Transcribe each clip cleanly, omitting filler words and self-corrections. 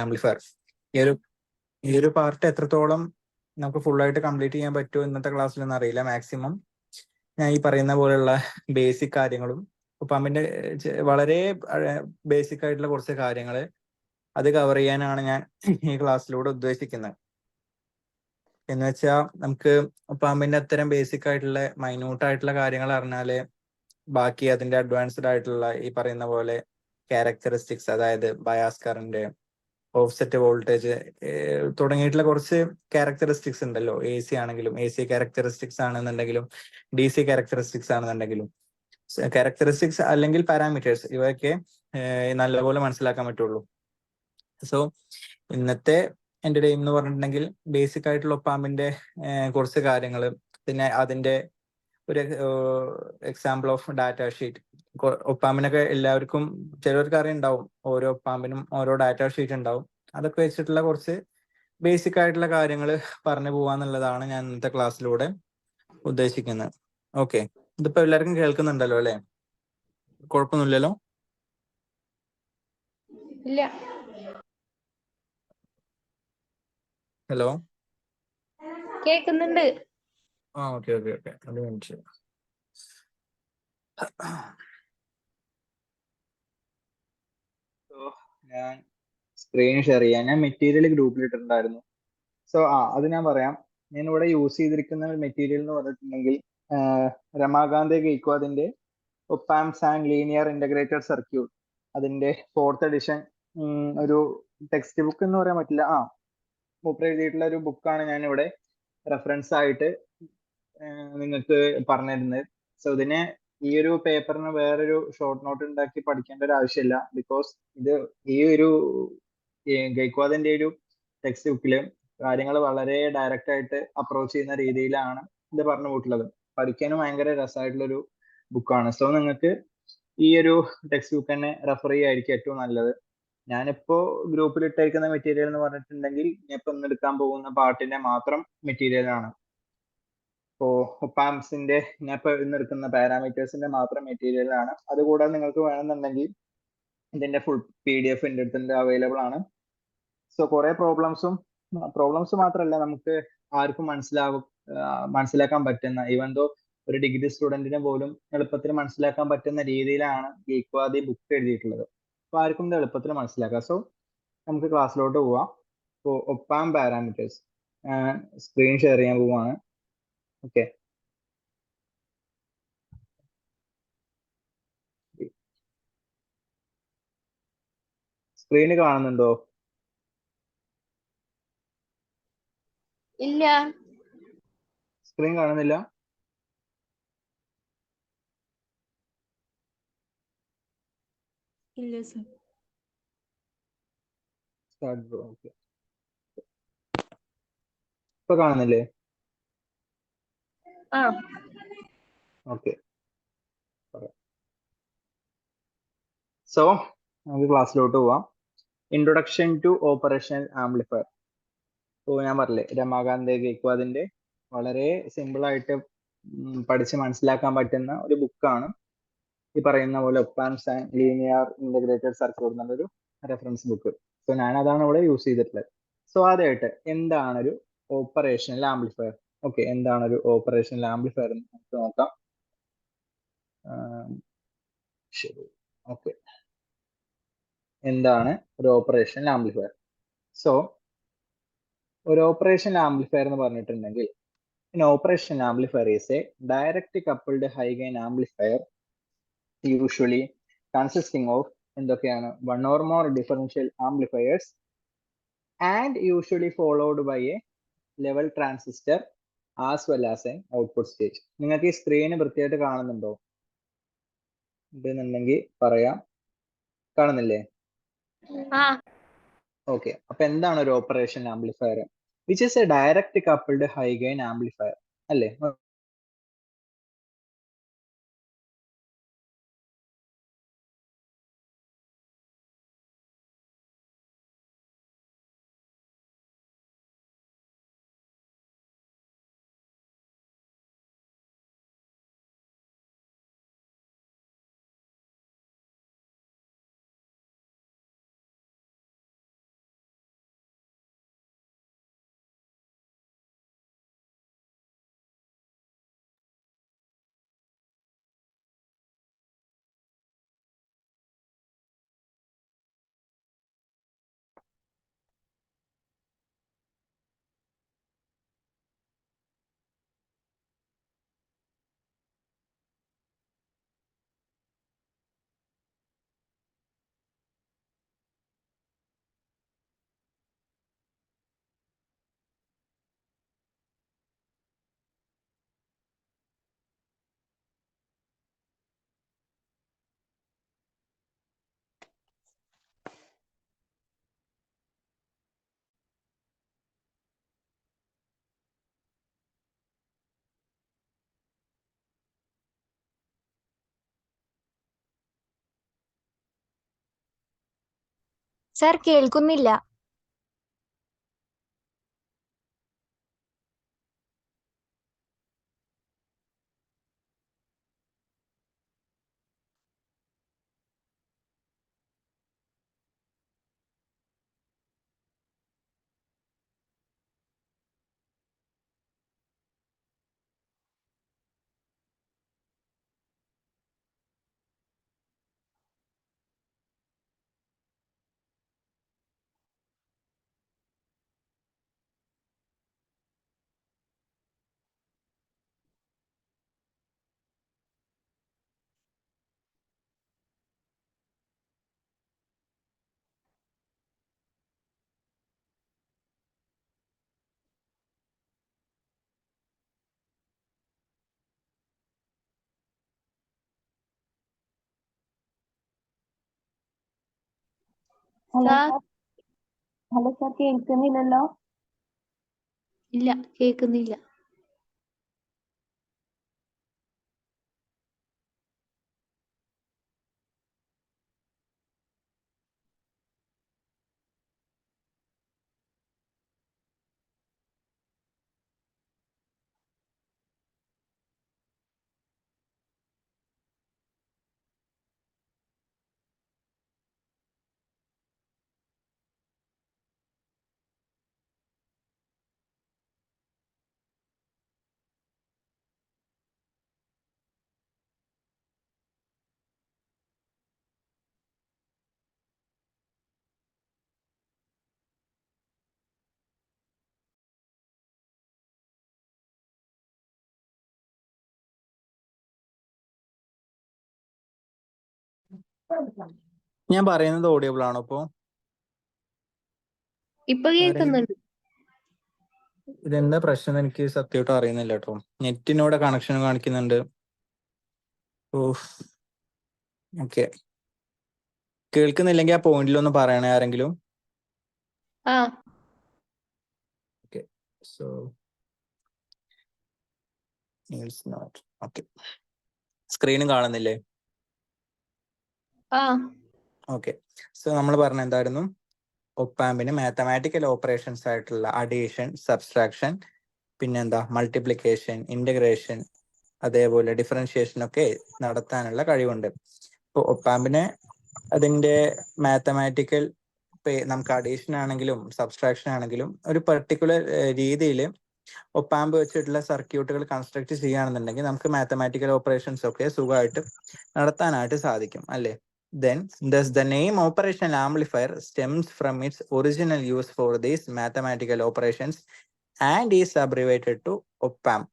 Amplifier. ഈ ഒരു part എത്രത്തോളം നമുക്ക് ഫുള്ളായിട്ട് കംപ്ലീറ്റ് ചെയ്യാൻ പറ്റുമോ ഇന്നത്തെ ക്ലാസ്സിലൊന്നും അറിയില്ല. മാക്സിമം ഞാൻ ഈ പറയുന്ന പോലെയുള്ള ബേസിക് കാര്യങ്ങളും ഒപ്പാമ്പിന്റെ വളരെ ബേസിക് ആയിട്ടുള്ള കുറച്ച് കാര്യങ്ങൾ അത് കവർ ചെയ്യാനാണ് ഞാൻ ഈ ക്ലാസ്സിലൂടെ ഉദ്ദേശിക്കുന്നത്. എന്ന് വെച്ചാൽ നമുക്ക് ഒപ്പാമ്പിന്റെ അത്തരം ബേസിക് ആയിട്ടുള്ള മൈന്യൂട്ട് ആയിട്ടുള്ള കാര്യങ്ങൾ അറിഞ്ഞാല് ബാക്കി അതിന്റെ അഡ്വാൻസ്ഡ് ആയിട്ടുള്ള ഈ പറയുന്ന പോലെ ക്യാരക്ടറിസ്റ്റിക്സ്, അതായത് ബയാസ് കറന്റ്, ഓഫ്സെറ്റ് വോൾട്ടേജ് തുടങ്ങിയിട്ടുള്ള കുറച്ച് ക്യാരക്ടറിസ്റ്റിക്സ് ഉണ്ടല്ലോ. എ സി ആണെങ്കിലും എ സി ക്യാരക്ടറിസ്റ്റിക്സ് ആണെന്നുണ്ടെങ്കിലും ഡി സി ക്യാരക്ടറിസ്റ്റിക്സ് ആണെന്നുണ്ടെങ്കിലും ക്യാരക്ടറിസ്റ്റിക്സ് അല്ലെങ്കിൽ പാരാമീറ്റേഴ്സ് ഇവയൊക്കെ നല്ലപോലെ മനസ്സിലാക്കാൻ പറ്റുള്ളൂ. സോ ഇന്നത്തെ എൻ്റെ എയിം എന്ന് പറഞ്ഞിട്ടുണ്ടെങ്കിൽ ബേസിക് ആയിട്ടുള്ള ഒപ്പാമ്പിന്റെ കുറച്ച് കാര്യങ്ങൾ, പിന്നെ അതിന്റെ ഒരു എക്സാമ്പിൾ ഓഫ് ഡാറ്റ ഷീറ്റ്. ഒപ്പാമ്പിനൊക്കെ എല്ലാവർക്കും ചിലവർക്ക് അറിയുണ്ടാവും, ഓരോ ഒപ്പാമ്പിനും ഓരോ ഡാറ്റ ഷീറ്റ് ഉണ്ടാവും. അതൊക്കെ വെച്ചിട്ടുള്ള കുറച്ച് ബേസിക് ആയിട്ടുള്ള കാര്യങ്ങൾ പറഞ്ഞു പോവാന്നുള്ളതാണ് ഞാൻ ഇന്നത്തെ ക്ലാസ്സിലൂടെ ഉദ്ദേശിക്കുന്നത്. ഓക്കെ, ഇതിപ്പോ എല്ലാവർക്കും കേൾക്കുന്നുണ്ടല്ലോ അല്ലെ? കുഴപ്പമൊന്നുമില്ലല്ലോ? ഇല്ല. ഹലോ, കേക്കുന്നുണ്ട്. ഓക്കെ ഓക്കെ ഓക്കെ, അത് മിനിറ്റ്. ഞാൻ സ്ക്രീൻ ഷെയർ ചെയ്യാം. ഞാൻ മെറ്റീരിയൽ ഗ്രൂപ്പിൽ ഇട്ടിട്ടുണ്ടായിരുന്നു. സോ അത് ഞാൻ പറയാം. ഞാൻ ഇവിടെ യൂസ് ചെയ്തിരിക്കുന്ന മെറ്റീരിയൽ എന്ന് പറഞ്ഞിട്ടുണ്ടെങ്കിൽ രമാകാന്ത് ഗെയ്ക്വാദിന്റെ op amps and linear integrated circuit, അതിന്റെ 4th എഡിഷൻ. ഒരു ടെക്സ്റ്റ് ബുക്ക് എന്ന് പറയാൻ പറ്റില്ല, മൂപ്പർ എഴുതിയിട്ടുള്ള ഒരു ബുക്കാണ് ഞാൻ ഇവിടെ റെഫറൻസ് ആയിട്ട് നിങ്ങൾക്ക് പറഞ്ഞിരുന്നത്. സോ ഇതിനെ ഈ ഒരു പേപ്പറിന് വേറൊരു ഷോർട്ട് നോട്ട് ഉണ്ടാക്കി പഠിക്കേണ്ട ഒരു ആവശ്യമില്ല. ബിക്കോസ് ഇത് ഈ ഒരു ഗെയ്ക്വാദിന്റെ ഒരു ടെക്സ്റ്റ് ബുക്കില് കാര്യങ്ങൾ വളരെ ഡയറക്റ്റ് ആയിട്ട് അപ്രോച്ച് ചെയ്യുന്ന രീതിയിലാണ് ഇത് പറഞ്ഞു പോയിട്ടുള്ളത്. പഠിക്കാനും ഭയങ്കര രസമായിട്ടുള്ളൊരു ബുക്കാണ്. സോ നിങ്ങൾക്ക് ഈ ഒരു ടെക്സ്റ്റ് ബുക്ക് തന്നെ റെഫർ ചെയ്യായിരിക്കും ഏറ്റവും നല്ലത്. ഞാനിപ്പോ ഗ്രൂപ്പിൽ ഇട്ടേക്കുന്ന മെറ്റീരിയൽ എന്ന് പറഞ്ഞിട്ടുണ്ടെങ്കിൽ ഞാൻ ഇപ്പൊ ഇന്ന് എടുക്കാൻ പോകുന്ന പാർട്ടിന്റെ മാത്രം മെറ്റീരിയൽ ആണ്. ഇപ്പോ ഒപ്പാംസിന്റെ ഞാൻ ഇപ്പൊ ഇന്ന് എടുക്കുന്ന പാരാമീറ്റേഴ്സിന്റെ മാത്രം മെറ്റീരിയൽ ആണ്. അതുകൂടാതെ നിങ്ങൾക്ക് വേണമെന്നുണ്ടെങ്കിൽ ഇതിന്റെ ഫുൾ PDF എൻ്റെ അടുത്ത് അവൈലബിൾ ആണ്. സോ കുറെ പ്രോബ്ലംസ് മാത്രമല്ല, നമുക്ക് ആർക്കും മനസ്സിലാക്കാൻ പറ്റുന്ന, ഈവൻ ദോ ഒരു ഡിഗ്രി സ്റ്റുഡന്റിന് പോലും എളുപ്പത്തിൽ മനസ്സിലാക്കാൻ പറ്റുന്ന രീതിയിലാണ് ഗെയ്ക്വാദ് ബുക്ക് എഴുതിയിട്ടുള്ളത്. അപ്പൊ ആർക്കും ഇത് എളുപ്പത്തിൽ മനസ്സിലാക്കാം. സോ നമുക്ക് ക്ലാസ്സിലോട്ട് പോവാം. ഇപ്പോൾ ഒപ്പാം പാരാമീറ്റേഴ്സ് സ്ക്രീൻ ഷെയർ ചെയ്യാൻ പോവാണ്. ഓക്കെ, സ്ക്രീന് കാണുന്നുണ്ടോ? ഇല്ല. സ്ക്രീൻ കാണുന്നില്ല? ഇല്ല സർ. ഓക്കെ, ഇപ്പൊ കാണുന്നില്ലേ? ഓക്കെ, സോ നമുക്ക് ക്ലാസ്സിലോട്ട് പോവാം. Introduction to operational amplifier. ഇപ്പോൾ ഞാൻ പറഞ്ഞില്ലേ, രമാകാന്ത് ഗെയ്ക്വാദിന്റെ വളരെ സിമ്പിൾ ആയിട്ട് പഠിച്ച് മനസ്സിലാക്കാൻ പറ്റുന്ന ഒരു ബുക്കാണ് ഈ പറയുന്ന പോലെ ഒപ്പാംസ് ആൻഡ് ലീനിയർ ഇന്റഗ്രേറ്റഡ് സർക്യൂട്ട് എന്നുള്ളൊരു റെഫറൻസ് ബുക്ക്. സോ ഞാൻ അതാണ് ഇവിടെ യൂസ് ചെയ്തിട്ടുള്ളത്. സോ ആദ്യമായിട്ട് എന്താണ് ഒരു ഓപ്പറേഷണൽ ആംപ്ലിഫയർ? ഓക്കെ, എന്താണ് ഒരു ഓപ്പറേഷണൽ ആംപ്ലിഫയർ എന്ന് നമുക്ക് നോക്കാം. ശരി, ഓക്കെ, എന്താണ് ഒരു ഓപ്പറേഷണൽ ആംപ്ലിഫയർ? സോ ഒരു ഓപ്പറേഷണൽ ആംപ്ലിഫയർ എന്ന് പറഞ്ഞിട്ടുണ്ടെങ്കിൽ an operational amplifier is a direct coupled high gain amplifier usually consisting of എന്തൊക്കെയാണ് one or more differential amplifiers and usually followed by a level transistor as well as an output stage. നിങ്ങൾക്ക് ഈ screen വൃത്തിയായിട്ട് കാണുന്നുണ്ടോ? ഉണ്ടെന്നുണ്ടെങ്കിൽ പറയാം. കാണുന്നില്ലേ? Okay, അപ്പൊ എന്താണ് ഒരു operational amplifier? Which is a direct coupled high gain amplifier അല്ലേ? സർ കേൾക്കുന്നില്ല. ഹലോ സാർ, കേൾക്കുന്നില്ലല്ലോ. ഇല്ല, കേൾക്കുന്നില്ല. ഞാൻ പറയുന്നത് ഓഡിയബിൾ ആണോ ഇപ്പോ? ഇപ്പൊ കേൾക്കുന്നുണ്ട്. ഇതെന്താ പ്രശ്നം എനിക്ക് സത്യമായിട്ട് അറിയുന്നില്ല കേട്ടോ. നെറ്റിനോട് കണക്ഷൻ കാണിക്കുന്നുണ്ട്. ഓക്കെ, കേൾക്കുന്നില്ലെങ്കിൽ ആ പോയിന്റിലൊന്ന് പറയണേ ആരെങ്കിലും. ഓക്കെ, സോ ഓക്കെ, സ്ക്രീനും കാണുന്നില്ലേ? ഓക്കെ, സോ നമ്മൾ പറഞ്ഞ എന്തായിരുന്നു? ഒപ്പാമ്പിന് മാത്തമാറ്റിക്കൽ ഓപ്പറേഷൻസ് ആയിട്ടുള്ള അഡീഷൻ, സബ്സ്ട്രാക്ഷൻ, പിന്നെന്താ മൾട്ടിപ്ലിക്കേഷൻ, ഇന്റഗ്രേഷൻ, അതേപോലെ ഡിഫറൻഷിയേഷൻ ഒക്കെ നടത്താനുള്ള കഴിവുണ്ട്. ഇപ്പോൾ ഒപ്പാമ്പിന് അതിൻ്റെ മാത്തമാറ്റിക്കൽ നമുക്ക് അഡീഷൻ ആണെങ്കിലും സബ്സ്ട്രാക്ഷൻ ആണെങ്കിലും ഒരു പെർട്ടിക്കുലർ രീതിയിൽ ഒപ്പാമ്പ് വെച്ചിട്ടുള്ള സർക്യൂട്ടുകൾ കൺസ്ട്രക്ട് ചെയ്യുകയാണെന്നുണ്ടെങ്കിൽ നമുക്ക് മാത്തമാറ്റിക്കൽ ഓപ്പറേഷൻസ് ഒക്കെ സുഖമായിട്ട് നടത്താനായിട്ട് സാധിക്കും, അല്ലേ? Then, thus the name operational amplifier stems from its original use for these mathematical operations and is abbreviated to op-amp.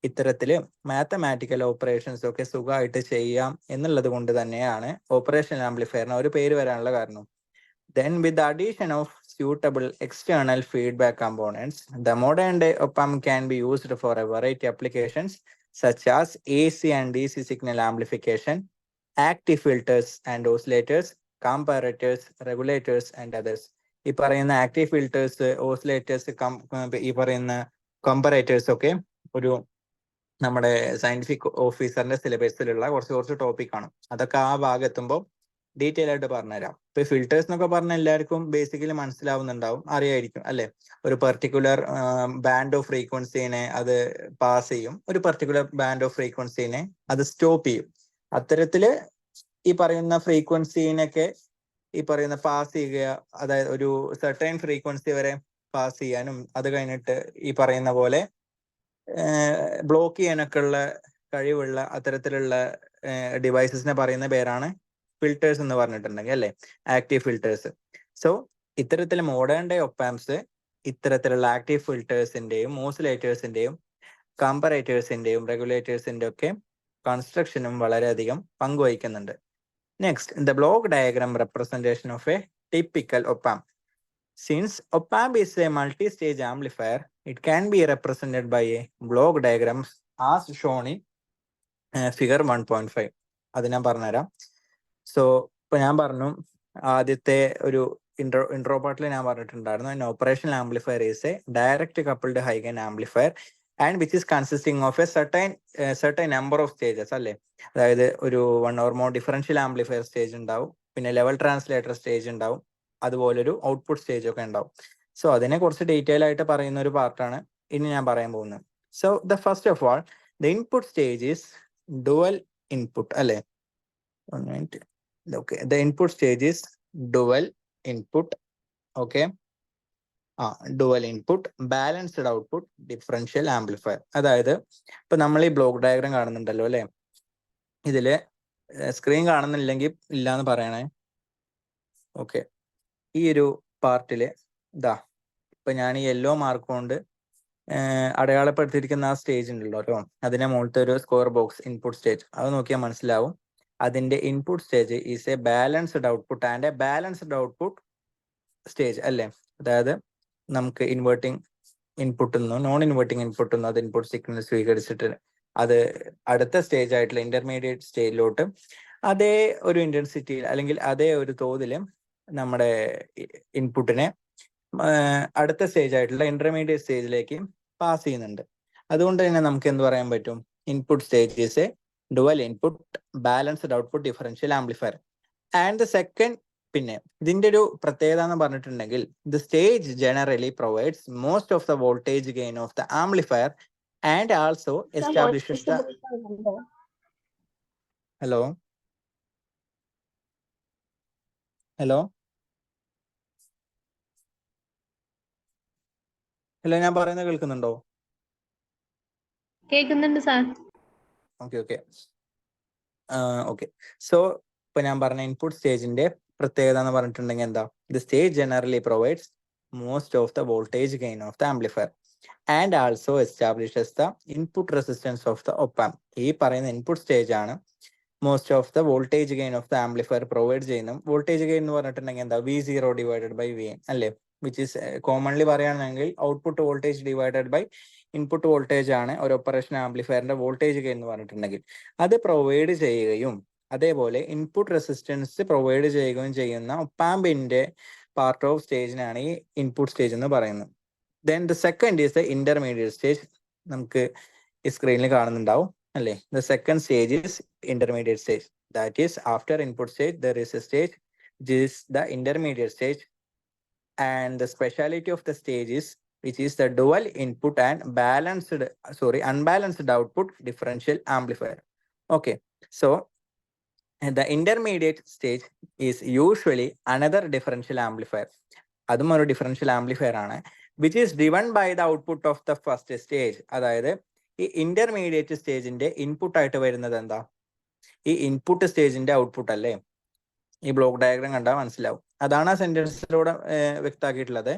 ഇത്തരത്തില് മാത്തമാറ്റിക്കൽ ഓപ്പറേഷൻസ് ഒക്കെ സുഖമായിട്ട് ചെയ്യാം എന്നുള്ളത് കൊണ്ട് തന്നെയാണ് ഓപ്പറേഷണൽ ആംപ്ലിഫയറിന് ഒരു പേര് വരാനുള്ള കാരണം. Then, with the addition of suitable external feedback components, the modern day op-amp can be used for a variety of applications such as AC and DC signal amplification, active filters and oscillators, comparators, regulators and others. ഈ പറയുന്ന active filters, oscillators, ഈ പറയുന്ന comparators ഒക്കെ ഒരു നമ്മുടെ scientific ഓഫീസറിന്റെ സിലബസിലുള്ള കുറച്ച് topic ആണ്. അതൊക്കെ ആ ഭാഗം എത്തുമ്പോൾ ഡീറ്റെയിൽ ആയിട്ട് പറഞ്ഞുതരാം. ഇപ്പൊ ഫിൽറ്റേഴ്സ് എന്നൊക്കെ പറഞ്ഞാൽ എല്ലാവർക്കും ബേസിക്കലി മനസ്സിലാവുന്നുണ്ടാവും, അറിയായിരിക്കും, അല്ലെ? ഒരു പെർട്ടിക്കുലർ ബാൻഡ് ഓഫ് ഫ്രീക്വൻസീനെ അത് പാസ് ചെയ്യും, ഒരു പെർട്ടിക്കുലർ ബാൻഡ് ഓഫ് ഫ്രീക്വൻസീനെ അത് സ്റ്റോപ്പ് ചെയ്യും. അത്തരത്തില് ഈ പറയുന്ന ഫ്രീക്വൻസീനൊക്കെ ഈ പറയുന്ന പാസ് ചെയ്യുക, അതായത് ഒരു സെർട്ടൈൻ ഫ്രീക്വൻസി വരെ പാസ് ചെയ്യാനും അത് കഴിഞ്ഞിട്ട് ഈ പറയുന്ന പോലെ ബ്ലോക്ക് ചെയ്യാനൊക്കെ ഉള്ള കഴിവുള്ള അത്തരത്തിലുള്ള ഡിവൈസസിനെ പറയുന്ന പേരാണ് ഫിൽറ്റേഴ്സ് എന്ന് പറഞ്ഞിട്ടുണ്ടെങ്കിൽ, അല്ലെ? Active filters. സോ ഇത്തരത്തിൽ മോഡേൺ ഡേ ഒപ്പാംപ്സ് ഇത്തരത്തിലുള്ള ആക്റ്റീവ് ഫിൽറ്റേഴ്സിന്റെയും ഓസിലേറ്റേഴ്സിന്റെയും കമ്പാരേറ്റേഴ്സിന്റെയും റെഗുലേറ്റേഴ്സിന്റെ ഒക്കെ കൺസ്ട്രക്ഷനും വളരെയധികം പങ്കുവഹിക്കുന്നുണ്ട്. Next, the block diagram representation of a typical op amp. Since op-amp is a multi-stage amplifier, it can be represented by a block diagram as shown in figure 1.5. അത് ഞാൻ പറഞ്ഞുതരാം. So ഇപ്പൊ ഞാൻ പറഞ്ഞു, ആദ്യത്തെ ഒരു ഇൻട്രോ പാർട്ടിൽ ഞാൻ പറഞ്ഞിട്ടുണ്ടായിരുന്നു, operational amplifier is A direct coupled high gain amplifier and which is consisting of A certain number of stages, അല്ലേ? അതായത് ഒരു 1 or more differential amplifier stage ഉണ്ടാവും, പിന്നെ ലെവൽ ട്രാൻസ്ലേറ്റർ സ്റ്റേജ് ഉണ്ടാവും, അതുപോലൊരു ഔട്ട്പുട്ട് സ്റ്റേജ് ഒക്കെ ഉണ്ടാവും. സോ അതിനെ കുറച്ച് ഡീറ്റെയിൽ ആയിട്ട് പറയുന്ന ഒരു പാർട്ടാണ് ഇനി ഞാൻ പറയാൻ പോകുന്നത്. So the first of all the input stage is dual input അല്ലേ. Okay, the input stage is dual input. Okay, dual input balanced output differential amplifier. അതായത് ഇപ്പൊ നമ്മൾ ഈ ബ്ലോക്ക് ഡയഗ്രാം കാണുന്നുണ്ടല്ലോ അല്ലെ, ഇതില് സ്ക്രീൻ കാണുന്നില്ലെങ്കിൽ ഇല്ലാന്ന് പറയണേ. ഓക്കെ, ഈ ഒരു പാർട്ടില് ഇതാ ഇപ്പൊ ഞാൻ ഈ യെല്ലോ മാർക്ക് കൊണ്ട് അടയാളപ്പെടുത്തിയിരിക്കുന്ന ആ സ്റ്റേജ് ഉണ്ടല്ലോ കേട്ടോ, അതിന്റെ മുകളിലത്തെ ഒരു സ്ക്വയർ ബോക്സ് ഇൻപുട്ട് സ്റ്റേജ്, അത് നോക്കിയാൽ മനസ്സിലാവും. അതിന്റെ input stage is A balanced output and A balanced output stage അല്ലേ. അതായത് നമുക്ക് ഇൻവേർട്ടിംഗ് ഇൻപുട്ടിൽ നിന്നും നോൺ ഇൻവേർട്ടിംഗ് ഇൻപുട്ടിൽ നിന്നും അത് ഇൻപുട്ട് സിഗ്നൽ സ്വീകരിച്ചിട്ട് അത് അടുത്ത സ്റ്റേജ് ആയിട്ടുള്ള ഇന്റർമീഡിയറ്റ് സ്റ്റേജിലോട്ട് അതേ ഒരു ഇന്റൻസിറ്റിയിൽ അല്ലെങ്കിൽ അതേ ഒരു തോതിൽ നമ്മുടെ ഇൻപുട്ടിനെ അടുത്ത സ്റ്റേജ് ആയിട്ടുള്ള ഇന്റർമീഡിയറ്റ് സ്റ്റേജിലേക്ക് പാസ് ചെയ്യുന്നുണ്ട്. അതുകൊണ്ട് തന്നെ നമുക്ക് എന്ത് പറയാൻ പറ്റും, input stage is A dual input balanced output differential amplifier. And the second, പിന്നെ ഇതിന്റെ ഒരു പ്രത്യേകത എന്ന് പറഞ്ഞിട്ടുണ്ടെങ്കിൽ the stage generally provides most of the voltage gain of the amplifier and also establishes the hello hello hello ഞാൻ പറയുന്നത് കേൾക്കുന്നുണ്ടോ? കേൾക്കുന്നുണ്ട് sir. Okay okay okay. So ഇപ്പൊ ഞാൻ പറഞ്ഞ ഇൻപുട്ട് സ്റ്റേജിന്റെ പ്രത്യേകത എന്ന് പറഞ്ഞിട്ടുണ്ടെങ്കിൽ എന്താ, the stage generally provides most of the voltage gain of the amplifier and also establishes the input resistance of the op amp. ഈ പറയുന്ന ഇൻപുട്ട് സ്റ്റേജ് ആണ് most of the voltage gain of the amplifier provide ചെയ്യുന്നു. Voltage gain എന്ന് പറഞ്ഞിട്ടുണ്ടെങ്കിൽ എന്താ, V0 divided by Vn അല്ലേ, which is commonly പറയുകയാണെങ്കിൽ output voltage divided by input voltage ആണ് ഒരു ഓപ്പറേഷൻ ആംപ്ലിഫയറിന്റെ വോൾട്ടേജ് ഗെയിൻ എന്ന് പറഞ്ഞിട്ടുണ്ടെങ്കിൽ. അത് പ്രൊവൈഡ് ചെയ്യുകയും അതേപോലെ ഇൻപുട്ട് റെസിസ്റ്റൻസ് പ്രൊവൈഡ് ചെയ്യുകയും ചെയ്യുന്ന ഒപ്പാമ്പിന്റെ പാർട്ട് ഓഫ് സ്റ്റേജിനാണ് ഈ ഇൻപുട്ട് സ്റ്റേജ് എന്ന് പറയുന്നത്. Then the second is the intermediate stage. നമുക്ക് ഈ സ്ക്രീനിൽ കാണുന്നുണ്ടാവും അല്ലേ. The second stage is intermediate stage. That is after input stage there is A stage which is the intermediate stage. And the speciality of the stage is which is the dual input and unbalanced output differential amplifier. Okay, so the intermediate stage is usually another differential amplifier. അതും ഒരു differential amplifier ആണ്, which is driven by the output of the first stage. അതായത് ഈ intermediate സ്റ്റേജിന്റെ input ആയിട്ട് വരുന്നത് എന്താ, ഈ input സ്റ്റേജിന്റെ output അല്ലേ. ഈ ബ്ലോക്ക് ഡയഗ്രാം കണ്ടാൽ മനസ്സിലാവും. അതാണ് ആ സെന്റൻസിലൂടെ വ്യക്തമാക്കിയിട്ടുള്ളത്.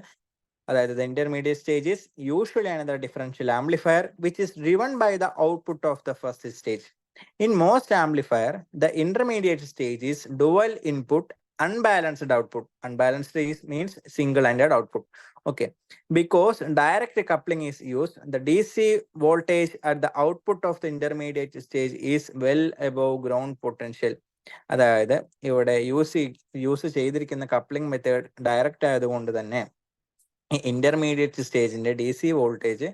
അതായത് the intermediate stage is usually another differential amplifier which is driven by the output of the first stage. In most amplifier, the intermediate stage is dual input unbalanced output. Unbalanced means single-ended output. Okay, because direct coupling is used, the DC voltage at the output of the intermediate stage is well above ground potential. അതായത് ഇവിടെ use ചെയ്തിരിക്കുന്ന coupling method direct ആയതുകൊണ്ട് തന്നെ intermediate സ്റ്റേജിന്റെ DC voltage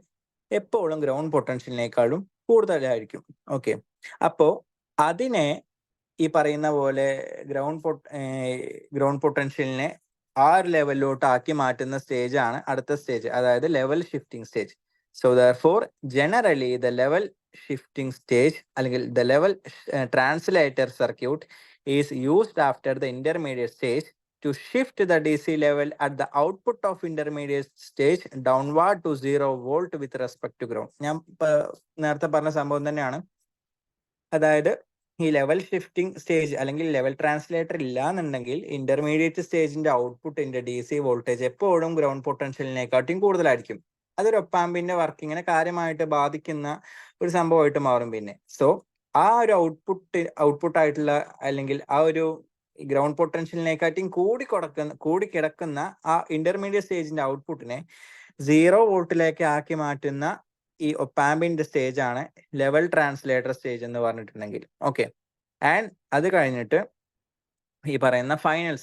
എപ്പോഴും ground പൊട്ടൻഷ്യലിനേക്കാളും കൂടുതലായിരിക്കും. Okay, അപ്പോ അതിനെ ഈ പറയുന്ന പോലെ ഗ്രൗണ്ട് പൊട്ടൻഷ്യലിനെ ആ ഒരു ലെവലിലോട്ട് ആക്കി മാറ്റുന്ന സ്റ്റേജ് ആണ് അടുത്ത സ്റ്റേജ്, അതായത് level shifting stage. So therefore generally the level shifting stage അല്ലെങ്കിൽ the level translator circuit is used after the intermediate stage to shift the DC level at the output of intermediate stage downward to 0 volt with respect to ground. ഞാൻ നേരത്തെ പറഞ്ഞ സംഭവം തന്നെയാണ്. അതായത് ഈ level shifting stage അല്ലെങ്കിൽ level translator ഇല്ല എന്നുണ്ടെങ്കിൽ ഇന്റർമീഡിയറ്റ് സ്റ്റേജിന്റെ ഔട്ട്പുട്ടിന്റെ DC വോൾട്ടേജ് എപ്പോഴും ഗ്രൗണ്ട് പൊട്ടൻഷ്യലിനെക്കാട്ടും കൂടുതലായിരിക്കും. അതൊരു ഒപ്പാമ്പിന്റെ വർക്കിങ്ങിനെ കാര്യമായിട്ട് ബാധിക്കുന്ന ഒരു സംഭവമായിട്ട് മാറും. പിന്നെ സോ ആ ഒരു ഔട്ട്പുട്ട് ആയിട്ടുള്ള അല്ലെങ്കിൽ ആ ഒരു ഗ്രൗണ്ട് പൊട്ടൻഷ്യലിനെക്കാട്ടും കൂടി കിടക്കുന്ന ആ ഇന്റർമീഡിയറ്റ് സ്റ്റേജിന്റെ ഔട്ട്പുട്ടിനെ 0 വോൾട്ടിലേക്ക് ആക്കി മാറ്റുന്ന ഈ ഒപ്പാമ്പിന്റെ സ്റ്റേജ് ആണ് ലെവൽ ട്രാൻസ്ലേറ്റർ സ്റ്റേജ് എന്ന് പറഞ്ഞിട്ടുണ്ടെങ്കിൽ. ഓക്കെ, ആൻഡ് അത് കഴിഞ്ഞിട്ട് ഈ പറയുന്ന final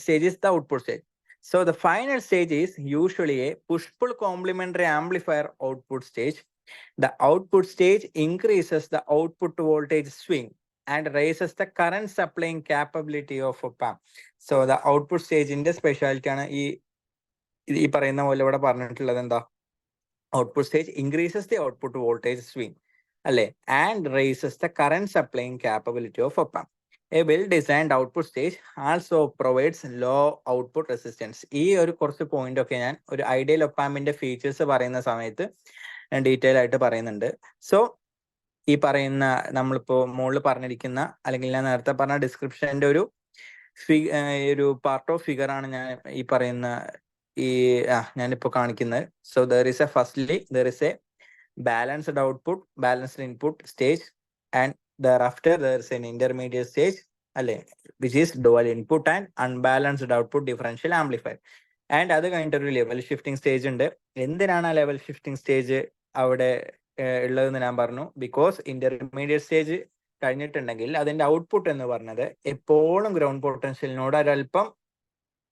stage is the output stage. So the final stage is usually a push pull complementary amplifier output stage. The output stage increases the output voltage swing and raises the current supplying capability of op-amp. So the output stage ന്റെ speciality ആണ് ഈ പറയുന്ന പോലെ ഇവിടെ പറഞ്ഞിട്ടുള്ളത്. എന്താ? Output stage increases the output voltage swing അല്ലെ, and raises the current supplying capability of op-amp. A well-designed output stage also provides low output resistance. ഈ ഒരു കുറച്ച് പോയിന്റ് ഒക്കെ ഞാൻ ഒരു ഐഡിയൽ op-ampന്റെ ഫീച്ചേഴ്സ് പറയുന്ന സമയത്ത് ഡീറ്റെയിൽ ആയിട്ട് പറയുന്നുണ്ട്. സോ ഈ പറയുന്ന നമ്മളിപ്പോ മുകളിൽ പറഞ്ഞിരിക്കുന്ന അല്ലെങ്കിൽ ഞാൻ നേരത്തെ പറഞ്ഞ ഡിസ്ക്രിപ്ഷന്റെ ഒരു പാർട്ട് ഓഫ് ഫിഗർ ആണ് ഞാൻ ഈ പറയുന്ന ഞാനിപ്പോ കാണിക്കുന്നത്. So there is A balanced output, balanced input stage, and thereafter there is an intermediate stage അല്ലെ, which is dual input and unbalanced output differential amplifier. And അത് കഴിഞ്ഞിട്ടൊരു ലെവൽ ഷിഫ്റ്റിംഗ് സ്റ്റേജ് ഉണ്ട്. എന്തിനാണ് ആ ലെവൽ ഷിഫ്റ്റിംഗ് സ്റ്റേജ് അവിടെ ഉള്ളതെന്ന് ഞാൻ പറഞ്ഞു. Because intermediate stage കഴിഞ്ഞിട്ടുണ്ടെങ്കിൽ അതിന്റെ ഔട്ട്പുട്ട് എന്ന് പറഞ്ഞത് എപ്പോഴും ഗ്രൗണ്ട് പൊട്ടൻഷ്യലിനോട് ഒരല്പം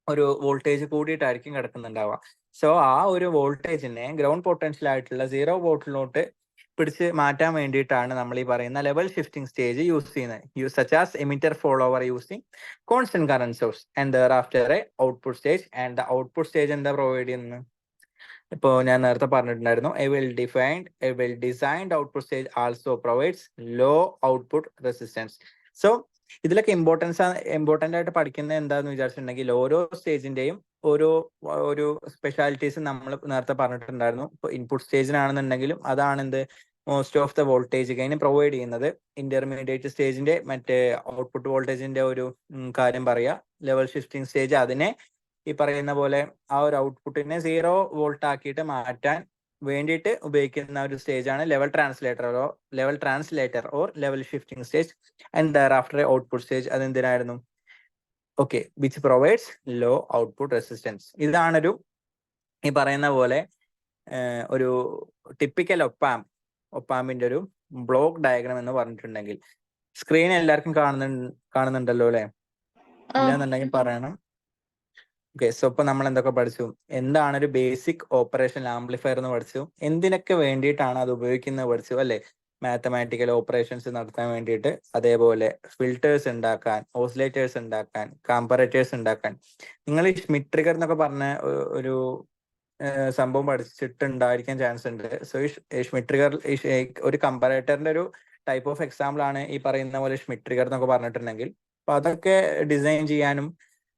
ഒരു വോൾട്ടേജ് കൂടിയിട്ടായിരിക്കും കിടക്കുന്നുണ്ടാവുക. സോ ആ ഒരു വോൾട്ടേജിനെ ഗ്രൗണ്ട് പൊട്ടൻഷ്യൽ ആയിട്ടുള്ള 0 വോൾട്ടിലോട്ട് പിടിച്ച് മാറ്റാൻ വേണ്ടിയിട്ടാണ് നമ്മൾ ഈ പറയുന്ന ലെവൽ ഷിഫ്റ്റിംഗ് സ്റ്റേജ് യൂസ് ചെയ്യുന്നത്. Such as emitter follower using constant current source and thereafter a output stage. And the output stage എന്താ പ്രൊവൈഡ് ചെയ്യുന്നത്? ഇപ്പോൾ ഞാൻ നേരത്തെ പറഞ്ഞിട്ടുണ്ടായിരുന്നു, a well designed output stage also provides low output resistance. So ഇതിലൊക്കെ important ആയിട്ട് പഠിക്കുന്നത് എന്താന്ന് വിചാരിച്ചിട്ടുണ്ടെങ്കിൽ ഓരോ സ്റ്റേജിന്റെയും ഒരു സ്പെഷ്യാലിറ്റീസ് നമ്മൾ നേരത്തെ പറഞ്ഞിട്ടുണ്ടായിരുന്നു. ഇപ്പോൾ ഇൻപുട്ട് സ്റ്റേജിനാണെന്നുണ്ടെങ്കിലും അതാണ് എന്ത് most of the voltage gain provide ചെയ്യുന്നത്. ഇന്റർമീഡിയറ്റ് സ്റ്റേജിന്റെ മറ്റേ ഔട്ട്പുട്ട് വോൾട്ടേജിന്റെ ഒരു കാര്യം പറയാ. ലെവൽ ഷിഫ്റ്റിംഗ് സ്റ്റേജ് അതിനെ ഈ പറയുന്ന പോലെ ആ ഒരു ഔട്ട്പുട്ടിനെ 0 വോൾട്ട് ആക്കിയിട്ട് മാറ്റാൻ വേണ്ടിയിട്ട് ഉപയോഗിക്കുന്ന ഒരു സ്റ്റേജ് ആണ് level translator or level shifting stage. And thereafter output stage അതെന്തിനായിരുന്നു? Okay, which provides low output resistance. ഇതാണൊരു ഈ പറയുന്ന പോലെ ഒരു ടിപ്പിക്കൽ ഒപ്പാമ്പിന്റെ ഒരു ബ്ലോക്ക് ഡയഗ്രാം എന്ന് പറഞ്ഞിട്ടുണ്ടെങ്കിൽ സ്ക്രീൻ എല്ലാവർക്കും കാണുന്നുണ്ടല്ലോ അല്ലെ? ഇല്ലാന്നുണ്ടെങ്കിൽ പറയണം. ഓക്കെ, സോ ഇപ്പൊ നമ്മൾ എന്തൊക്കെ പഠിച്ചു? എന്താണ് ഒരു ബേസിക് ഓപ്പറേഷൻ ആംപ്ലിഫയർ എന്ന് പഠിച്ചു, എന്തിനൊക്കെ വേണ്ടിയിട്ടാണ് അത് ഉപയോഗിക്കുന്നത് പഠിച്ചു അല്ലെ? മാത്തമാറ്റിക്കൽ ഓപ്പറേഷൻസ് നടത്താൻ വേണ്ടിയിട്ട്, അതേപോലെ ഫിൽറ്റേഴ്സ് ഉണ്ടാക്കാൻ, ഓസിലേറ്റേഴ്സ് ഉണ്ടാക്കാൻ, കമ്പാരേറ്റേഴ്സ് ഉണ്ടാക്കാൻ. നിങ്ങൾ ഈ ഷ്മിറ്റ് ട്രിഗർ എന്നൊക്കെ പറഞ്ഞ ഒരു സംഭവം പഠിച്ചിട്ടുണ്ടായിരിക്കാൻ ചാൻസ് ഉണ്ട്. സോ ഈ ഷ്മിറ്റ് ട്രിഗർ ഒരു കമ്പാരേറ്ററിന്റെ ഒരു ടൈപ്പ് ഓഫ് എക്സാമ്പിൾ ആണ് ഈ പറയുന്ന പോലെ ഷ്മിറ്റ് ട്രിഗർ എന്നൊക്കെ പറഞ്ഞിട്ടുണ്ടെങ്കിൽ. അപ്പൊ അതൊക്കെ ഡിസൈൻ ചെയ്യാനും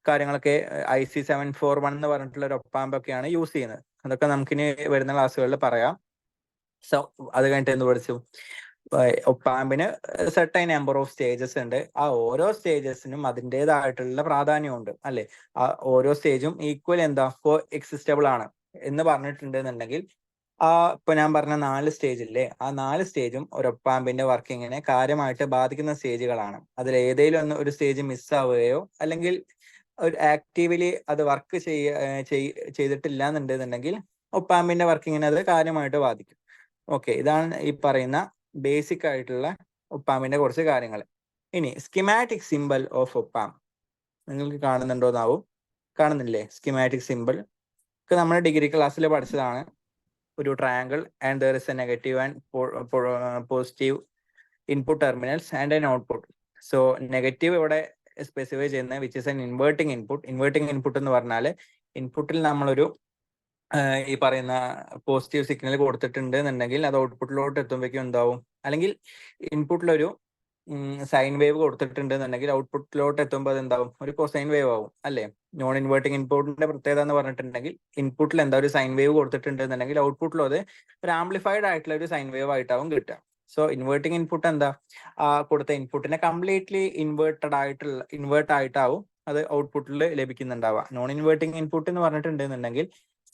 കാര്യങ്ങളൊക്കെ IC 741 എന്ന് പറഞ്ഞിട്ടുള്ള ഒരു ഒപ്പാമ്പ് ഒക്കെയാണ് യൂസ് ചെയ്യുന്നത്. അതൊക്കെ നമുക്കിനി വരുന്ന ക്ലാസ്സുകളിൽ പറയാം. സോ അത് കഴിഞ്ഞിട്ട് എന്ത് പഠിച്ചു? ഒപ്പാമ്പിന് സെർട്ടൈൻ നമ്പർ ഓഫ് സ്റ്റേജസ് ഉണ്ട്. ആ ഓരോ സ്റ്റേജസിനും അതിൻ്റെതായിട്ടുള്ള പ്രാധാന്യമുണ്ട് അല്ലെ? ആ ഓരോ സ്റ്റേജും ഈക്വൽ കോ എക്സിസ്റ്റബിൾ ആണ് എന്ന് പറഞ്ഞിട്ടുണ്ടെന്നുണ്ടെങ്കിൽ ഇപ്പൊ ഞാൻ പറഞ്ഞ 4 സ്റ്റേജ് ഇല്ലേ, ആ 4 സ്റ്റേജും ഒരു ഒപ്പാമ്പിന്റെ വർക്കിങ്ങിനെ കാര്യമായിട്ട് ബാധിക്കുന്ന സ്റ്റേജുകളാണ്. അതിൽ ഏതെങ്കിലും ഒരു സ്റ്റേജ് മിസ്സാവുകയോ അല്ലെങ്കിൽ ഒരു ആക്റ്റീവ്ലി അത് വർക്ക് ചെയ്തിട്ടില്ല എന്നുണ്ടെന്നുണ്ടെങ്കിൽ ഒപ്പാമ്പിന്റെ വർക്കിങ്ങിനെ അത് കാര്യമായിട്ട് ബാധിക്കും. ഓക്കെ, ഇതാണ് ഈ പറയുന്ന ബേസിക് ആയിട്ടുള്ള ഒപ്പാമ്പിന്റെ കുറച്ച് കാര്യങ്ങൾ. ഇനി സ്കിമാറ്റിക് സിമ്പിൾ ഓഫ് ഒപ്പാമ്പ് നിങ്ങൾക്ക് കാണുന്നുണ്ടോന്നാവും. കാണുന്നില്ലേ? സ്കിമാറ്റിക് സിമ്പിൾ ഒക്കെ നമ്മൾ ഡിഗ്രി ക്ലാസ്സിൽ പഠിച്ചതാണ്. ഒരു triangle and there is A negative and positive input terminals and N output. So negative ഇവിടെ സ്പെസിഫൈ ചെയ്യുന്നത് which is an inverting input. Inverting input എന്ന് പറഞ്ഞാൽ ഇൻപുട്ടിൽ നമ്മളൊരു ഈ പറയുന്ന പോസിറ്റീവ് സിഗ്നൽ കൊടുത്തിട്ടുണ്ട് എന്നുണ്ടെങ്കിൽ അത് ഔട്ട്പുട്ടിലോട്ട് എത്തുമ്പോഴേക്കും എന്താവും? അല്ലെങ്കിൽ ഇൻപുട്ടിലൊരു സൈൻ വേവ് കൊടുത്തിട്ടുണ്ട് എന്നുണ്ടെങ്കിൽ ഔട്ട്പുട്ടിലോട്ട് എത്തുമ്പോൾ അത് എന്താവും? ഒരു കൊസൈൻ വേവ് ആവും അല്ലെ? നോൺ ഇൻവേർട്ടിംഗ് ഇൻപുട്ടിന്റെ പ്രത്യേകത എന്ന് പറഞ്ഞിട്ടുണ്ടെങ്കിൽ ഇൻപുട്ടിൽ എന്താ ഒരു സൈൻ വേവ് കൊടുത്തിട്ടുണ്ട് എന്നുണ്ടെങ്കിൽ ഔട്ട്പുട്ടിലും അത് ഒരു ആംപ്ലിഫൈഡ് ആയിട്ടുള്ള ഒരു സൈൻ വേവ് ആയിട്ടാവും കിട്ടുക. സോ ഇൻവേർട്ടിംഗ് ഇൻപുട്ട് എന്താ? കൊടുത്ത ഇൻപുട്ടിനെ കംപ്ലീറ്റ്ലി ഇൻവേർട്ട് ആയിട്ടാവും അത് ഔട്ട്പുട്ടിൽ ലഭിക്കുന്നുണ്ടാവുക. നോൺ ഇൻവേർട്ടിംഗ് ഇൻപുട്ട് എന്ന് പറഞ്ഞിട്ടുണ്ടെന്നുണ്ടെങ്കിൽ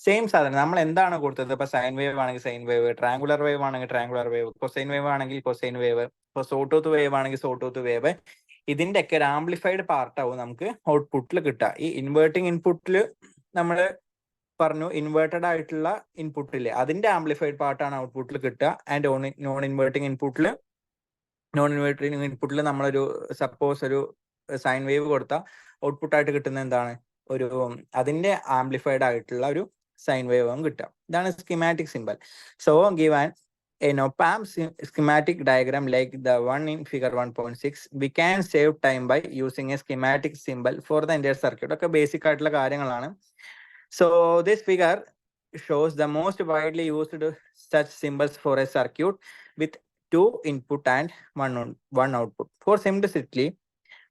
സെയിം സാധനം നമ്മൾ എന്താണ് കൊടുത്തത്? ഇപ്പൊ സൈൻ വേവ് ആണെങ്കിൽ സൈൻ വേവ്, ട്രാങ്കുലർ വേവ് ആണെങ്കിൽ ട്രാങ്കുലർ വേവ്, കൊസൈൻ വേവ് ആണെങ്കിൽ കൊസൈൻ വേവ്, ഇപ്പൊ സോട്ടൂത്ത് വേവ് ആണെങ്കിൽ സോട്ടൂത്ത് വേവ്, ഇതിന്റെ ഒക്കെ ഒരു ആംപ്ലിഫൈഡ് പാർട്ടാവും നമുക്ക് ഔട്ട്പുട്ടിൽ കിട്ടുക. ഈ ഇൻവേർട്ടിംഗ് ഇൻപുട്ടിൽ നമ്മൾ പറഞ്ഞു ഇൻവേർട്ടഡ് ആയിട്ടുള്ള ഇൻപുട്ടില്ലേ അതിന്റെ ആംപ്ലിഫൈഡ് പാർട്ടാണ് ഔട്ട്പുട്ടിൽ കിട്ടുക. ആൻഡ് നോൺ ഇൻവേർട്ടിംഗ് ഇൻപുട്ടിൽ നമ്മളൊരു സപ്പോസ് ഒരു സൈൻ വേവ് കൊടുത്താൽ ഔട്ട്പുട്ടായിട്ട് കിട്ടുന്ന എന്താണ്? ഒരു അതിന്റെ ആംപ്ലിഫൈഡ് ആയിട്ടുള്ള ഒരു സൈൻ വേവ് കിട്ടുക. ഇതാണ് schematic simple. So given an op-amp schematic diagram like the one in figure 1.6, we can save time by using a schematic symbol for the entire circuit. Okay, basic ആയിട്ടുള്ള കാര്യങ്ങളാണ്. So this figure shows the most widely used such symbols for a circuit with 2 input and one output. For simplicity,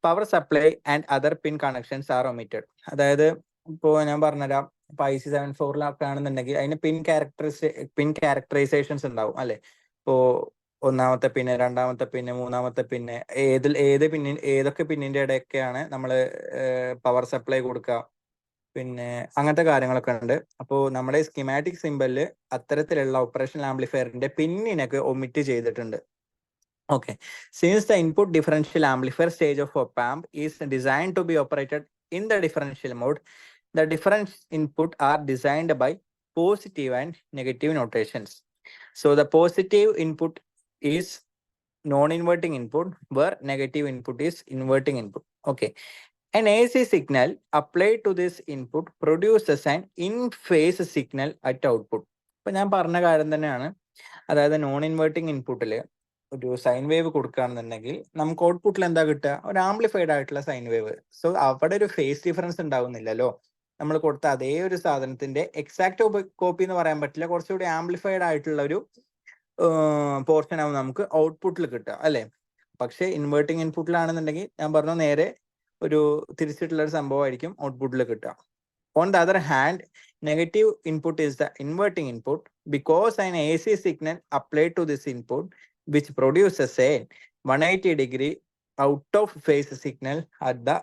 power supply and other pin connections are omitted. അതായത് ഇപ്പോൾ ഞാൻ പറഞ്ഞുതരാം, ഇപ്പൊ IC74 ആണെന്നുണ്ടെങ്കിൽ അതിന് പിൻ characterisations ഉണ്ടാവും അല്ലെ. ഇപ്പോ ഒന്നാമത്തെ പിന്ന്, രണ്ടാമത്തെ പിന്ന്, മൂന്നാമത്തെ പിന്ന്, ഏതൊക്കെ പിന്നിന്റെ ഇടയൊക്കെയാണ് നമ്മൾ പവർ സപ്ലൈ കൊടുക്കുക, പിന്നെ അങ്ങനത്തെ കാര്യങ്ങളൊക്കെ ഉണ്ട്. അപ്പോൾ നമ്മുടെ സ്കീമാറ്റിക് സിമ്പലില് അത്തരത്തിലുള്ള ഓപ്പറേഷണൽ ആംപ്ലിഫയറിന്റെ പിന്നിനൊക്കെ ഒമിറ്റ് ചെയ്തിട്ടുണ്ട്. Okay, since the input differential amplifier stage of op-amp is designed to be operated in the differential mode, the different input are designed by positive and negative notations. So the positive input is non-inverting input, where negative input is inverting input. Okay, an AC signal applied to this input produces an in-phase signal at output. ഇപ്പൊ ഞാൻ പറഞ്ഞ കാര്യം തന്നെയാണ്. അതായത് non inverting ഇൻപുട്ടിൽ ഒരു sine wave കൊടുക്കുകയാണെന്നുണ്ടെങ്കിൽ നമുക്ക് ഔട്ട്പുട്ടിൽ എന്താ കിട്ടുക? ഒരു ആംപ്ലിഫൈഡ് ആയിട്ടുള്ള സൈൻ വേവ്. സോ അവിടെ ഒരു ഫേസ് ഡിഫറൻസ് ഉണ്ടാവുന്നില്ലല്ലോ. നമ്മൾ കൊടുത്ത അതേ ഒരു സാധനത്തിന്റെ എക്സാക്ട് കോപ്പി എന്ന് പറയാൻ പറ്റില്ല, കുറച്ചുകൂടി ആംപ്ലിഫൈഡ് ആയിട്ടുള്ള ഒരു പോർഷൻ ആവും നമുക്ക് ഔട്ട്പുട്ടിൽ കിട്ടുക അല്ലെ. പക്ഷെ ഇൻവേർട്ടിംഗ് ഇൻപുട്ടിലാണെന്നുണ്ടെങ്കിൽ ഞാൻ പറഞ്ഞു നേരെ ഒരു തിരിച്ചിട്ടുള്ള ഒരു സംഭവമായിരിക്കും ഔട്ട്പുട്ടിൽ കിട്ടുക. On the other hand, negative input is the inverting input because an AC signal applied to this input which produces a 180-degree out of phase signal at the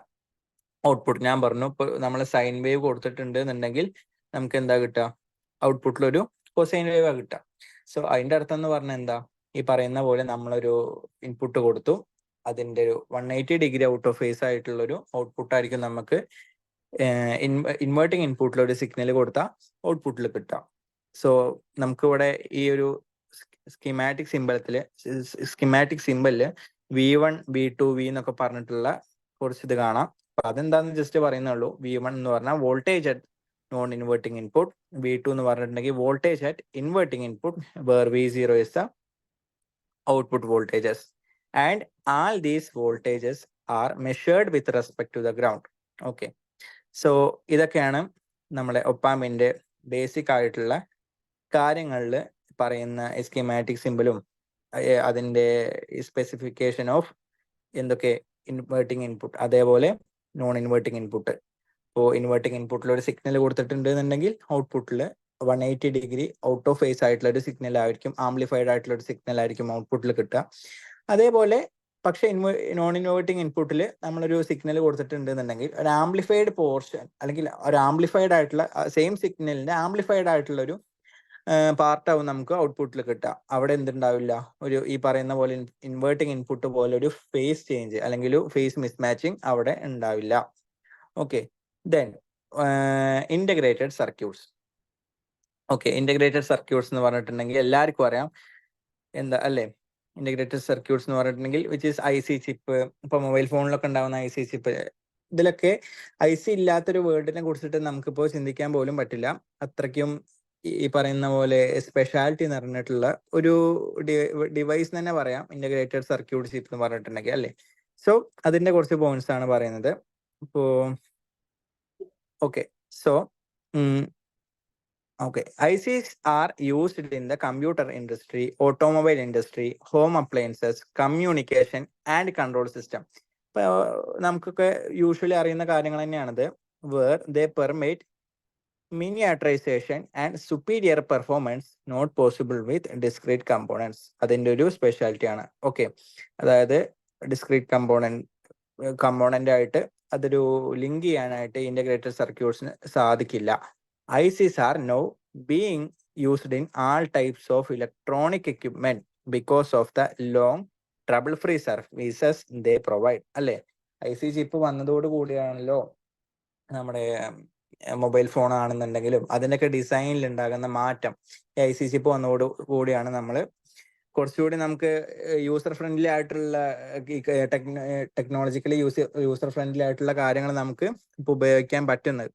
output. ഞാൻ പറഞ്ഞു ഇപ്പോൾ നമ്മൾ സൈൻ വേവ് കൊടുത്തിട്ടുണ്ട് എന്നുണ്ടെങ്കിൽ നമുക്ക് എന്താ കിട്ടുക? ഔട്ട്പുട്ടിൽ ഒരു കൊസൈൻ വേവ് കിട്ടുക. സോ അതിന്റെ അർത്ഥം എന്ന് പറഞ്ഞാൽ എന്താ? ഈ പറയുന്ന പോലെ നമ്മളൊരു ഇൻപുട്ട് കൊടുത്തു, അതിന്റെ ഒരു 180 ഔട്ട് ഓഫ് ഫേസ് ആയിട്ടുള്ള ഒരു ഔട്ട്പുട്ട് ആയിരിക്കും നമുക്ക് ഇൻവേർട്ടിംഗ് ഇൻപുട്ടിൽ ഒരു സിഗ്നൽ കൊടുത്താൽ ഔട്ട്പുട്ടിൽ കിട്ടാം. സോ നമുക്കിവിടെ ഈ ഒരു സ്കീമാറ്റിക് സിമ്പലില് V1, V2, V എന്നൊക്കെ പറഞ്ഞിട്ടുള്ള കുറച്ച് ഇത് കാണാം. അപ്പൊ അതെന്താന്ന് ജസ്റ്റ് പറയുന്നുള്ളൂ. V1 എന്ന് പറഞ്ഞാൽ voltage at non inverting input, V2 എന്ന് പറഞ്ഞിട്ടുണ്ടെങ്കിൽ voltage at inverting input, where V0 is the output voltages, and all these voltages are measured with respect to the ground. Okay, so ഇതൊക്കെയാണ് നമ്മുടെ ഒപ്പാമ്പിന്റെ basic ആയിട്ടുള്ള കാര്യങ്ങളിൽ പറയുന്ന schematic സിമ്പിളും അതിന്റെ specification of എന്തൊക്കെ inverting input, അതേപോലെ നോൺ ഇൻവേർട്ടിംഗ് ഇൻപുട്ട്. ഇപ്പോൾ inverting ഇൻപുട്ടിൽ ഒരു സിഗ്നൽ കൊടുത്തിട്ടുണ്ട് എന്നുണ്ടെങ്കിൽ ഔട്ട്പുട്ടിൽ 180 ഔട്ട് ഓഫ് ഫേസ് ആയിട്ടുള്ള ഒരു സിഗ്നൽ ആയിരിക്കും, ആംപ്ലിഫൈഡ് ആയിട്ടുള്ള ഒരു സിഗ്നൽ ആയിരിക്കും ഔട്ട്പുട്ടിൽ കിട്ടുക. അതേപോലെ പക്ഷെ നോൺ ഇൻവേർട്ടിംഗ് ഇൻപുട്ടിൽ നമ്മളൊരു സിഗ്നൽ കൊടുത്തിട്ടുണ്ട് എന്നുണ്ടെങ്കിൽ ഒരു ആംപ്ലിഫൈഡ് പോർഷൻ അല്ലെങ്കിൽ ഒരു ആംപ്ലിഫൈഡ് ആയിട്ടുള്ള സെയിം സിഗ്നലിന്റെ ആംപ്ലിഫൈഡ് ആയിട്ടുള്ള ഒരു പാർട്ടാവും നമുക്ക് ഔട്ട്പുട്ടിൽ കിട്ടുക. അവിടെ എന്തുണ്ടാവില്ല? ഒരു ഈ പറയുന്ന പോലെ ഇൻവേർട്ടിംഗ് ഇൻപുട്ട് പോലെ ഒരു ഫേസ് ചേഞ്ച് അല്ലെങ്കിൽ ഫേസ് മിസ്മാച്ചിങ് അവിടെ ഉണ്ടാവില്ല. Okay, then integrated circuits. Okay, integrated circuits എന്ന് പറഞ്ഞിട്ടുണ്ടെങ്കിൽ എല്ലാവർക്കും അറിയാം എന്താ അല്ലേ? ഇന്റഗ്രേറ്റഡ് സർക്യൂട്ട്സ് എന്ന് പറഞ്ഞിട്ടുണ്ടെങ്കിൽ വിച്ച് ഈസ് IC ചിപ്പ്. ഇപ്പൊ മൊബൈൽ ഫോണിലൊക്കെ ഉണ്ടാവുന്ന IC ചിപ്പ്, ഇതിലൊക്കെ IC ഇല്ലാത്തൊരു വേർഡിനെ കുറിച്ചിട്ട് നമുക്കിപ്പോൾ ചിന്തിക്കാൻ പോലും പറ്റില്ല. അത്രയ്ക്കും ഈ പറയുന്ന പോലെ സ്പെഷ്യാലിറ്റി നിറഞ്ഞിട്ടുള്ള ഒരു ഡിവൈസ് തന്നെ പറയാം ഇന്റഗ്രേറ്റഡ് സർക്യൂട്ട് ചിപ്പ് എന്ന് പറഞ്ഞിട്ടുണ്ടെങ്കിൽ അല്ലേ. സോ അതിന്റെ കുറച്ച് പോയിന്റ്സ് ആണ് പറയുന്നത്. ഇപ്പോ okay, so okay, ICs are used in the computer industry, automobile industry, home appliances, communication and control system. നമുക്കൊക്കെ യൂഷ്വലി അറിയുന്ന കാര്യങ്ങൾ തന്നെയാണിത്. Where they permit miniaturisation and superior performance not possible with discrete components. അതിൻ്റെ ഒരു speciality ആണ്. Okay, അതായത് discrete component ആയിട്ട് അതൊരു ലിങ്ക് ചെയ്യാനായിട്ട് ഇന്റഗ്രേറ്റഡ് സർക്യൂട്ട്സിന് സാധിക്കില്ല. ICs are now being used in all types of electronic equipment because of the long trouble-free services they provide. അല്ലേ, IC chip വന്നതോട് കൂടിയാണല്ലോ നമ്മുടെ മൊബൈൽ ഫോൺ ആണെന്നുണ്ടെങ്കിലും അതിൻ്റെയൊക്കെ ഡിസൈനിൽ ഉണ്ടാകുന്ന മാറ്റം. IC ചിപ്പ് വന്നതോട് കൂടിയാണ് നമ്മൾ കുറച്ചുകൂടി നമുക്ക് യൂസർ ഫ്രണ്ട്ലി ആയിട്ടുള്ള ടെക്നോളജിക്കലി യൂസർ ഫ്രണ്ട്ലി ആയിട്ടുള്ള കാര്യങ്ങൾ നമുക്ക് ഇപ്പൊ ഉപയോഗിക്കാൻ പറ്റുന്നത്.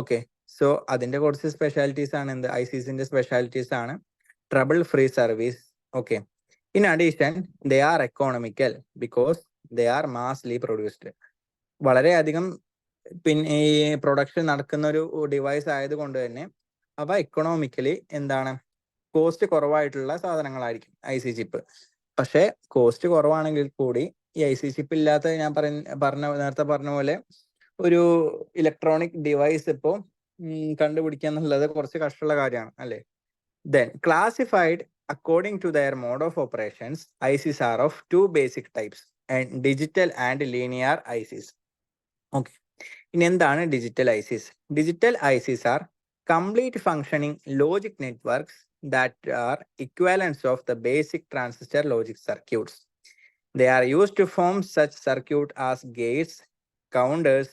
ഓക്കെ, സോ അതിന്റെ കുറച്ച് സ്പെഷ്യാലിറ്റീസ് ആണ് എന്ത് ICസിന്റെ സ്പെഷ്യാലിറ്റീസ് ആണ്. trouble-free service. Okay. In addition, they are economical because they are massively produced. വളരെയധികം പിന്നെ ഈ പ്രൊഡക്ഷൻ നടക്കുന്ന ഒരു ഡിവൈസ് ആയതുകൊണ്ട് തന്നെ അവ എക്കണോമിക്കലി എന്താണ് കോസ്റ്റ് കുറവായിട്ടുള്ള സാധനങ്ങളായിരിക്കും IC ചിപ്പ്. പക്ഷേ കോസ്റ്റ് കുറവാണെങ്കിൽ കൂടി ഈ IC ചിപ്പ് ഇല്ലാത്ത ഞാൻ നേരത്തെ പറഞ്ഞ പോലെ ഒരു ഇലക്ട്രോണിക് ഡിവൈസ് ഇപ്പോൾ കണ്ടുപിടിക്കുക എന്നുള്ളത് കുറച്ച് കഷ്ടമുള്ള കാര്യമാണ് അല്ലേ. Then classified according to their mode of operations, ICs are of two basic types, and digital and linear ICs. Okay. ഇനി എന്താണ് digital ICs? Digital ICs are complete functioning logic networks that are equivalents of the basic transistor logic circuits. They are used to form such circuit as gates, counters,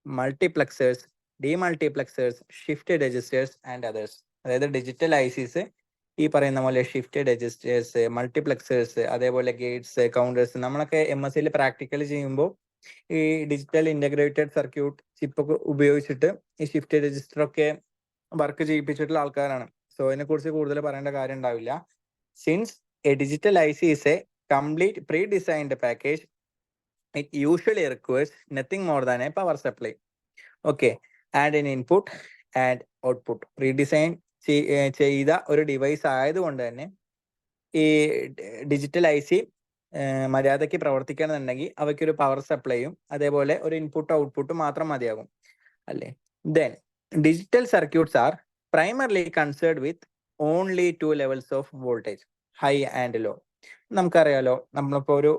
multiplexers, demultiplexers, shifted registers and others. അതായത് digital ICs ഈ പറയുന്ന പോലെ shifted registers, multiplexers, അതേപോലെ Gates, counters, നമ്മളൊക്കെ MSc practical ചെയ്യുമ്പോൾ ഈ digital integrated circuit ചിപ്പൊക്കെ ഉപയോഗിച്ചിട്ട് ഈ ഷിഫ്റ്റഡ് രജിസ്റ്റർ ഒക്കെ വർക്ക് ചെയ്യിപ്പിച്ചിട്ടുള്ള ആൾക്കാരാണ്. സോ അതിനെ കുറിച്ച് കൂടുതൽ പറയേണ്ട കാര്യം ഉണ്ടാവില്ല. Since A digital IC is a complete pre-designed package, it usually requires nothing more than a power supply, okay, and an input and output. Pre-design ചെയ്ത ഒരു ഡിവൈസ് ആയതുകൊണ്ട് തന്നെ ഈ ഡിജിറ്റൽ IC മര്യാദയ്ക്ക് പ്രവർത്തിക്കണമെന്നുണ്ടെങ്കിൽ അവയ്ക്കൊരു പവർ സപ്ലൈയും അതേപോലെ ഒരു ഇൻപുട്ടും ഔട്ട്പുട്ടും മാത്രം മതിയാകും അല്ലേ. Then digital circuits are primarily concerned with only 2 levels of voltage, high and low. നമുക്കറിയാലോ, നമ്മളിപ്പോൾ ഒരു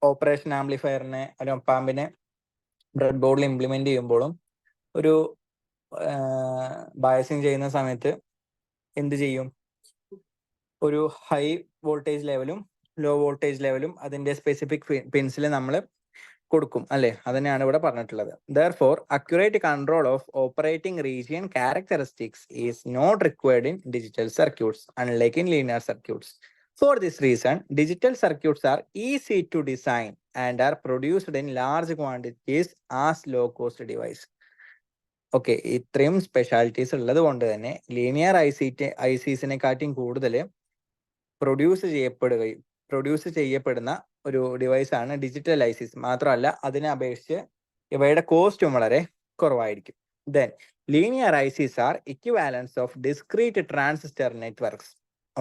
ഓപ്പറേഷൻ ആംപ്ലിഫയറിനെ ഒരു ഒപ്പാമ്പിനെ ബ്രെഡ് ബോർഡിൽ ഇംപ്ലിമെന്റ് ചെയ്യുമ്പോഴും ഒരു ബയസിങ് ചെയ്യുന്ന സമയത്ത് എന്ത് ചെയ്യും, ഒരു ഹൈ വോൾട്ടേജ് ലെവലും ലോ വോൾട്ടേജ് ലെവലും അതിന്റെ സ്പെസിഫിക് പിൻസിൽ നമ്മൾ കൊടുക്കും അല്ലെ. അതന്നെയാണ് ഇവിടെ പറഞ്ഞിട്ടുള്ളത്. Therefore, accurate control of operating region characteristics is not required in digital circuits, unlike in linear circuits. For this reason, digital circuits are easy to design and are produced in large quantities as low-cost device. Okay, ഇത്രയും specialities ഉള്ളത് കൊണ്ട് തന്നെ linear ICസിനെക്കാട്ടിയും കൂടുതൽ produce ചെയ്യപ്പെടുന്ന ഒരു device ആണ് digital ICs. മാത്രമല്ല അതിനെ അപേക്ഷിച്ച് ഇവയുടെ കോസ്റ്റും വളരെ കുറവായിരിക്കും. Then linear ICs are equivalents of discrete transistor networks,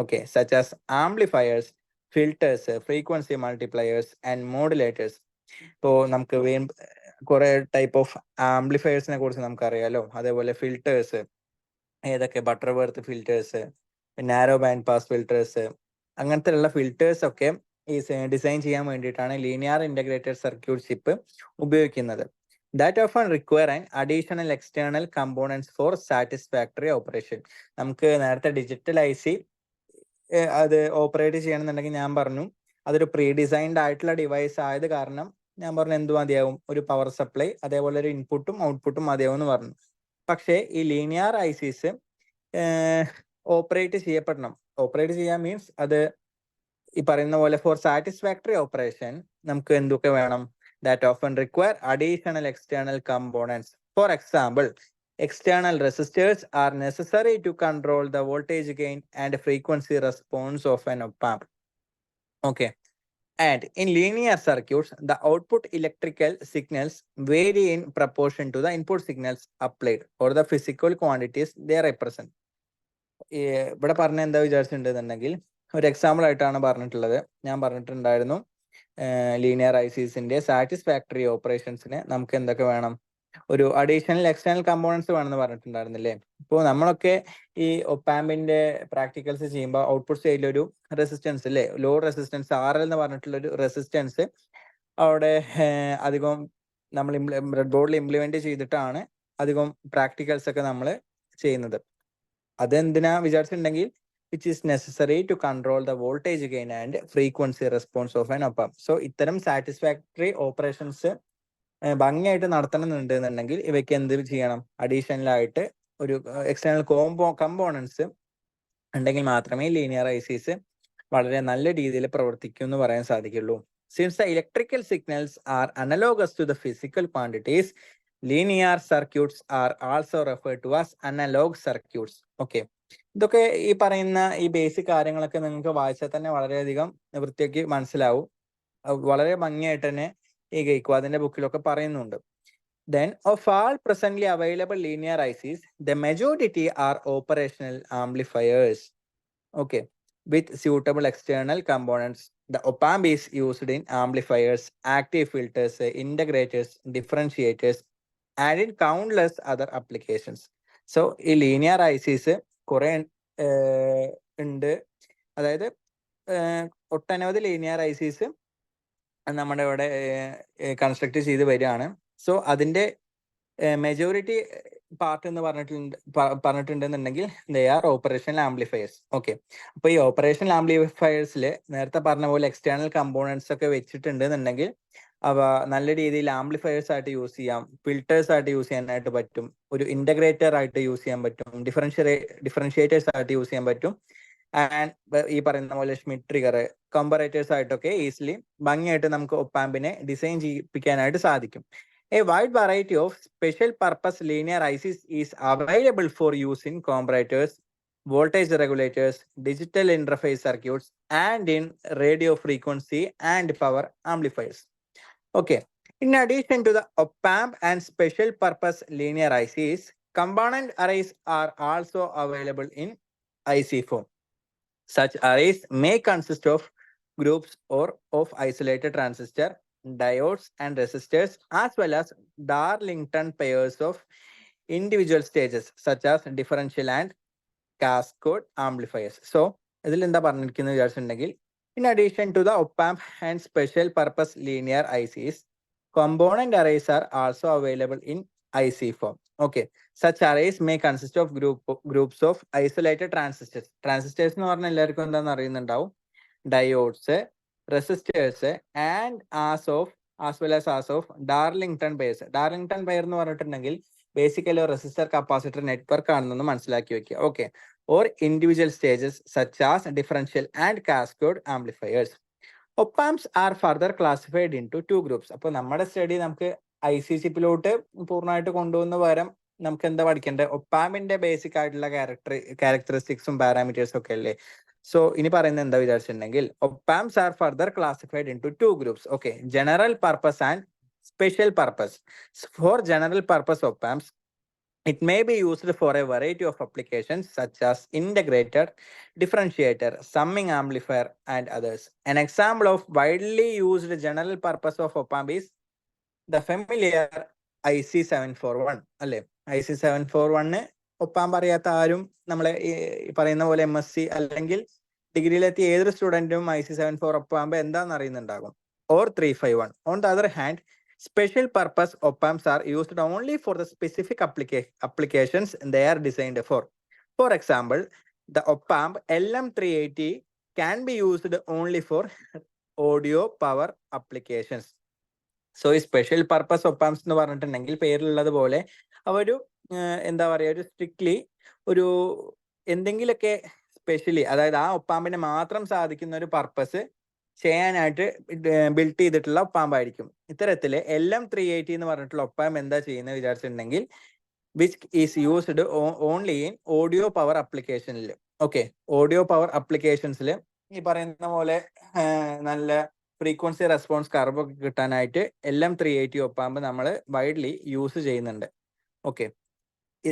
okay, such as amplifiers, filters, frequency multipliers and modulators. ഇപ്പോൾ നമുക്ക് കുറെ ടൈപ്പ് ഓഫ് ആംപ്ലിഫയേഴ്സിനെ കുറിച്ച് നമുക്കറിയാലോ. അതേപോലെ ഫിൽട്ടേഴ്സ് ഏതൊക്കെ, Butterworth filters, narrow band pass filters, അങ്ങനത്തെ ഉള്ള ഫിൽട്ടേഴ്സ് ഒക്കെ ഈ ഡിസൈൻ ചെയ്യാൻ വേണ്ടിയിട്ടാണ് ലീനിയർ ഇന്റഗ്രേറ്റഡ് സർക്യൂട്ട് ചിപ്പ് ഉപയോഗിക്കുന്നത്. That often require an additional external components for satisfactory operation. നമുക്ക് നേരത്തെ ഡിജിറ്റൽ IC അത് ഓപ്പറേറ്റ് ചെയ്യണമെന്നുണ്ടെങ്കിൽ ഞാൻ പറഞ്ഞു അതൊരു പ്രീ ഡിസൈൻഡ് ആയിട്ടുള്ള ഡിവൈസ് ആയത് കാരണം ഞാൻ പറഞ്ഞു എന്ത് മതിയാവും, ഒരു പവർ സപ്ലൈ അതേപോലെ ഒരു ഇൻപുട്ടും ഔട്ട്പുട്ടും മതിയാവും എന്ന് പറഞ്ഞു. പക്ഷേ ഈ ലീനിയർ ICs ഓപ്പറേറ്റ് ചെയ്യാൻ മീൻസ് അത് ഈ പറയുന്ന പോലെ ഫോർ സാറ്റിസ്ഫാക്ടറി ഓപ്പറേഷൻ നമുക്ക് എന്തൊക്കെ വേണം, that often require additional external components. For example, external resistors are necessary to control the voltage gain and frequency response of an op-amp. Okay. And in linear circuits, the output electrical signals vary in proportion to the input signals applied or the physical quantities they represent. ഇവിടെ പറഞ്ഞ എന്താ വിചാരിച്ചിട്ടുണ്ടെന്നുണ്ടെങ്കിൽ ഒരു example ആയിട്ടാണ് പറഞ്ഞിട്ടുള്ളത്. ഞാൻ പറഞ്ഞിട്ടുണ്ടായിരുന്നു linear ICസിന്റെ satisfactory ഓപ്പറേഷൻസിന് നമുക്ക് എന്തൊക്കെ വേണം, ഒരു അഡീഷണൽ എക്സ്റ്റേണൽ കമ്പോണൻസ് വേണമെന്ന് പറഞ്ഞിട്ടുണ്ടായിരുന്നില്ലേ. ഇപ്പോൾ നമ്മളൊക്കെ ഈ ഒപ്പാമ്പിന്റെ പ്രാക്ടിക്കൽസ് ചെയ്യുമ്പോൾ ഔട്ട്പുട്ട് സൈഡിൽ ഒരു റെസിസ്റ്റൻസ് അല്ലേ, ലോ റെസിസ്റ്റൻസ് RL എന്ന് പറഞ്ഞിട്ടുള്ള ഒരു റെസിസ്റ്റൻസ് അവിടെ അധികം നമ്മൾ ബ്രെഡ് ബോർഡിൽ ഇംപ്ലിമെന്റ് ചെയ്തിട്ടാണ് അധികം പ്രാക്ടിക്കൽസ് ഒക്കെ നമ്മൾ ചെയ്യുന്നത്. അതെന്തിനാ വിചാരിച്ചിട്ടുണ്ടെങ്കിൽ which is necessary to control the voltage gain and frequency response of an op-amp. So ഇത്തരം സാറ്റിസ്ഫാക്ടറി ഓപ്പറേഷൻസ് ഭംഗിയായിട്ട് നടത്തണമെന്നുണ്ടെന്നുണ്ടെങ്കിൽ ഇവയ്ക്ക് എന്ത് ചെയ്യണം, അഡീഷണൽ ആയിട്ട് ഒരു എക്സ്റ്റേണൽ കമ്പോണൻസ് ഉണ്ടെങ്കിൽ മാത്രമേ ലീനിയർ ICs വളരെ നല്ല രീതിയിൽ പ്രവർത്തിക്കൂ എന്ന് പറയാൻ സാധിക്കുള്ളൂ. Since the electrical signals are analogous to the physical quantities, linear circuits are also referred to as analog circuits. Okay. ഇതൊക്കെ ഈ പറയുന്ന ഈ ബേസിക് കാര്യങ്ങളൊക്കെ നിങ്ങൾക്ക് വായിച്ചാൽ തന്നെ വളരെയധികം വൃത്തിയാക്കി മനസ്സിലാവും. വളരെ ഭംഗിയായിട്ട് തന്നെ ഈ ഗെയ്ക്വാദിന്റെ ബുക്കിലൊക്കെ പറയുന്നുണ്ട്. Then of all presently available linear ICs, the majority are operational amplifiers. Okay, with suitable external components. The op-amp is used in amplifiers, active filters, integrators, differentiators, and in countless other applications. So ഈ linear ICs കുറെ ഉണ്ട്. അതായത് ഒട്ടനവധി linear ICs നമ്മുടെ ഇവിടെ construct ചെയ്ത് വരികയാണ്. So അതിന്റെ മെജോറിറ്റി പാർട്ട് എന്ന് പറഞ്ഞിട്ടുണ്ടെന്നുണ്ടെങ്കിൽ they are operational amplifiers. Okay, അപ്പൊ ഈ ഓപ്പറേഷണൽ ആംപ്ലിഫയേഴ്സിൽ നേരത്തെ പറഞ്ഞ പോലെ എക്സ്റ്റേണൽ കമ്പോണൻസ് ഒക്കെ വെച്ചിട്ടുണ്ടെന്നുണ്ടെങ്കിൽ അവ നല്ല രീതിയിൽ ആംപ്ലിഫയേഴ്സ് ആയിട്ട് യൂസ് ചെയ്യാം, ഫിൽറ്റേഴ്സ് ആയിട്ട് യൂസ് ചെയ്യാനായിട്ട് പറ്റും, ഒരു ഇന്റഗ്രേറ്റർ ആയിട്ട് യൂസ് ചെയ്യാൻ പറ്റും, ഡിഫറൻഷിയേറ്റേഴ്സ് ആയിട്ട് യൂസ് ചെയ്യാൻ പറ്റും, ആൻഡ് ഈ പറയുന്ന പോലെ ഷ്മിറ്റ് ട്രിഗർ, കമ്പറേറ്റേഴ്സ് ആയിട്ടൊക്കെ ഈസിലി ഭംഗിയായിട്ട് നമുക്ക് ഒപ്പാമ്പിനെ ഡിസൈൻ ചെയ്യിപ്പിക്കാനായിട്ട് സാധിക്കും. A wide variety of special purpose linear ICs is available for use in comparators, voltage regulators, digital interface circuits, and in radio frequency and power amplifiers. Okay, in addition to the op-amp and special purpose linear ICs, component arrays are also available in IC form. Such arrays may consist of groups or of isolated transistor, diodes, and resistors, as well as Darlington pairs of individual stages, such as differential and cascade amplifiers. So, ഇതിൽ എന്താ പറഞ്ഞിരിക്കുന്നത് വിചാരിച്ചിട്ടുണ്ടെങ്കിൽ, in addition to the op-amp and special purpose linear ICs, component arrays are also available in IC form. Okay, such arrays may consist of groups of isolated transistors. Transistors എന്ന് പറഞ്ഞാൽ എല്ലാവർക്കും എന്താണെന്ന് അറിയുന്നുണ്ടാവും. Diodes, resistors, and as well as Darlington pairs. Darlington pair എന്ന് പറഞ്ഞിട്ടുണ്ടെങ്കിൽ basically resistor capacitor network ആണെന്ന് മനസ്സിലാക്കി വെക്കുക. Okay, or individual stages such as differential and cascade amplifiers. op-amps are further classified into two groups. അപ്പോൾ നമ്മുടെ study നമുക്ക് IC ചിപ്പിലോട്ട് പൂർണ്ണമായിട്ട് കൊണ്ടുപോകുന്ന പകരം നമുക്ക് എന്താ പഠിക്കേണ്ടത്? ഒപ്പാമ്പിന്റെ ബേസിക് ആയിട്ടുള്ള ക്യാരക്ടറിസ്റ്റിക്സും പാരാമീറ്റേഴ്സും ഒക്കെ അല്ലേ. സോ ഇനി പറയുന്നത് എന്താ വിചാരിച്ചിട്ടുണ്ടെങ്കിൽ, op-amps are further classified into two groups. Okay, general purpose and special purpose. For general purpose op-amps, it may be used for a variety of applications such as integrator, differentiator, summing amplifier, and others. An example of widely used general purpose of op-amp is the familiar IC741. അല്ലേ, IC741 op-amp അറിയാത്ത ആരും നമ്മളെ പറയുന്ന പോലെ MSc അല്ലെങ്കിൽ ഡിഗ്രിയിലെത്തിയ ഏതൊരു സ്റ്റുഡൻറ്റും IC74 op-amp എന്താണെന്ന് അറിയുന്നുണ്ടാകും. Or 351. On the other hand, special purpose op-amps are used only for the specific applications they are designed for. For example, the op-amp LM380 can be used only for audio power applications. So ഈ special purpose op-amps എന്ന് പറഞ്ഞിട്ടുണ്ടെങ്കിൽ പേരിലുള്ളത് പോലെ അവരു എന്താ പറയുക, ഒരു strictly ഒരു എന്തെങ്കിലുമൊക്കെ സ്പെഷ്യലി, അതായത് ആ op-ampനെ മാത്രം സാധിക്കുന്ന ഒരു പർപ്പസ് ചെയ്യാനായിട്ട് ബിൽഡ് ചെയ്തിട്ടുള്ള op-amp ആയിരിക്കും. ഇത്തരത്തില് LM380 എന്ന് പറഞ്ഞിട്ടുള്ള op-amp എന്താ ചെയ്യുന്നത് വിചാരിച്ചിട്ടുണ്ടെങ്കിൽ, which is used only in audio power അപ്ലിക്കേഷനിൽ. ഓക്കെ, ഓഡിയോ പവർ അപ്ലിക്കേഷൻസിൽ ഈ പറയുന്ന പോലെ നല്ല ഫ്രീക്വൻസി റെസ്പോൺസ് കർവ് ഒക്കെ കിട്ടാനായിട്ട് LM380 op-amp നമ്മൾ വൈഡ്ലി യൂസ് ചെയ്യുന്നുണ്ട്. ഓക്കെ,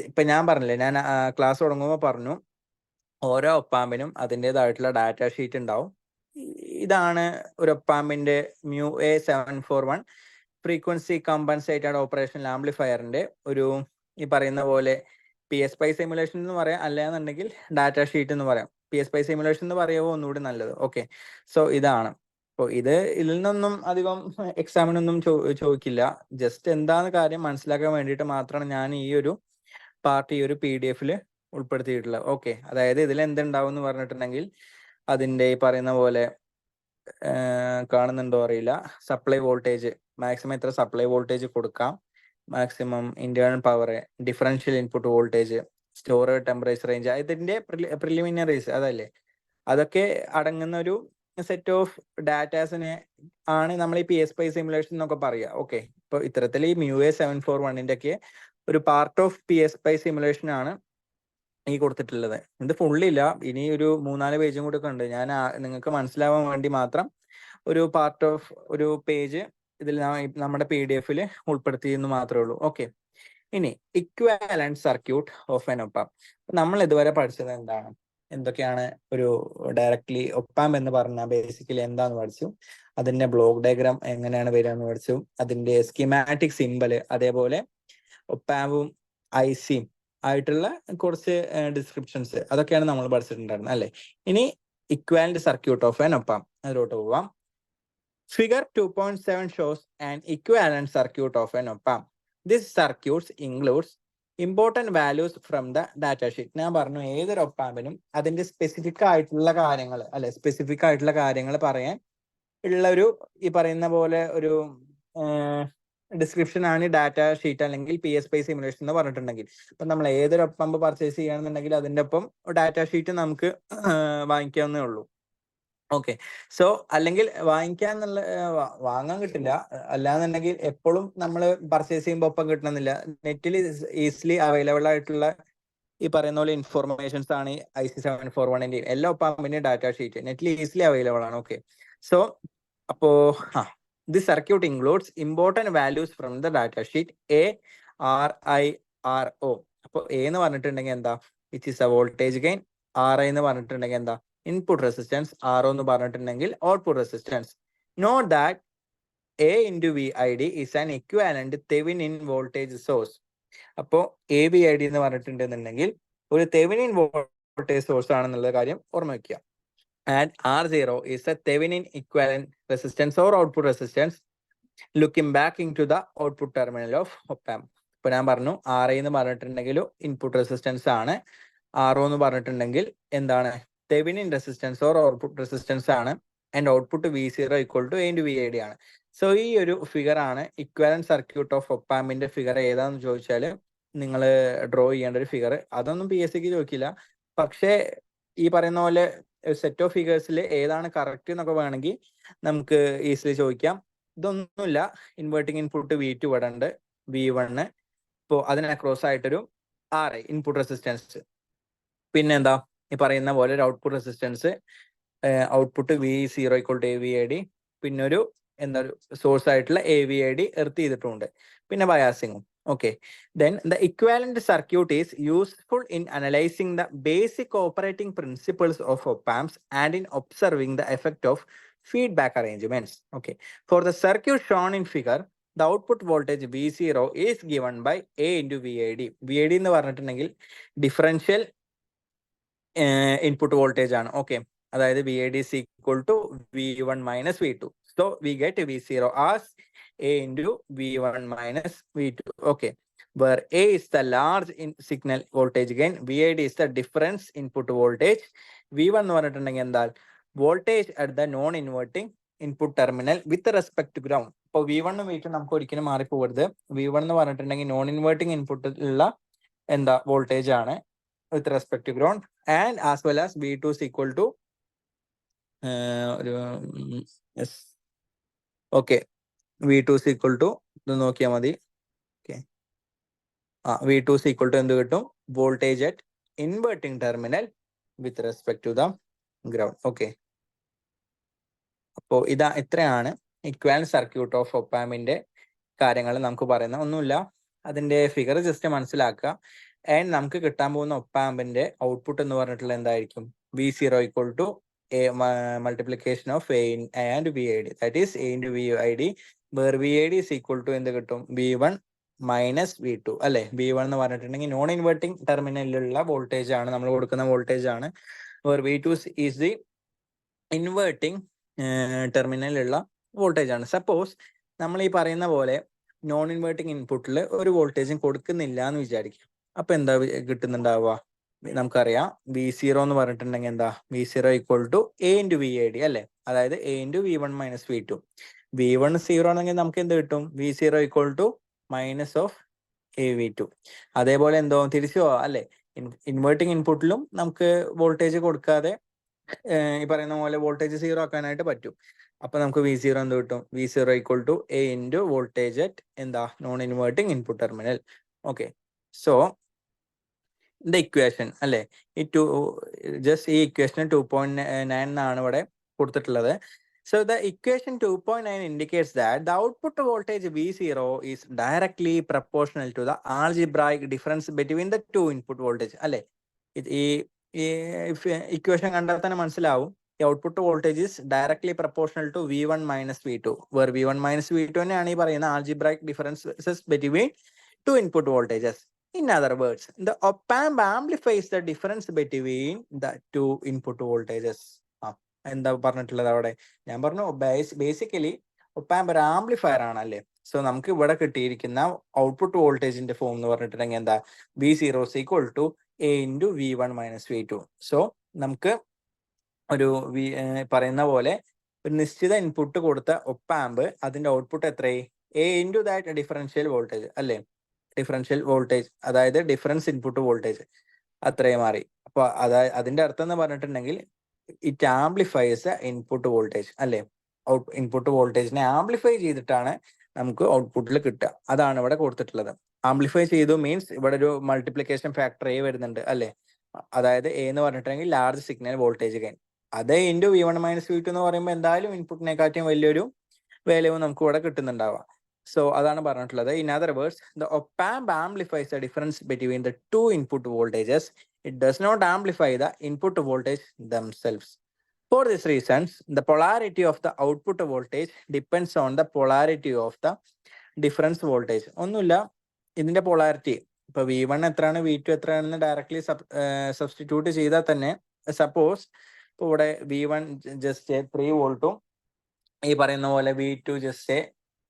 ഇപ്പൊ ഞാൻ പറഞ്ഞില്ലേ, ഞാൻ ക്ലാസ് തുടങ്ങുമ്പോൾ പറഞ്ഞു ഓരോ op-ampനും അതിൻ്റെതായിട്ടുള്ള ഡാറ്റ ഷീറ്റ് ഉണ്ടാവും. ഇതാണ് ഒരു op-ampന്റെ MUA741 ഫ്രീക്വൻസി കമ്പൻസേറ്റഡ് ഓപ്പറേഷണൽ ആംപ്ലിഫയറിന്റെ ഒരു ഈ പറയുന്ന പോലെ PSPi സിമുലേഷൻ എന്ന് പറയാം, അല്ലാന്നുണ്ടെങ്കിൽ ഡാറ്റ ഷീറ്റ് എന്ന് പറയാം. PSPi സിമുലേഷൻ എന്ന് പറയുമ്പോൾ ഒന്നുകൂടി നല്ലത്. ഓക്കെ, സോ ഇതാണ്. അപ്പോൾ ഇതിൽ നിന്നൊന്നും അധികം എക്സാമിനൊന്നും ചോദിക്കില്ല. ജസ്റ്റ് എന്താണ് കാര്യം മനസ്സിലാക്കാൻ വേണ്ടിയിട്ട് മാത്രമാണ് ഞാൻ ഈ ഒരു പാർട്ട് ഈ ഒരു PDF ഉൾപ്പെടുത്തിയിട്ടുള്ളത്. ഓക്കെ, അതായത് ഇതിൽ എന്തുണ്ടാവും എന്ന് പറഞ്ഞിട്ടുണ്ടെങ്കിൽ അതിൻ്റെ ഈ പറയുന്ന പോലെ കാണുന്നുണ്ടോ അറിയില്ല, സപ്ലൈ വോൾട്ടേജ് മാക്സിമം എത്ര സപ്ലൈ വോൾട്ടേജ് കൊടുക്കാം, maximum internal power, differential input voltage, storage temperature range, ഇതിന്റെ പ്രിലിമിനറീസ് അതല്ലേ, അതൊക്കെ അടങ്ങുന്ന ഒരു സെറ്റ് ഓഫ് ഡാറ്റാസിനെ ആണ് നമ്മൾ ഈ PSPi സിമുലേഷൻ എന്നൊക്കെ പറയുക. ഓക്കെ, ഇപ്പോൾ ഇത്തരത്തിൽ ഈ MUA741 ഒക്കെ ഒരു പാർട്ട് ഓഫ് PSPi സിമുലേഷൻ ആണ് ഈ കൊടുത്തിട്ടുള്ളത്. ഇത് ഫുള്ളില്ല, ഇനി ഒരു 3-4 പേജും കൂടെ ഒക്കെ ഉണ്ട്. ഞാൻ നിങ്ങൾക്ക് മനസ്സിലാവാൻ വേണ്ടി മാത്രം ഒരു പാർട്ട് ഓഫ് ഒരു പേജ് ഇതിൽ നമ്മുടെ PDF ഉൾപ്പെടുത്തിയെന്ന് മാത്രമേ ഉള്ളൂ. ഓക്കെ, ഇനി ഇക്വാലന്റ് സർക്യൂട്ട് ഓഫ് എൻ ഒപ്പാം. നമ്മൾ ഇതുവരെ പഠിച്ചത് എന്താണ്, എന്തൊക്കെയാണ് ഒരു ഡയറക്ട്ലി ഒപ്പാം എന്ന് പറഞ്ഞാൽ ബേസിക്കലി എന്താന്ന് പഠിച്ചു, അതിന്റെ ബ്ലോക്ക് ഡയഗ്രാം എങ്ങനെയാണ് വരിക എന്ന് പഠിച്ചു, അതിന്റെ സ്കീമാറ്റിക് സിമ്പൽ, അതേപോലെ ഒപ്പാമ്പും ICയും ആയിട്ടുള്ള കുറച്ച് ഡിസ്ക്രിപ്ഷൻസ്, അതൊക്കെയാണ് നമ്മൾ പഠിച്ചിട്ടുണ്ടായിരുന്നത് അല്ലെ. ഇനി ഇക്വാലന്റ് സർക്യൂട്ട് ഓഫ് എൻ ഒപ്പാം, അതിലോട്ട് പോവാം. Figure 2.7 shows an equivalent circuit of an op-amp. This circuit includes important values from the data sheet. ഞാൻ പറഞ്ഞു ഏതൊരു ഒപ്പാമ്പിനും അതിന്റെ സ്പെസിഫിക് ആയിട്ടുള്ള കാര്യങ്ങൾ അല്ലെ, സ്പെസിഫിക് ആയിട്ടുള്ള കാര്യങ്ങൾ പറയാൻ ഉള്ള ഒരു ഈ പറയുന്ന പോലെ ഒരു ഡിസ്ക്രിപ്ഷൻ ആണ് ഡാറ്റ ഷീറ്റ് അല്ലെങ്കിൽ PSPI സിമുലേഷൻ എന്ന് പറഞ്ഞിട്ടുണ്ടെങ്കിൽ. ഇപ്പൊ നമ്മൾ ഏതൊരു ഒപ്പാമ്പ് പർച്ചേസ് ചെയ്യുകയാണെന്നുണ്ടെങ്കിൽ അതിന്റെ ഒപ്പം ഡാറ്റ ഷീറ്റ് നമുക്ക് വാങ്ങിക്കാവുന്നേ ഉള്ളൂ. ഓക്കെ, സോ അല്ലെങ്കിൽ വാങ്ങിക്കാന്നുള്ള വാങ്ങാൻ കിട്ടില്ല, അല്ലാന്നുണ്ടെങ്കിൽ എപ്പോഴും നമ്മൾ പർച്ചേസ് ചെയ്യുമ്പോൾ ഒപ്പം കിട്ടണമെന്നില്ല. നെറ്റിൽ ഈസിലി അവൈലബിൾ ആയിട്ടുള്ള ഈ പറയുന്ന പോലെ ഇൻഫോർമേഷൻസ് ആണ് IC 741 എല്ലാ ഒപ്പാമ്പിന്റെയും ഡാറ്റ ഷീറ്റ് നെറ്റിൽ ഈസിലി അവൈലബിൾ ആണ്. ഓക്കെ, സോ അപ്പോ this circuit includes important values from the data sheet A, R, I, R, O. അപ്പോൾ A എന്ന് പറഞ്ഞിട്ടുണ്ടെങ്കിൽ എന്താ, which is a voltage gain. RI എന്ന് പറഞ്ഞിട്ടുണ്ടെങ്കിൽ എന്താ, ഇൻപുട്ട് റെസിസ്റ്റൻസ്. RO എന്ന് പറഞ്ഞിട്ടുണ്ടെങ്കിൽ output resistance. Note that A into VID is an equivalent Thevenin voltage source. അപ്പോൾ AVID എന്ന് പറഞ്ഞിട്ടുണ്ടെന്നുണ്ടെങ്കിൽ ഒരു തെവെനിൻ വോൾട്ടേജ് സോഴ്സ് ആണെന്നുള്ള കാര്യം ഓർമ്മ വയ്ക്കുക. And R0 is a Thevenin equivalent resistance or output resistance looking back into the output terminal of op-amp. ഇപ്പൊ ഞാൻ പറഞ്ഞു RI എന്ന് പറഞ്ഞിട്ടുണ്ടെങ്കിൽ ഇൻപുട്ട് റെസിസ്റ്റൻസ് ആണ്, RO എന്ന് പറഞ്ഞിട്ടുണ്ടെങ്കിൽ എന്താണ്, Thevenin resistance or output resistance ആണ്, and output V0 = A into VID ആണ്. സോ ഈ ഒരു ഫിഗർ ആണ് ഇക്വാലന്റ് സർക്യൂട്ട് ഓഫ് ഒപ്പാമ്പിന്റെ ഫിഗർ. ഏതാന്ന് ചോദിച്ചാൽ നിങ്ങൾ ഡ്രോ ചെയ്യേണ്ട ഒരു ഫിഗർ. അതൊന്നും PSCക്ക് ചോദിക്കില്ല, പക്ഷേ ഈ പറയുന്ന പോലെ സെറ്റ് ഓഫ് ഫിഗേഴ്സിൽ ഏതാണ് കറക്റ്റ് എന്നൊക്കെ വേണമെങ്കിൽ നമുക്ക് ഈസിലി ചോദിക്കാം. ഇതൊന്നുമില്ല, ഇൻവേർട്ടിംഗ് ഇൻപുട്ട് V2 ഇവിടെ ഉണ്ട്, V1. ഇപ്പോൾ അതിന് അക്രോസ് ആയിട്ടൊരു RI ഇൻപുട്ട് റെസിസ്റ്റൻസ്, പിന്നെന്താ ഈ പറയുന്ന പോലെ ഒരു output resistance, output V0 = AVID, പിന്നെ ഒരു എന്താ സോഴ്സ് ആയിട്ടുള്ള AVID എർത്ത് ചെയ്തിട്ടുണ്ട്, പിന്നെ ബയാസിങ്ങും. Okay, then the equivalent circuit is useful in analyzing the basic operating principles of op-amps and in observing the effect of feedback arrangements. Okay, for the circuit shown in figure, the output voltage V0 is given by A into VID. VID എന്ന് പറഞ്ഞിട്ടുണ്ടെങ്കിൽ differential input voltage ആണ്. Okay, അതായത് VID is equal to V1 minus V2. So we get V0 as A into V1 minus V2. Okay, where A is the large in signal voltage gain, VID is the difference input voltage. V1 എന്ന് പറഞ്ഞിട്ടുണ്ടെങ്കിൽ എന്താ, voltage at the non inverting input terminal with respect to ground. ഇപ്പോൾ V1 V2 നമുക്ക് ഒരിക്കലും മാറിപ്പോകരുത്. V1 എന്ന് പറഞ്ഞിട്ടുണ്ടെങ്കിൽ non inverting ഇൻപുട്ടിലുള്ള എന്താ voltage ആണ് with respect to ground, and as well as V2 is equal to ഒരു okay V2 is equal to ഇത് നോക്കിയാൽ മതി. Okay, V2 is equal to എന്ത് കിട്ടും, voltage at inverting terminal with respect to the ground. Okay, അപ്പോൾ ഇത്രയാണ് equivalent circuit of ഒപ്പാമ്പിന്റെ കാര്യങ്ങൾ നമുക്ക് പറയുന്ന. ഒന്നുമില്ല, അതിന്റെ ഫിഗർ ജസ്റ്റ് മനസ്സിലാക്കുക. ആൻഡ് നമുക്ക് കിട്ടാൻ പോകുന്ന ഒപ്പാമ്പിന്റെ ഔട്ട്പുട്ട് എന്ന് പറഞ്ഞിട്ടുള്ള എന്തായിരിക്കും, V0 = A multiplication of A and VID, that is A into VID, where VID is equal to എന്ത് കിട്ടും, V1 minus V2 അല്ലെ. V1 എന്ന് പറഞ്ഞിട്ടുണ്ടെങ്കിൽ നോൺ ഇൻവേർട്ടിംഗ് ടെർമിനലിലുള്ള വോൾട്ടേജ് ആണ്, നമ്മൾ കൊടുക്കുന്ന വോൾട്ടേജ് ആണ്. where V2 is the inverting ടെർമിനലിലുള്ള വോൾട്ടേജ് ആണ്. സപ്പോസ് നമ്മൾ ഈ പറയുന്ന പോലെ നോൺ ഇൻവേർട്ടിംഗ് ഇൻപുട്ടിൽ ഒരു വോൾട്ടേജും കൊടുക്കുന്നില്ല എന്ന് വിചാരിക്കും. അപ്പൊ എന്താ കിട്ടുന്നുണ്ടാവുക, നമുക്കറിയാം V0 എന്ന് പറഞ്ഞിട്ടുണ്ടെങ്കിൽ എന്താ, V0 = A into VID അല്ലെ, അതായത് A into V1 minus V2. V1 0 ആണെങ്കിൽ നമുക്ക് എന്ത് കിട്ടും, V0 = മൈനസ് ഓഫ് AV2. അതേപോലെ എന്തോ തിരിച്ചു പോവാ അല്ലെ, ഇൻവേർട്ടിംഗ് ഇൻപുട്ടിലും നമുക്ക് വോൾട്ടേജ് കൊടുക്കാതെ ഈ പറയുന്ന പോലെ വോൾട്ടേജ് 0 ആക്കാനായിട്ട് പറ്റും. അപ്പൊ നമുക്ക് V0 എന്ത് കിട്ടും, V0 = A into voltage at എന്താ non inverting input terminal. Okay, so the equation അല്ലേ, ഈ ജസ്റ്റ് ഈ ഇക്വേഷൻ 2.9 എന്നാണ് ഇവിടെ കൊടുത്തിട്ടുള്ളത്. So the equation 2.9 indicates that the output voltage V0 is directly proportional to the algebraic difference between the two input voltage അല്ലേ. ഈ equation കണ്ടാൽ തന്നെ മനസ്സിലാവും the output voltage is directly proportional to V1 minus V2, where V1 minus V2 തന്നെയാണ് ഈ പറയുന്ന algebraic differences between two input voltages. In other words, the op-amp amplifies the difference between the two input voltages. എന്താ പറഞ്ഞിട്ടുള്ളത് അവിടെ? ഞാൻ പറഞ്ഞു basically op-amp ഒരു amplifier ആണല്ലേ. സോ നമുക്ക് ഇവിടെ കിട്ടിയിരിക്കുന്ന ഔട്ട്പുട്ട് വോൾട്ടേജിന്റെ ഫോം എന്ന് പറഞ്ഞിട്ടുണ്ടെങ്കിൽ എന്താ? V0 = A × V1 - V2. So നമുക്ക് ഒരു പറയുന്ന പോലെ ഒരു നിശ്ചിത ഇൻപുട്ട് കൊടുത്ത op-amp അതിന്റെ ഔട്ട്പുട്ട് എത്രയായി? A × ദാറ്റ് ഡിഫറൻഷ്യൽ വോൾട്ടേജ് അല്ലേ. ഡിഫറൻഷ്യൽ വോൾട്ടേജ് അതായത് ഡിഫറൻസ് ഇൻപുട്ട് വോൾട്ടേജ് അത്രയും മാറി. അപ്പൊ അതിന്റെ അർത്ഥം എന്ന് പറഞ്ഞിട്ടുണ്ടെങ്കിൽ ഇറ്റ് ആംപ്ലിഫൈസ് ഇൻപുട്ട് വോൾട്ടേജ് അല്ലേ. ഇൻപുട്ട് വോൾട്ടേജിനെ ആംപ്ലിഫൈ ചെയ്തിട്ടാണ് നമുക്ക് ഔട്ട്പുട്ടിൽ കിട്ടുക. അതാണ് ഇവിടെ കൊടുത്തിട്ടുള്ളത്. ആംപ്ലിഫൈ ചെയ്തു മീൻസ് ഇവിടെ ഒരു മൾട്ടിപ്ലിക്കേഷൻ ഫാക്ടർ A വരുന്നുണ്ട് അല്ലേ. അതായത് A എന്ന് പറഞ്ഞിട്ടുണ്ടെങ്കിൽ ലാർജ് സിഗ്നൽ വോൾട്ടേജ് ഗെയിൻ. അതേ × V1 - V2 എന്ന് പറയുമ്പോൾ എന്തായാലും ഇൻപുട്ടിനെക്കാട്ടിയും വലിയൊരു വാല്യൂ നമുക്ക് ഇവിടെ കിട്ടുന്നുണ്ടാവാം. സോ അതാണ് പറഞ്ഞിട്ടുള്ളത്. In other words, the op-amp amplifies the difference between the two input voltages. It does not amplify the input voltage themselves. For these reasons, the polarity of the output voltage depends on the polarity of the difference voltage. ഒന്നുമില്ല, ഇതിന്റെ polarity ഇപ്പൊ V1 എത്രയാണ് V2 എത്രയാണെന്ന് directly substitute ചെയ്താൽ തന്നെ suppose ഇപ്പൊ ഇവിടെ V1 just 3 വോൾട്ടും ഈ പറയുന്ന പോലെ V2 ജസ്റ്റ്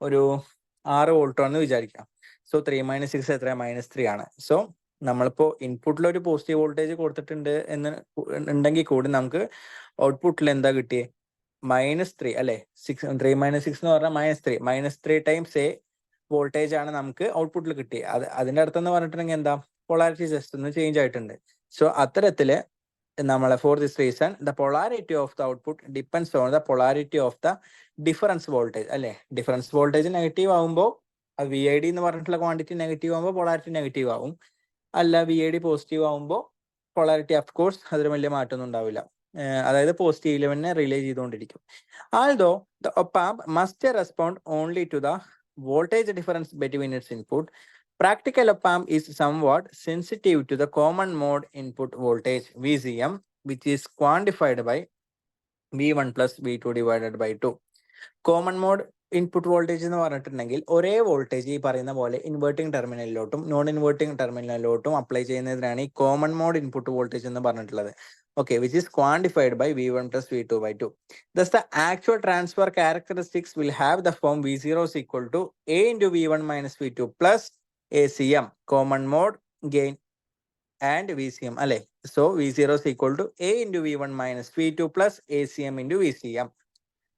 ഒരു 6 വോൾട്ടോ എന്ന് വിചാരിക്കാം. സോ 3 - 6 എത്ര? -3 ആണ്. സോ നമ്മളിപ്പോ ഇൻപുട്ടിൽ ഒരു പോസിറ്റീവ് വോൾട്ടേജ് കൊടുത്തിട്ടുണ്ട് എന്ന് ഉണ്ടെങ്കിൽ കൂടി നമുക്ക് ഔട്ട്പുട്ടിൽ എന്താ കിട്ടിയേ? -3 അല്ലെ. 3 - 6 എന്ന് പറഞ്ഞാൽ -3 ടൈംസ് A വോൾട്ടേജ് ആണ് നമുക്ക് ഔട്ട്പുട്ടിൽ കിട്ടിയത്. അതിന്റെ അർത്ഥം എന്ന് പറഞ്ഞിട്ടുണ്ടെങ്കിൽ എന്താ? പൊളാരിറ്റി ജസ്റ്റ് ഒന്ന് ചേഞ്ച് ആയിട്ടുണ്ട്. സോ അത്തരത്തില് നമ്മളെ for this reason the polarity of the output depends on the polarity of the difference voltage അല്ലെ. ഡിഫറൻസ് വോൾട്ടേജ് നെഗറ്റീവ് ആകുമ്പോൾ VID എന്ന് പറഞ്ഞിട്ടുള്ള ക്വാണ്ടിറ്റി നെഗറ്റീവ് ആകുമ്പോൾ പൊളാരിറ്റി നെഗറ്റീവ് ആവും. അല്ല VID പോസിറ്റീവ് ആകുമ്പോൾ പൊളാരിറ്റി ഓഫ് കോഴ്സ് അതിൽ വലിയ മാറ്റമൊന്നും ഉണ്ടാവില്ല. അതായത് പോസിറ്റീവ് ലെവലിനെ റിലേ ചെയ്തുകൊണ്ടിരിക്കും. Although the op-amp must respond only to the voltage difference between its input, practical op-amp is somewhat sensitive to the common mode input voltage VCM, which is quantified by V1 + V2 / 2. Common mode input voltage എന്ന് പറഞ്ഞിട്ടുണ്ടെങ്കിൽ ഒരേ voltage ഈ പറയുന്ന പോലെ inverting ടെർമിനലിലോട്ടും non ഇൻവേർട്ടിംഗ് ടെർമിനലിലോട്ടും apply ചെയ്യുന്നതിനാണ് ഈ കോമൺ മോഡ് ഇൻപുട്ട് വോൾട്ടേജ് എന്ന് പറഞ്ഞിട്ടുള്ളത്. Okay, which is quantified by V1 + V2 / 2. Thus, the actual transfer characteristics will have the form V0 = A × V1 - V2 plus ACM, common mode gain, and VCM. Alle. So, V0 = A × V1 - V2 plus ACM × VCM.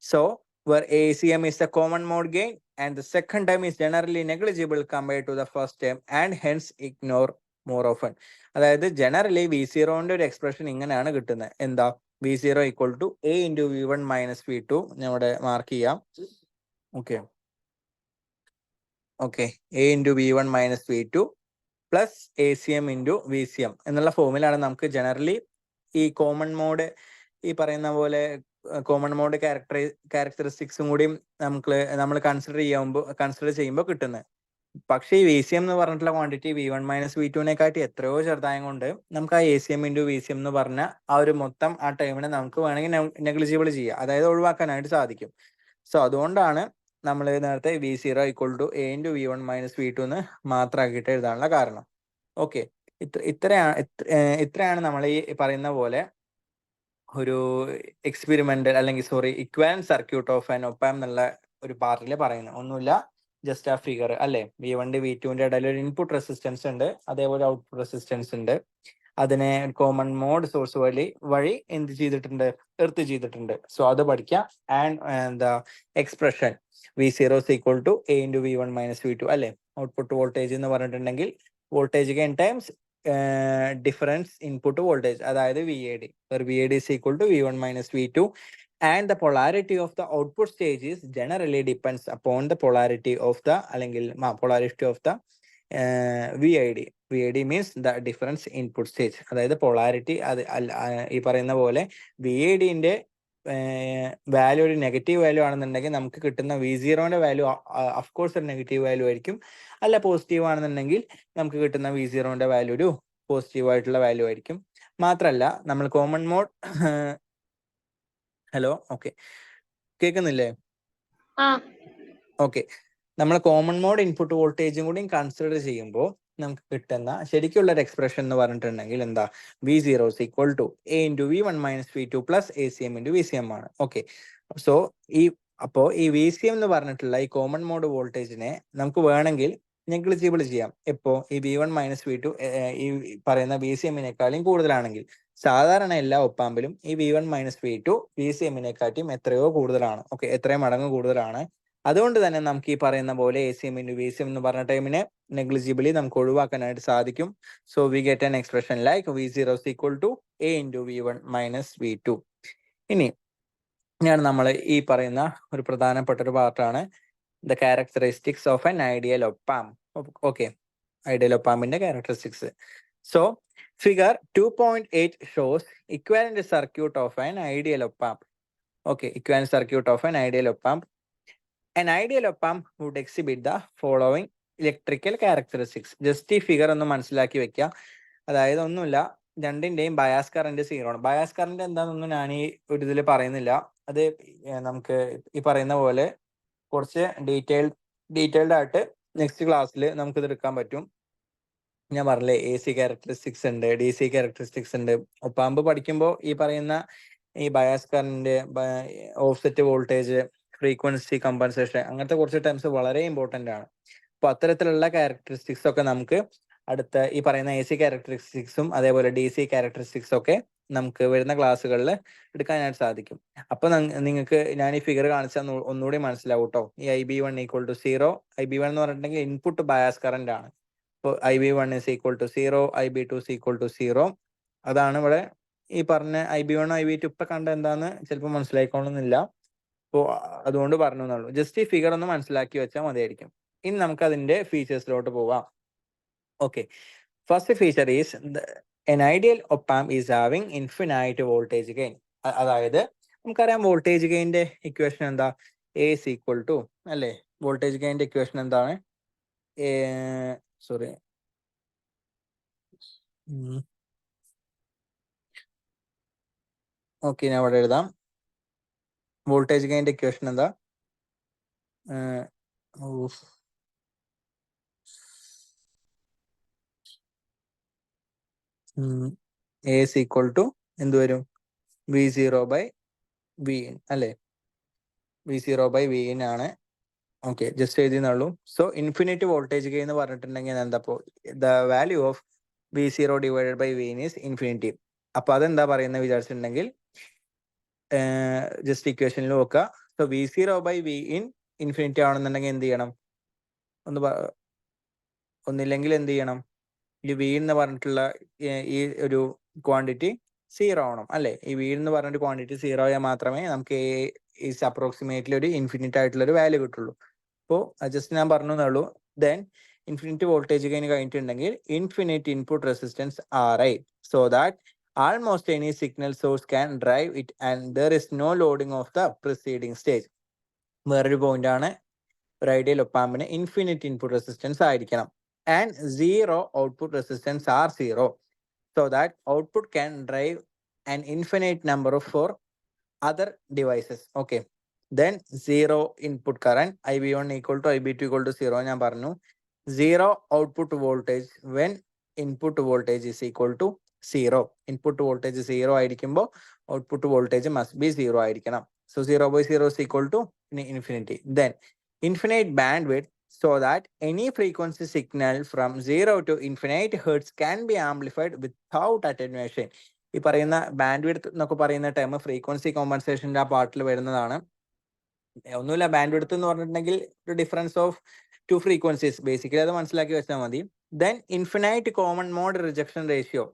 So, where ACM is the common mode gain and the second term is generally negligible compared to the first term and hence ignore more often. അതായത് generally V0ന്റെ ഒരു expression ഇങ്ങനെയാണ് കിട്ടുന്നത്. എന്താ? V0 = A × V1 - V2. ഞാൻ ഇവിടെ mark ചെയ്യാം. Okay, A × V1 - V2 plus ACM × VCM എന്നുള്ള ഫോമിലാണ് നമുക്ക് ജനറലി ഈ കോമൺ മോഡ് ഈ പറയുന്ന പോലെ കോമൺ മോഡ് ക്യാരക്ടറിസ്റ്റിക്സും കൂടി നമ്മൾ കൺസിഡർ ചെയ്യുമ്പോൾ കിട്ടുന്നത്. പക്ഷേ ഈ VCM എന്ന് പറഞ്ഞിട്ടുള്ള ക്വാണ്ടിറ്റി V1 - V2 എത്രയോ ചെറുതായത് കൊണ്ട് നമുക്ക് ആ ACM × VCM എന്ന് പറഞ്ഞ ആ ഒരു മൊത്തം ആ ടൈമിനെ നമുക്ക് വേണമെങ്കിൽ നെഗ്ലിജിബിൾ ചെയ്യാം, അതായത് ഒഴിവാക്കാനായിട്ട് സാധിക്കും. സോ അതുകൊണ്ടാണ് നമ്മൾ നേരത്തെ V0 = A × V1 - V2 എന്ന് മാത്രമാക്കിയിട്ട് എഴുതാനുള്ള കാരണം. ഓക്കെ, ഇത്രയാണ് നമ്മൾ ഈ പറയുന്ന പോലെ ഒരു എക്സ്പെരിമെന്റൽ അല്ലെങ്കിൽ equivalent circuit of an op-amp എന്നുള്ള ഒരു പാർട്ടിൽ പറയുന്നത്. ഒന്നുമില്ല, ജസ്റ്റ് ആ ഫിഗർ അല്ലെ. V1 V2 ഇടയിൽ ഒരു ഇൻപുട്ട് റെസിസ്റ്റൻസ് ഉണ്ട്, അതേപോലെ ഔട്ട്പുട്ട് റെസിസ്റ്റൻസ് ഉണ്ട്. അതിനെ കോമൺ മോഡ് സോഴ്സ് വഴി എന്ത് ചെയ്തിട്ടുണ്ട്? എർത്ത് ചെയ്തിട്ടുണ്ട്. സോ അത് പഠിക്കാം. And expression V0 = A × V1 - V2 അല്ലെ. ഔട്ട്പുട്ട് വോൾട്ടേജ് എന്ന് പറഞ്ഞിട്ടുണ്ടെങ്കിൽ voltage gain times difference input voltage, അതായത് VID, where VID = V1 - V2 and the polarity of the output stage is generally depends upon the polarity of the VID. VAD means the difference input stage. അതായത് polarity അത് ഈ പറയുന്ന പോലെ VADന്റെ value ഒരു negative value ആണെന്നുണ്ടെങ്കിൽ നമുക്ക് കിട്ടുന്ന V0ന്റെ value of course ഒരു നെഗറ്റീവ് വാല്യൂ ആയിരിക്കും. അല്ല പോസിറ്റീവ് ആണെന്നുണ്ടെങ്കിൽ നമുക്ക് കിട്ടുന്ന V0ന്റെ വാല്യൂ ഒരു പോസിറ്റീവ് ആയിട്ടുള്ള വാല്യൂ ആയിരിക്കും. മാത്രമല്ല നമ്മൾ കോമൺ മോഡ് ഹലോ ഓക്കെ കേൾക്കുന്നില്ലേ? ഓക്കെ, നമ്മൾ കോമൺ മോഡ് ഇൻപുട്ട് വോൾട്ടേജും കൂടി കൺസിഡർ ചെയ്യുമ്പോൾ നമുക്ക് കിട്ടുന്ന ശരിക്കുള്ള ഒരു എക്സ്പ്രഷൻ എന്ന് പറഞ്ഞിട്ടുണ്ടെങ്കിൽ എന്താ, V0 is equal to A into V1 minus V2 plus ACM into VCM ആണ്. ഓക്കെ, സോ ഈ VCM എന്ന് പറഞ്ഞിട്ടുള്ള ഈ കോമൺ മോഡ് വോൾട്ടേജിനെ നമുക്ക് വേണമെങ്കിൽ നെഗ്ലിജിബിൾ ചെയ്യാം. എപ്പോ ഈ V1 മൈനസ് V2 ഈ പറയുന്ന VCM-നേക്കാളും കൂടുതലാണെങ്കിൽ. സാധാരണ എല്ലാ ഒപ്പാമ്പിലും ഈ V1 മൈനസ് V2 VCM-നെക്കാട്ടും എത്രയോ കൂടുതലാണ്. ഓക്കെ, എത്രയോ മടങ്ങ് കൂടുതലാണ്. അതുകൊണ്ട് തന്നെ നമുക്ക് ഈ പറയുന്ന പോലെ ACM into VCM എന്ന് പറഞ്ഞ ടൈമിനെ നെഗ്ലിജിബിളി നമുക്ക് ഒഴിവാക്കാനായിട്ട് സാധിക്കും. So we get an expression like V0 is equal to A into V1 minus V2. ഇനി നമ്മൾ ഈ പറയുന്ന ഒരു പ്രധാനപ്പെട്ട ഒരു പാർട്ടാണ് the characteristics of an ideal op amp. Okay, ideal ഒപ്പാമ്പിന്റെ characteristics. So figure 2.8 shows equivalent circuit of an ideal op amp. Okay, equivalent circuit of an ideal op amp. An ideal op-amp would exhibit the following electrical characteristics. Just ഈ figure ഒന്ന് മനസ്സിലാക്കി വെക്കുക. അതായത് ഒന്നുമില്ല, രണ്ടിന്റെയും bias current 0 ആണ്. Bias current എന്താണെന്നൊന്നും ഞാൻ ഈ ഒരു ഇതിൽ പറയുന്നില്ല. അത് നമുക്ക് ഈ പറയുന്ന പോലെ കുറച്ച് ഡീറ്റെയിൽഡ് ആയിട്ട് നെക്സ്റ്റ് ക്ലാസ്സിൽ നമുക്കിത് എടുക്കാൻ പറ്റും. ഞാൻ പറഞ്ഞില്ലേ, AC ക്യാരക്ടറിസ്റ്റിക്സ് ഉണ്ട്, DC ക്യാരക്ടറിസ്റ്റിക്സ് ഉണ്ട്. ഒപ്പാമ്പ് പഠിക്കുമ്പോൾ ഈ പറയുന്ന ഈ bias current, offset voltage, frequency compensation, അങ്ങനത്തെ കുറച്ച് ടേംസ് വളരെ ഇമ്പോർട്ടൻ്റ് ആണ്. അപ്പോൾ അത്തരത്തിലുള്ള ക്യാരക്ടറിസ്റ്റിക്സ് ഒക്കെ നമുക്ക് അടുത്ത ഈ പറയുന്ന AC ക്യാരക്ടറിസ്റ്റിക്സും അതേപോലെ DC ക്യാരക്ടറിസ്റ്റിക്സ് ഒക്കെ നമുക്ക് വരുന്ന ക്ലാസ്സുകളിൽ എടുക്കാനായിട്ട് സാധിക്കും. അപ്പൊ നിങ്ങൾക്ക് ഞാൻ ഈ ഫിഗർ കാണിച്ചാൽ ഒന്നുകൂടി മനസ്സിലാവും കേട്ടോ. ഈ IB1 ഈക്വൽ ടു 0, IB1 എന്ന് പറഞ്ഞിട്ടുണ്ടെങ്കിൽ ഇൻപുട്ട് ബയാസ് കറന്റ് ആണ്. അപ്പോൾ IB1 is equal to 0, IB2 is equal to 0. അതാണ് ഇവിടെ ഈ പറഞ്ഞ IB1 IB2 ഇപ്പൊ കണ്ട എന്താന്ന് ചിലപ്പോൾ മനസ്സിലായിക്കൊള്ളുന്നില്ല. അപ്പോൾ അതുകൊണ്ട് പറഞ്ഞു എന്നുള്ളൂ. ജസ്റ്റ് ഈ ഫിഗർ ഒന്ന് മനസ്സിലാക്കി വെച്ചാൽ മതിയായിരിക്കും. ഇനി നമുക്ക് അതിന്റെ ഫീച്ചേഴ്സിലോട്ട് പോവാം. Okay, first feature is an ideal op-amp is having infinite voltage gain. അതായത് നമുക്കറിയാം വോൾട്ടേജ് ഗെയിന്റെ ഇക്വേഷൻ എന്താ, A is equal to അല്ലേ, വോൾട്ടേജ് ഗെയിന്റെ ഇക്വേഷൻ എന്താണ്, സോറി ഓക്കെ ഞാൻ ഇവിടെ എഴുതാം. വോൾട്ടേജ് ഗെയിന്റെ ഇക്വേഷൻ എന്താ, A is equal to എന്ത് വരും, V0 by Vin അല്ലേ, V0 by Vin ആണ്. ഓക്കെ, ജസ്റ്റ് എഴുതിയെന്നുള്ളൂ. സോ ഇൻഫിനിറ്റ് വോൾട്ടേജ് ഗെയിൻ എന്ന് പറഞ്ഞിട്ടുണ്ടെങ്കിൽ എന്താ, the value of V0 divided by Vin is infinity. അപ്പൊ അതെന്താ പറയുന്നത് വിചാരിച്ചിട്ടുണ്ടെങ്കിൽ ജസ്റ്റ് ഇക്വേഷനിൽ നോക്കുക. So V0 by Vin infinity ആണെന്നുണ്ടെങ്കിൽ എന്ത് ചെയ്യണം, ഒന്നില്ലെങ്കിൽ എന്ത് ചെയ്യണം, ഈ V എന്ന് പറഞ്ഞിട്ടുള്ള ഈ ഒരു ക്വാണ്ടിറ്റി 0 ആവണം അല്ലെ. ഈ V എന്ന് പറഞ്ഞൊരു ക്വാണ്ടിറ്റി 0 ആയാൽ മാത്രമേ നമുക്ക് ഈസ് അപ്രോക്സിമേറ്റ്ലി ഒരു ഇൻഫിനിറ്റ് ആയിട്ടുള്ള ഒരു വാല്യൂ കിട്ടുള്ളൂ. അപ്പോൾ ജസ്റ്റ് ഞാൻ പറഞ്ഞു എന്നുള്ളൂ. ദെൻ ഇൻഫിനിറ്റ് വോൾട്ടേജ് ഗെയിൻ കഴിഞ്ഞിട്ടുണ്ടെങ്കിൽ infinite input resistance Ri, so that almost any signal source can drive it and there is no loading of the preceding stage. വേറൊരു പോയിന്റ് ആണ്, ഒരു ഐഡിയൽ ഒപ്പാമ്പിന് ഇൻഫിനിറ്റ് ഇൻപുട്ട് റെസിസ്റ്റൻസ് ആയിരിക്കണം and 0 output resistance R0, so that output can drive an infinite number of for other devices. Okay, then 0 input current, IB1 equal to IB2 equal to 0 ഞാൻ പറഞ്ഞു. 0 output voltage when input voltage is equal to 0. input voltage 0 ആയിരിക്കുമ്പോൾ output voltage must be 0 ആയിരിക്കണം. So 0 by 0 is equal to infinity. Then infinite bandwidth, so that any frequency signal from 0 to infinite hertz can be amplified without attenuation. ഈ പറയുന്ന band width എന്നൊക്കെ പറയുന്ന time frequency കോമ്പൻസേഷൻ്റെ ആ പാർട്ടിൽ വരുന്നതാണ്. ഒന്നുമില്ല, band width എന്ന് പറഞ്ഞിട്ടുണ്ടെങ്കിൽ ഒരു difference of two frequencies, basically അത് മനസ്സിലാക്കി വെച്ചാൽ മതി. Then infinite common mode rejection ratio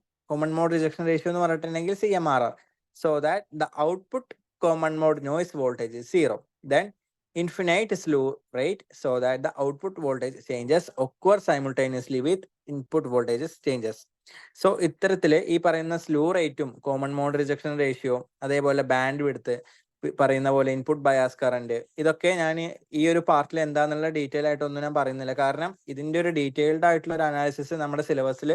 എന്ന് പറഞ്ഞിട്ടുണ്ടെങ്കിൽ CMRR, so that the output common mode noise voltage is 0. Then infinite slew rate so that the output voltage changes occur simultaneously with input voltages changes. So ഇത്തരത്തില് ഈ പറയുന്ന slew റേറ്റും common mode rejection ratio അതേപോലെ band width പറയുന്ന പോലെ input bias current ഇതൊക്കെ ഞാൻ ഈ ഒരു പാർട്ടിൽ എന്താന്നുള്ള ഡീറ്റെയിൽ ആയിട്ടൊന്നും ഞാൻ പറയുന്നില്ല, കാരണം ഇതിന്റെ ഒരു ഡീറ്റെയിൽഡ് ആയിട്ടുള്ള ഒരു അനാലിസിസ് നമ്മുടെ സിലബസിൽ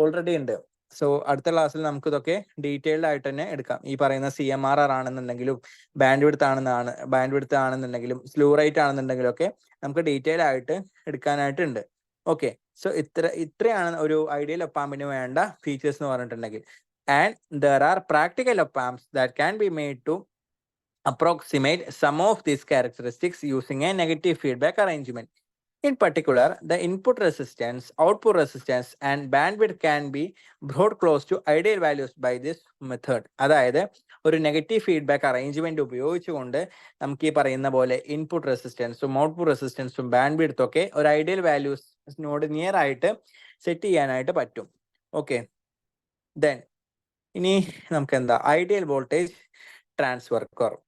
ഓൾറെഡി ഉണ്ട്. സോ അടുത്ത ക്ലാസ്സിൽ നമുക്ക് ഇതൊക്കെ ഡീറ്റെയിൽഡ് ആയിട്ട് തന്നെ എടുക്കാം. ഈ പറയുന്ന CMRR ആണെന്നുണ്ടെങ്കിലും ബാൻഡ് വിഡ്ത്ത് ആണെന്നുണ്ടെങ്കിലും സ്ലൂ റേറ്റ് ആണെന്നുണ്ടെങ്കിലും ഒക്കെ നമുക്ക് ഡീറ്റെയിൽ ആയിട്ട് എടുക്കാനായിട്ടുണ്ട്. ഓക്കെ, സോ ഇത്രയാണ് ഒരു ഐഡിയൽ ഒപ്പാമ്പിന് വേണ്ട ഫീച്ചേഴ്സ് എന്ന് പറഞ്ഞിട്ടുണ്ടെങ്കിൽ. And there are practical op amps that can be made to approximate some of these characteristics using a negative feedback arrangement. In particular, the input resistance, output resistance, and bandwidth can be brought close to ideal values by this method. അതായത് ഒരു negative feedback arrangement ഉപയോഗിച്ചുകൊണ്ട് നമുക്ക് ഈ പറയുന്ന പോലെ input റെസിസ്റ്റൻസും output റെസിസ്റ്റൻസും band വിഡ്ത്തും ഒക്കെ ഒരു ഐഡിയൽ വാല്യൂസിനോട് നിയർ ആയിട്ട് സെറ്റ് ചെയ്യാനായിട്ട് പറ്റും. ഓക്കെ, ദെൻ ഇനി നമുക്ക് എന്താ ideal voltage transfer curve.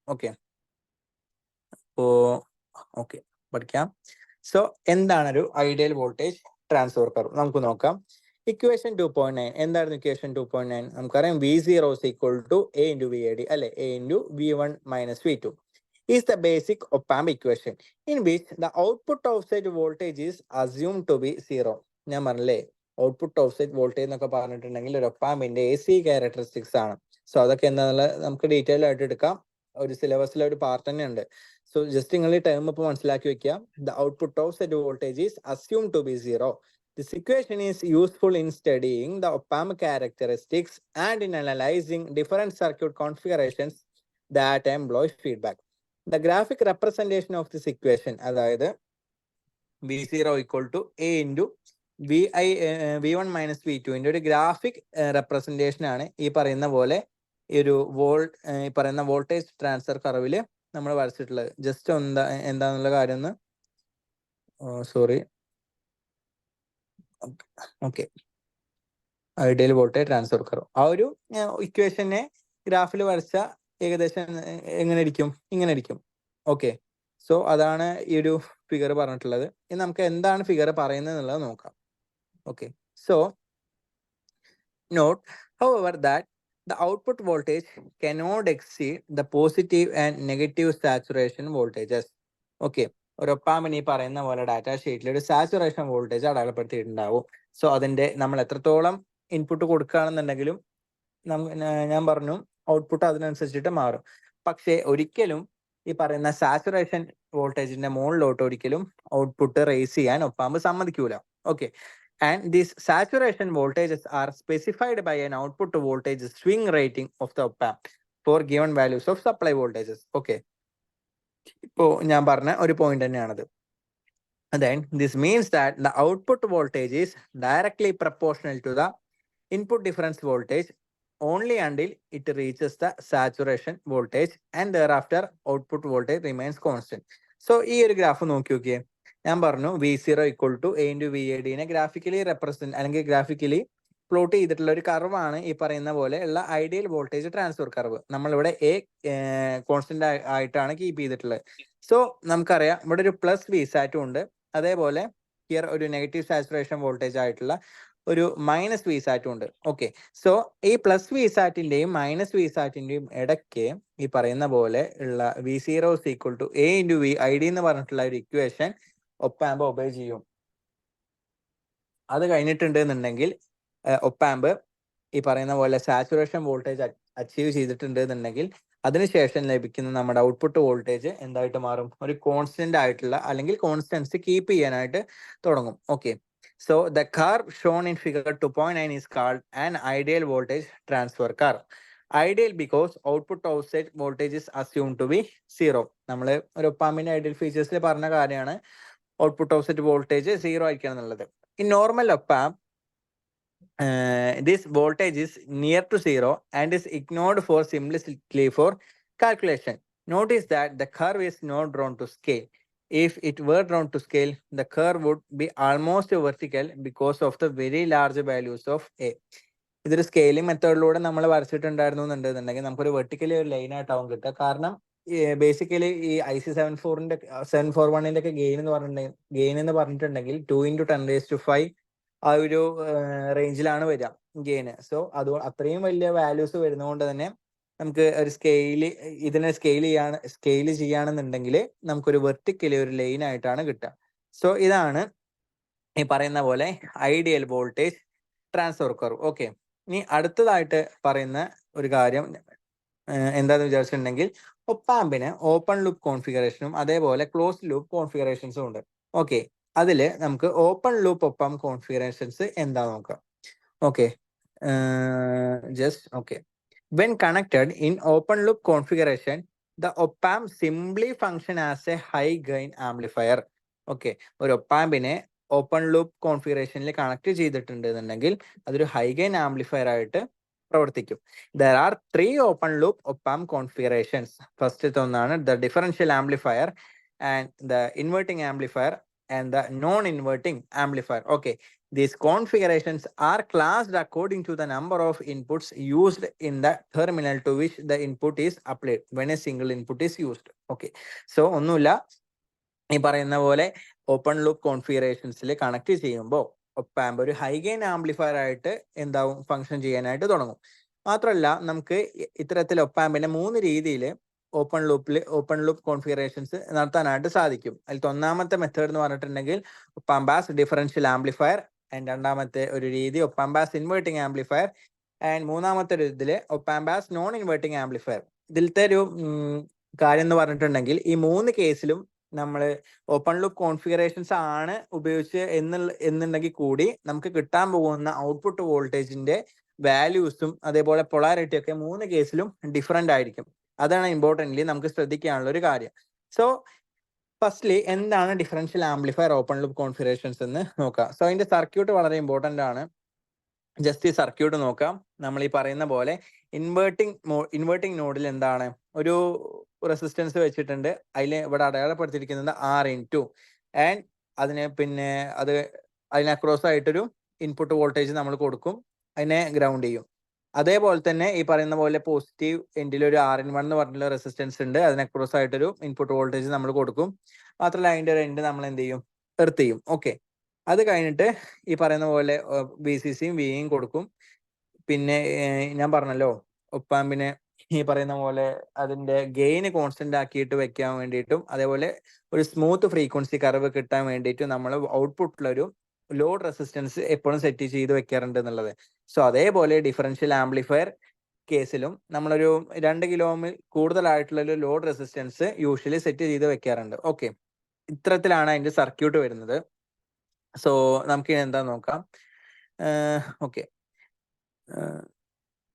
Okay പഠിക്കാം. സോ എന്താണ് ഒരു ഐഡിയൽ വോൾട്ടേജ് ട്രാൻസ്ഫർ കർവ് നമുക്ക് നോക്കാം. ഇക്വേഷൻ 2.9 എന്തായിരുന്നു? ഇക്വേഷൻ 2.9 നമുക്കറിയാം V0 is equal to A into VAD അല്ലെ, A into V1 minus V2 is the basic op-amp equation in which the output offset voltage is assumed to be 0. ഞാൻ പറഞ്ഞില്ലേ output offset voltage എന്നൊക്കെ പറഞ്ഞിട്ടുണ്ടെങ്കിൽ ഒരു ഒപ്പാമ്പിന്റെ AC characteristics ആണ്. So അതൊക്കെ എന്താണെന്നുള്ളത് നമുക്ക് ഡീറ്റെയിൽ ആയിട്ട് എടുക്കാം. ഒരു സിലബസിലെ ഒരു പാർട്ട് തന്നെ ഉണ്ട്. സോ ജസ്റ്റ് നിങ്ങൾ ഈ ടേം ഇപ്പോൾ മനസ്സിലാക്കി വെക്കുക. The output offset voltage is assumed to be 0. This equation is useful in studying the op-amp characteristics and in analyzing different circuit configurations that employ feedback. The graphic representation of this equation, അതായത് V0 equal to A into V1 minus V2 ഒരു graphic representation ആണ് ഈ പറയുന്ന പോലെ ഈ ഒരു പറയുന്ന voltage transfer കർവില് നമ്മൾ വരച്ചിട്ടുള്ളത്. ജസ്റ്റ് എന്താന്നുള്ള കാര്യം ഒന്ന് sorry. Okay, ideal voltage transfer curve ആ ഒരു ഇക്വേഷനെ ഗ്രാഫിൽ വരച്ച ഏകദേശം എങ്ങനെ ഇരിക്കും? ഇങ്ങനെ ഇരിക്കും. ഓക്കെ, സോ അതാണ് ഈ ഒരു ഫിഗർ പറഞ്ഞിട്ടുള്ളത്. ഇനി നമുക്ക് എന്താണ് ഫിഗർ പറയുന്നത് എന്നുള്ളത് നോക്കാം. Okay, so note, however, that the output voltage cannot exceed the positive and negative saturation voltages. Okay, ഒരു ഒപ്പാമ്പിന് ഈ പറയുന്ന പോലെ ഡാറ്റ ഷീറ്റിൽ ഒരു സാച്ചുറേഷൻ വോൾട്ടേജ് അടയാളപ്പെടുത്തിയിട്ടുണ്ടാവും. സോ അതിന്റെ നമ്മൾ എത്രത്തോളം ഇൻപുട്ട് കൊടുക്കുകയാണെന്നുണ്ടെങ്കിലും ഞാൻ പറഞ്ഞു ഔട്ട്പുട്ട് അതിനനുസരിച്ചിട്ട് മാറും. പക്ഷേ ഒരിക്കലും ഈ പറയുന്ന സാച്ചുറേഷൻ വോൾട്ടേജിന്റെ മുകളിലോട്ട് ഒരിക്കലും ഔട്ട്പുട്ട് റേസ് ചെയ്യാൻ ഒപ്പാമ്പ് സമ്മതിക്കൂല. Okay, and these saturation voltages are specified by an output voltage swing rating of the op-amp for given values of supply voltages. Okay, ഇപ്പോ ഞാൻ പറഞ്ഞ ഒരു പോയിന്റ് തന്നെയാണത്. Then this means that the output voltage is directly proportional to the input difference voltage only until it reaches the saturation voltage and thereafter output voltage remains constant. So ഈ ഒരു graph നോക്കി നോക്കിയേ. ഞാൻ പറഞ്ഞു V0 equal to A into VAD graphically represent അല്ലെങ്കിൽ graphically plot ചെയ്തിട്ടുള്ള ഒരു കർവാണ് ഈ പറയുന്ന പോലെ ഉള്ള ഐഡിയൽ വോൾട്ടേജ് ട്രാൻസ്ഫർ കർവ്. നമ്മളിവിടെ A കോൺസ്റ്റന്റ് ആയിട്ടാണ് കീപ്പ് ചെയ്തിട്ടുള്ളത്. സോ നമുക്കറിയാം ഇവിടെ ഒരു പ്ലസ് VSAT ഉണ്ട്, അതേപോലെ ഹിയർ ഒരു നെഗറ്റീവ് സാച്ചുറേഷൻ വോൾട്ടേജ് ആയിട്ടുള്ള ഒരു മൈനസ് VSAT ഉണ്ട്. ഓക്കെ, സോ ഈ പ്ലസ് VSATന്റെയും മൈനസ് VSATന്റെയും ഇടയ്ക്ക് ഈ പറയുന്ന പോലെ ഉള്ള V0 is equal to A into VID എന്ന് പറഞ്ഞിട്ടുള്ള ഒരു ഇക്വേഷൻ ഒപ്പാമ്പ് ഒബേ ചെയ്യും. അത് കഴിഞ്ഞിട്ടുണ്ട് എന്നുണ്ടെങ്കിൽ ഒപ്പാമ്പ് ഈ പറയുന്ന പോലെ സാച്ചുറേഷൻ വോൾട്ടേജ് അച്ചീവ് ചെയ്തിട്ടുണ്ട് എന്നുണ്ടെങ്കിൽ അതിനുശേഷം ലഭിക്കുന്ന നമ്മുടെ ഔട്ട്പുട്ട് വോൾട്ടേജ് എന്തായിട്ട് മാറും? ഒരു കോൺസ്റ്റന്റ് ആയിട്ടുള്ള അല്ലെങ്കിൽ കോൺസ്റ്റൻസി കീപ്പ് ചെയ്യാനായിട്ട് തുടങ്ങും. Okay, so the curve shown in figure 2.9 is called an ideal voltage transfer curve. Ideal because output offset voltage is assumed to be 0. നമ്മൾ ഒരു ഒപ്പാമ്പിന്റെ ഐഡിയൽ ഫീച്ചേഴ്സിൽ പറഞ്ഞ കാര്യമാണ് ഔട്ട്പുട്ട് ഓഫ്സെറ്റ് വോൾട്ടേജ് 0 ആയിരിക്കണം എന്നുള്ളത്. In normal op-amp, this voltage is near to 0 and is ignored for simplicity for calculation. Notice that the curve is not drawn to scale. If it were drawn to scale, the curve would be almost vertical because of the very large values of A. ഇതൊരു scaling മെത്തേഡിലൂടെ നമ്മൾ വരച്ചിട്ടുണ്ടായിരുന്നു എന്നുണ്ടെന്നുണ്ടെങ്കിൽ നമുക്കൊരു vertically ഒരു line ആയിട്ടാവും കിട്ടുക. കാരണം basically ഈ IC 741 ഒക്കെ gain എന്ന് പറഞ്ഞിട്ടുണ്ടെങ്കിൽ 2 × 10⁵ ആ ഒരു റേഞ്ചിലാണ് വരിക ഗെയിന്. സോ അത് അത്രയും വലിയ വാല്യൂസ് വരുന്നതുകൊണ്ട് തന്നെ നമുക്ക് ഒരു ഇതിനെ സ്കെയിൽ ചെയ്യുകയാണെന്നുണ്ടെങ്കിൽ നമുക്കൊരു വെർട്ടിക്കലി ഒരു ലൈൻ ആയിട്ടാണ് കിട്ടുക. സോ ഇതാണ് ഈ പറയുന്ന പോലെ ideal voltage transfer curve. Okay, ഇനി അടുത്തതായിട്ട് പറയുന്ന ഒരു കാര്യം എന്താന്ന് വിചാരിച്ചിട്ടുണ്ടെങ്കിൽ ഒപ്പാമ്പിന് ഓപ്പൺ ലൂപ്പ് കോൺഫിഗറേഷനും അതേപോലെ ക്ലോസ്ഡ് ലൂപ്പ് കോൺഫിഗറേഷൻസും ഉണ്ട്. ഓക്കെ, അതിൽ നമുക്ക് ഓപ്പൺ ലൂപ്പ് ഒപ്പാം കോൺഫിഗറേഷൻസ് എന്താ നോക്കാം. Okay, when connected in open loop configuration, the op-amp simply function as a high gain amplifier. Okay, ഒരു ഒപ്പാമ്പിനെ ഓപ്പൺ ലൂപ്പ് കോൺഫിഗറേഷനിൽ കണക്ട് ചെയ്തിട്ടുണ്ടെന്നുണ്ടെങ്കിൽ അതൊരു ഹൈ ഗെയിൻ ആംപ്ലിഫയർ ആയിട്ട് പ്രവർത്തിക്കും. There are 3 open loop op-amp configurations. ഫസ്റ്റത്തെ ഒന്നാണ് the differential amplifier and the inverting amplifier and the non-inverting amplifier. Okay, these configurations are classed according to the number of inputs used in the terminal to which the input is applied when a single input is used. Okay, so ഒന്നുമില്ല, ഈ പറയുന്ന പോലെ open loop കോൺഫിഗറേഷൻസിൽ connect ചെയ്യുമ്പോൾ op-amp ഒരു high gain amplifier ആയിട്ട് എന്താവും function ചെയ്യാനായിട്ട് തുടങ്ങും. മാത്രമല്ല നമുക്ക് ഇത്തരത്തിൽ ഒപ്പാമ്പിനെ 3 രീതിയിൽ ഓപ്പൺ ലൂപ്പ് കോൺഫിഗറേഷൻസ് നടത്താനായിട്ട് സാധിക്കും. അതിൽ ഒന്നാമത്തെ മെത്തേഡ് എന്ന് പറഞ്ഞിട്ടുണ്ടെങ്കിൽ ഒപ്പാമ്പാസ് ഡിഫറൻഷ്യൽ ആംപ്ലിഫയർ, ആൻഡ് രണ്ടാമത്തെ ഒരു രീതി ഒപ്പാമ്പാസ് ഇൻവേർട്ടിംഗ് ആംപ്ലിഫയർ, ആൻഡ് മൂന്നാമത്തെ ഒരു ഇതിൽ ഒപ്പാമ്പാസ് നോൺ ഇൻവേർട്ടിംഗ് ആംപ്ലിഫയർ. ഇതിലത്തെ ഒരു കാര്യം എന്ന് പറഞ്ഞിട്ടുണ്ടെങ്കിൽ ഈ 3 കേസിലും നമ്മൾ ഓപ്പൺ ലൂപ്പ് കോൺഫിഗറേഷൻസ് ആണ് ഉപയോഗിച്ച് എന്നുണ്ടെങ്കിൽ കൂടി നമുക്ക് കിട്ടാൻ പോകുന്ന ഔട്ട്പുട്ട് വോൾട്ടേജിന്റെ വാല്യൂസും അതേപോലെ പൊളാരിറ്റി ഒക്കെ 3 കേസിലും ഡിഫറെന്റ് ആയിരിക്കും. അതാണ് ഇമ്പോർട്ടൻ്റ്ലി നമുക്ക് ശ്രദ്ധിക്കാനുള്ള ഒരു കാര്യം. സോ ഫസ്റ്റ്ലി എന്താണ് differential amplifier open loop configurations എന്ന് നോക്കാം. സോ അതിന്റെ സർക്യൂട്ട് വളരെ ഇമ്പോർട്ടൻ്റ് ആണ്. ജസ്റ്റ് ഈ സർക്യൂട്ട് നോക്കാം. നമ്മൾ ഈ പറയുന്ന പോലെ ഇൻവേർട്ടിംഗ് നോഡിൽ എന്താണ് ഒരു റെസിസ്റ്റൻസ് വെച്ചിട്ടുണ്ട്. അതിൽ ഇവിടെ അടയാളപ്പെടുത്തിയിരിക്കുന്നത് R/2 ആൻഡ് അതിന് പിന്നെ അതിന് അക്രോസ് ആയിട്ടൊരു ഇൻപുട്ട് വോൾട്ടേജ് നമ്മൾ കൊടുക്കും, അതിനെ ഗ്രൗണ്ട് ചെയ്യും. അതേപോലെ തന്നെ ഈ പറയുന്ന പോലെ പോസിറ്റീവ് എൻഡിൽ ഒരു R⁴ എന്ന് പറഞ്ഞിട്ടുള്ള റെസിസ്റ്റൻസ് ഉണ്ട്, അതിന് അക്രോസ് ആയിട്ടൊരു ഇൻപുട്ട് വോൾട്ടേജ് നമ്മൾ കൊടുക്കും. മാത്രമല്ല അതിൻ്റെ ഒരു എൻഡ് നമ്മൾ എന്ത് ചെയ്യും, എർത്ത് ചെയ്യും. ഓക്കെ, അത് കഴിഞ്ഞിട്ട് ഈ പറയുന്ന പോലെ VCCയും VEയും കൊടുക്കും. പിന്നെ ഞാൻ പറഞ്ഞല്ലോ ഒപ്പാമ്പിനെ ഈ പറയുന്ന പോലെ അതിന്റെ ഗെയിന് കോൺസ്റ്റന്റ് ആക്കിയിട്ട് വെക്കാൻ വേണ്ടിയിട്ടും അതേപോലെ ഒരു സ്മൂത്ത് ഫ്രീക്വൻസി കർവ് കിട്ടാൻ വേണ്ടിയിട്ടും നമ്മൾ ഔട്ട്പുട്ടിലൊരു ലോഡ് റെസിസ്റ്റൻസ് എപ്പോഴും സെറ്റ് ചെയ്ത് വെക്കാറുണ്ട് എന്നുള്ളത്. സോ അതേപോലെ ഡിഫറൻഷ്യൽ ആംപ്ലിഫയർ കേസിലും നമ്മളൊരു 2 കിലോ കൂടുതലായിട്ടുള്ള ഒരു ലോഡ് റെസിസ്റ്റൻസ് യൂഷ്വലി സെറ്റ് ചെയ്ത് വെക്കാറുണ്ട്. ഓക്കെ, ഇത്തരത്തിലാണ് അതിന്റെ സർക്യൂട്ട് വരുന്നത്. സോ നമുക്ക് എന്താ നോക്കാം. Okay,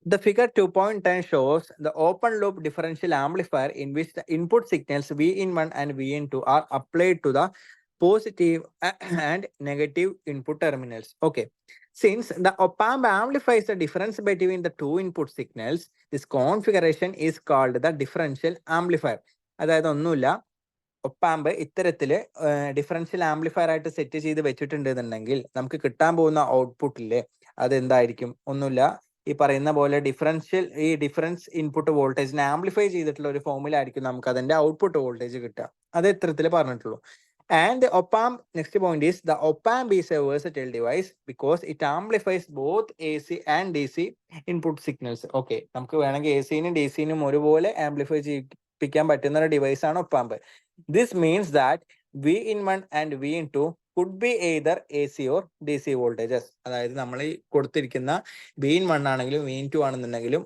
the figure 2.10 shows the open loop differential amplifier in which the input signals Vin1 and Vin2 are applied to the positive and negative input terminals. Okay, since the op-amp amplifies the difference between the 2 input signals, this configuration is called the differential amplifier. അതായത് ഒന്നുമില്ല, op-amp ഇത്തരത്തില് differential amplifier ആയിട്ട് set ചെയ്ത് വെച്ചിട്ടുണ്ടെന്നുണ്ടെങ്കിൽ നമുക്ക് കിട്ടാൻ പോകുന്ന ഔട്ട്പുട്ടില് അതെന്തായിരിക്കും, ഒന്നുമില്ല, ഈ പറയുന്ന പോലെ ഡിഫറൻസ് ഇൻപുട്ട് വോൾട്ടേജിനെ ആംപ്ലിഫൈ ചെയ്തിട്ടുള്ള ഒരു ഫോമിലായിരിക്കും നമുക്ക് അതിന്റെ ഔട്ട്പുട്ട് വോൾട്ടേജ് കിട്ടുക. അത് ഇത്തരത്തിൽ പറഞ്ഞിട്ടുള്ളൂ. And op-amp next point is the op-amp is A versatile device because it amplifies both AC and DC input signals. Okay, നമുക്ക് വേണമെങ്കിൽ AC-നും DC-നും ഒരുപോലെ ആംപ്ലിഫൈ ചെയ്യിപ്പിക്കാൻ പറ്റുന്ന ഒരു ഡിവൈസ് ആണ് op-amp. This means that Vin1 and Vin2 could be either AC or DC voltages. അതായത് നമ്മൾ ഈ കൊടുത്തിരിക്കുന്ന Vin1 ആണെങ്കിലും Vin2 ആണെന്നുണ്ടെങ്കിലും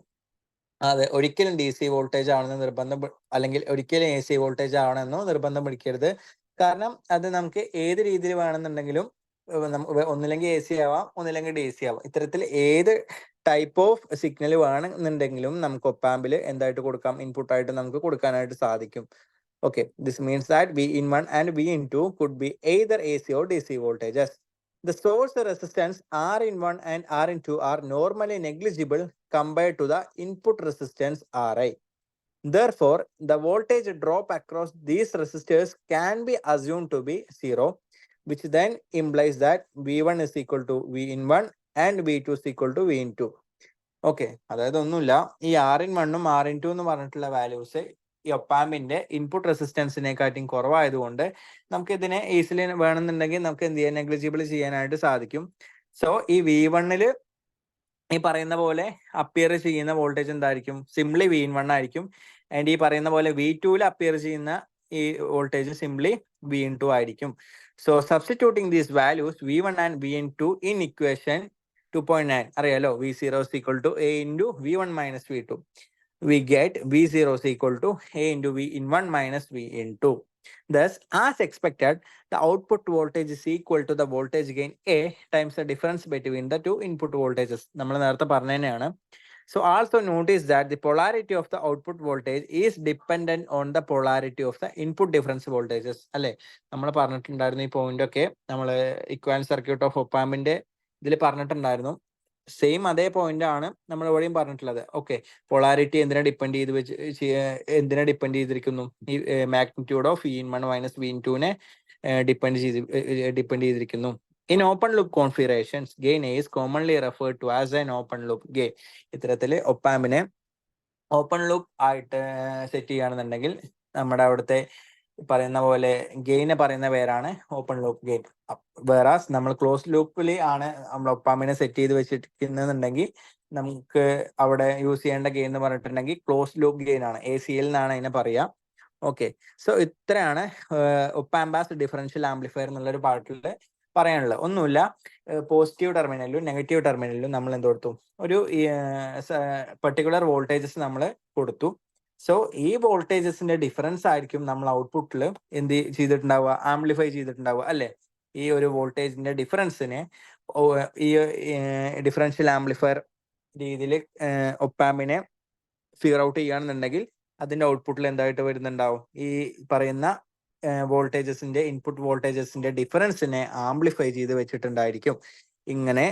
അതെ ഒരിക്കലും DC വോൾട്ടേജ് ആണെന്ന് നിർബന്ധം, അല്ലെങ്കിൽ ഒരിക്കലും AC വോൾട്ടേജ് ആവണമെന്നോ നിർബന്ധം പിടിക്കരുത്. കാരണം അത് നമുക്ക് ഏത് രീതിയിൽ വേണമെന്നുണ്ടെങ്കിലും ഒന്നില്ലെങ്കിൽ AC ആവാം, ഒന്നില്ലെങ്കിൽ DC ആവാം. ഇത്തരത്തിൽ ഏത് ടൈപ്പ് ഓഫ് സിഗ്നൽ വേണമെന്നുണ്ടെങ്കിലും നമുക്ക് ഒപ്പാമ്പിൽ എന്തായിട്ട് കൊടുക്കാം, ഇൻപുട്ടായിട്ട് നമുക്ക് കൊടുക്കാനായിട്ട് സാധിക്കും. Okay, this means that Vin1 and Vin2 could be either AC or DC voltages. The source resistance R⁴ and R⁴ are normally negligible compared to the input resistance Ri. Therefore, the voltage drop across these resistors can be assumed to be 0, which then implies that V1 is equal to Vin1 and V2 is equal to Vin2. Okay, അതായത് ഒന്നുമില്ല, ഈ R⁴ ഉം R⁴ എന്ന് പറഞ്ഞിട്ടുള്ള values ഈ ഒപ്പാമ്പിന്റെ input റെസിസ്റ്റൻസിനെക്കാട്ടും കുറവായതുകൊണ്ട് നമുക്ക് ഇതിനെ ഈസിലി വേണമെന്നുണ്ടെങ്കിൽ നമുക്ക് എന്ത് ചെയ്യാൻ നെഗ്ലിജിബിൾ ചെയ്യാനായിട്ട് സാധിക്കും. സോ ഈ V1 ഈ പറയുന്ന പോലെ അപ്പിയർ ചെയ്യുന്ന വോൾട്ടേജ് എന്തായിരിക്കും? സിംപ്ലി V1 ആയിരിക്കും. ആൻഡ് ഈ പറയുന്ന പോലെ V2 അപ്പിയർ ചെയ്യുന്ന ഈ വോൾട്ടേജ് സിംപ്ലി V2 ആയിരിക്കും. So substituting these values V1 and V2 in equation 2.9 അറിയാലോ, V0 is equal to A into V1 minus V2. We get V0 is equal to A into V in 1 minus V in 2. Thus, as expected, the output voltage is equal to the voltage gain A times the difference between the two input voltages. നമ്മൾ നേരത്തെ പറഞ്ഞതന്നെയാണ്. So also notice that the polarity of the output voltage is dependent on the polarity of the input difference voltages. അല്ലെ, നമ്മൾ പറഞ്ഞിട്ടുണ്ടായിരുന്നു ഈ point ഒക്കെ നമ്മൾ equivalent circuit of ഒപ്പാമ്പിന്റെ ഇതിൽ പറഞ്ഞിട്ടുണ്ടായിരുന്നു. സെയിം അതേ പോയിന്റ് ആണ് നമ്മൾ ഇവിടെയും പറഞ്ഞിട്ടുള്ളത്. ഓക്കെ, പൊളാരിറ്റി എന്തിനെ ഡിപ്പെൻഡ് ചെയ്തിരിക്കുന്നു? ഈ magnitude of V1 minus V2 depend ചെയ്തിരിക്കുന്നു. In open loop configurations, gain is commonly referred to as an open loop gain. ഇത്തരത്തിൽ ഒപ്പാമ്പിനെ ഓപ്പൺ ലൂപ്പ് ആയിട്ട് സെറ്റ് ചെയ്യുകയാണെന്നുണ്ടെങ്കിൽ നമ്മുടെ അവിടുത്തെ പറയുന്ന പോലെ ഗെയിനെ പറയുന്ന പേരാണ് ഓപ്പൺ ലൂപ്പ് ഗെയിൻ. വേറാസ് നമ്മൾ ക്ലോസ് ലൂപ്പിൽ ആണ് നമ്മൾ ഒപ്പാമ്പിനെ സെറ്റ് ചെയ്ത് വെച്ചിരിക്കുന്നുണ്ടെങ്കിൽ നമുക്ക് അവിടെ യൂസ് ചെയ്യേണ്ട ഗെയിൻ എന്ന് പറഞ്ഞിട്ടുണ്ടെങ്കിൽ ക്ലോസ് ലൂപ്പ് ഗെയിൻ ആണ്, ACL എന്നാണ് അതിനെ പറയാ. ഓക്കെ, സോ ഇത്രയാണ് ഒപ്പാമ്പാസ് ഡിഫറൻഷ്യൽ ആംപ്ലിഫയർ എന്നുള്ളൊരു പാർട്ടിൽ പറയാനുള്ളത്. ഒന്നുമില്ല, പോസിറ്റീവ് ടെർമിനലിലും നെഗറ്റീവ് ടെർമിനലിലും നമ്മൾ എന്ത് കൊടുത്തു? ഒരു പെർട്ടിക്കുലർ വോൾട്ടേജസ് നമ്മൾ കൊടുത്തു. സോ ഈ വോൾട്ടേജസിന്റെ ഡിഫറൻസ് ആയിരിക്കും നമ്മൾ ഔട്ട്പുട്ടിൽ എന്ത് ചെയ്തിട്ടുണ്ടാവുക? ആംപ്ലിഫൈ ചെയ്തിട്ടുണ്ടാവുക അല്ലെ. ഈ ഒരു വോൾട്ടേജിന്റെ ഡിഫറൻസിനെ ഈ ഡിഫറൻഷ്യൽ ആംപ്ലിഫയർ രീതിയിൽ ഒപ്പാമ്പിനെ ഫിഗർ ഔട്ട് ചെയ്യുകയാണെന്നുണ്ടെങ്കിൽ അതിന്റെ ഔട്ട്പുട്ടിൽ എന്തായിട്ട് വരുന്നുണ്ടാവും? ഈ പറയുന്ന വോൾട്ടേജസിന്റെ ഇൻപുട്ട് വോൾട്ടേജസിന്റെ ഡിഫറൻസിനെ ആംപ്ലിഫൈ ചെയ്ത് വെച്ചിട്ടുണ്ടായിരിക്കും. ഇങ്ങനെ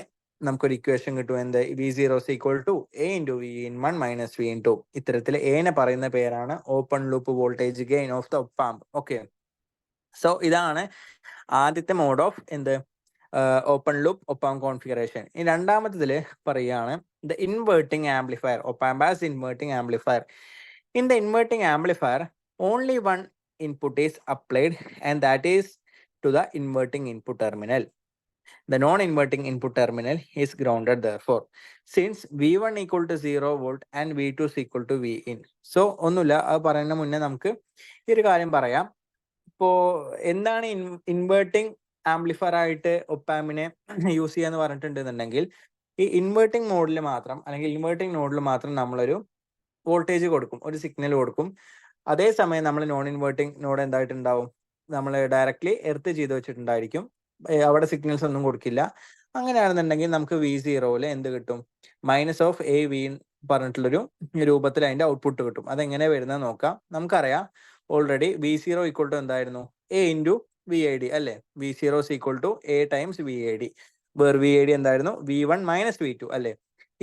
നമുക്കൊരു ഇക്വേഷൻ കിട്ടും. എന്ത്? V0 is equal to A into V in 1 minus V in 2. ഇത്തരത്തിൽ എനെ പറയുന്ന പേരാണ് open loop voltage gain of the op amp. Okay, so ഇതാണ് ആദ്യത്തെ മോഡ് ഓഫ് എന്ത് ഓപ്പൺ ലൂപ്പ് ഒപ്പാമ്പ് കോൺഫിഗറേഷൻ. ഈ രണ്ടാമത്തതില് പറയുകയാണ് the inverting amplifier, op-amp as inverting amplifier. In the inverting amplifier only one input is applied and that is to the inverting input terminal. The non-inverting input terminal is grounded therefore. Since V1 equal to 0 volt and V2 is equal to V in. So ഒന്നുമില്ല, അത് പറയുന്ന മുന്നേ നമുക്ക് ഈ ഒരു കാര്യം പറയാം. ഇപ്പോ എന്താണ് ഇൻവേർട്ടിംഗ് ആംപ്ലിഫയർ ആയിട്ട് ഒപ്പാമ്പിനെ യൂസ് ചെയ്യാന്ന് പറഞ്ഞിട്ടുണ്ടെന്നുണ്ടെങ്കിൽ ഈ ഇൻവേർട്ടിംഗ് മോഡിൽ മാത്രം അല്ലെങ്കിൽ ഇൻവേർട്ടിംഗ് നോഡിൽ മാത്രം നമ്മളൊരു വോൾട്ടേജ് കൊടുക്കും, ഒരു സിഗ്നൽ കൊടുക്കും. അതേസമയം നമ്മൾ നോൺ ഇൻവേർട്ടിംഗ് നോഡ് എന്തായിട്ടുണ്ടാവും? നമ്മൾ ഡയറക്ട്ലി എർത്ത് ചെയ്ത് വെച്ചിട്ടുണ്ടായിരിക്കും, അവിടെ സിഗ്നൽസ് ഒന്നും കൊടുക്കില്ല. അങ്ങനെയാണെന്നുണ്ടെങ്കിൽ നമുക്ക് V0 എന്ത് കിട്ടും? മൈനസ് ഓഫ് A V പറഞ്ഞിട്ടുള്ളൊരു രൂപത്തിൽ അതിന്റെ ഔട്ട്പുട്ട് കിട്ടും. അതെങ്ങനെ വരുന്നത് നോക്കാം. നമുക്കറിയാം ഓൾറെഡി V0 ഈക്വൽ ടു എന്തായിരുന്നു? A ഇൻറ്റു VAD അല്ലെ. V0 equal to A times VAD. Where VAD എന്തായിരുന്നു? V1 മൈനസ് V2 അല്ലെ.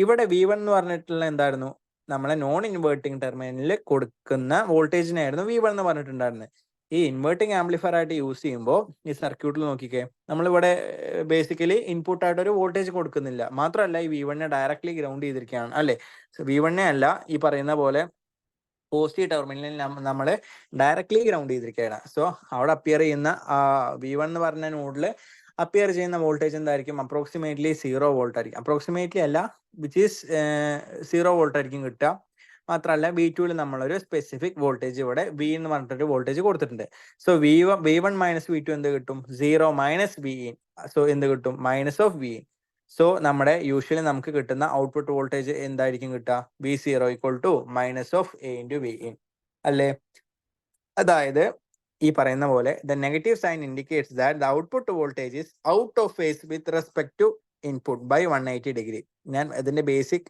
ഇവിടെ V1 എന്ന് പറഞ്ഞിട്ടുള്ള എന്തായിരുന്നു? നമ്മളെ നോൺ ഇൻവേർട്ടിംഗ് ടെർമിനലിൽ കൊടുക്കുന്ന വോൾട്ടേജിനായിരുന്നു V1 എന്ന് പറഞ്ഞിട്ടുണ്ടായിരുന്നത്. ഈ ഇൻവേർട്ടിംഗ് ആംപ്ലിഫയർ ആയിട്ട് യൂസ് ചെയ്യുമ്പോൾ ഈ സർക്യൂട്ടിൽ നോക്കിക്കേ, നമ്മളിവിടെ ബേസിക്കലി ഇൻപുട്ട് ആയിട്ട് ഒരു വോൾട്ടേജ് കൊടുക്കുന്നില്ല. മാത്രമല്ല ഈ V1 ഡയറക്ട്ലി ഗ്രൗണ്ട് ചെയ്തിരിക്കുകയാണ് അല്ലെ. V1 അല്ല, ഈ പറയുന്ന പോലെ പോസിറ്റീവ് ടെർമിനലിൽ നമ്മൾ ഡയറക്ട്ലി ഗ്രൗണ്ട് ചെയ്തിരിക്കുകയാണ്. സോ അവിടെ അപ്പിയർ ചെയ്യുന്ന V1 എന്ന് പറഞ്ഞ നോഡിൽ അപ്പിയർ ചെയ്യുന്ന വോൾട്ടേജ് എന്തായിരിക്കും? അപ്രോക്സിമേറ്റ്ലി 0 വോൾട്ട് ആയിരിക്കും. അപ്രോക്സിമേറ്റ്ലി അല്ല, വിച്ച് ഈസ് 0 വോൾട്ട് ആയിരിക്കും കിട്ടുക. മാത്രമല്ല V2 നമ്മളൊരു സ്പെസിഫിക് വോൾട്ടേജ് ഇവിടെ V എന്ന് പറഞ്ഞിട്ടൊരു വോൾട്ടേജ് കൊടുത്തിട്ടുണ്ട്. സോ V1 മൈനസ് V2 എന്ത് കിട്ടും? 0 മൈനസ് V in. സോ എന്ത് കിട്ടും? Minus of V in. So നമ്മുടെ യൂഷ്വലി നമുക്ക് കിട്ടുന്ന ഔട്ട്പുട്ട് വോൾട്ടേജ് എന്തായിരിക്കും കിട്ടുക? V0 equal to minus of A into V in അല്ലേ. അതായത് ഈ പറയുന്ന പോലെ the negative sign indicates that the output voltage is out of phase with respect to input by 180 degree. ഞാൻ ഇതിന്റെ ബേസിക്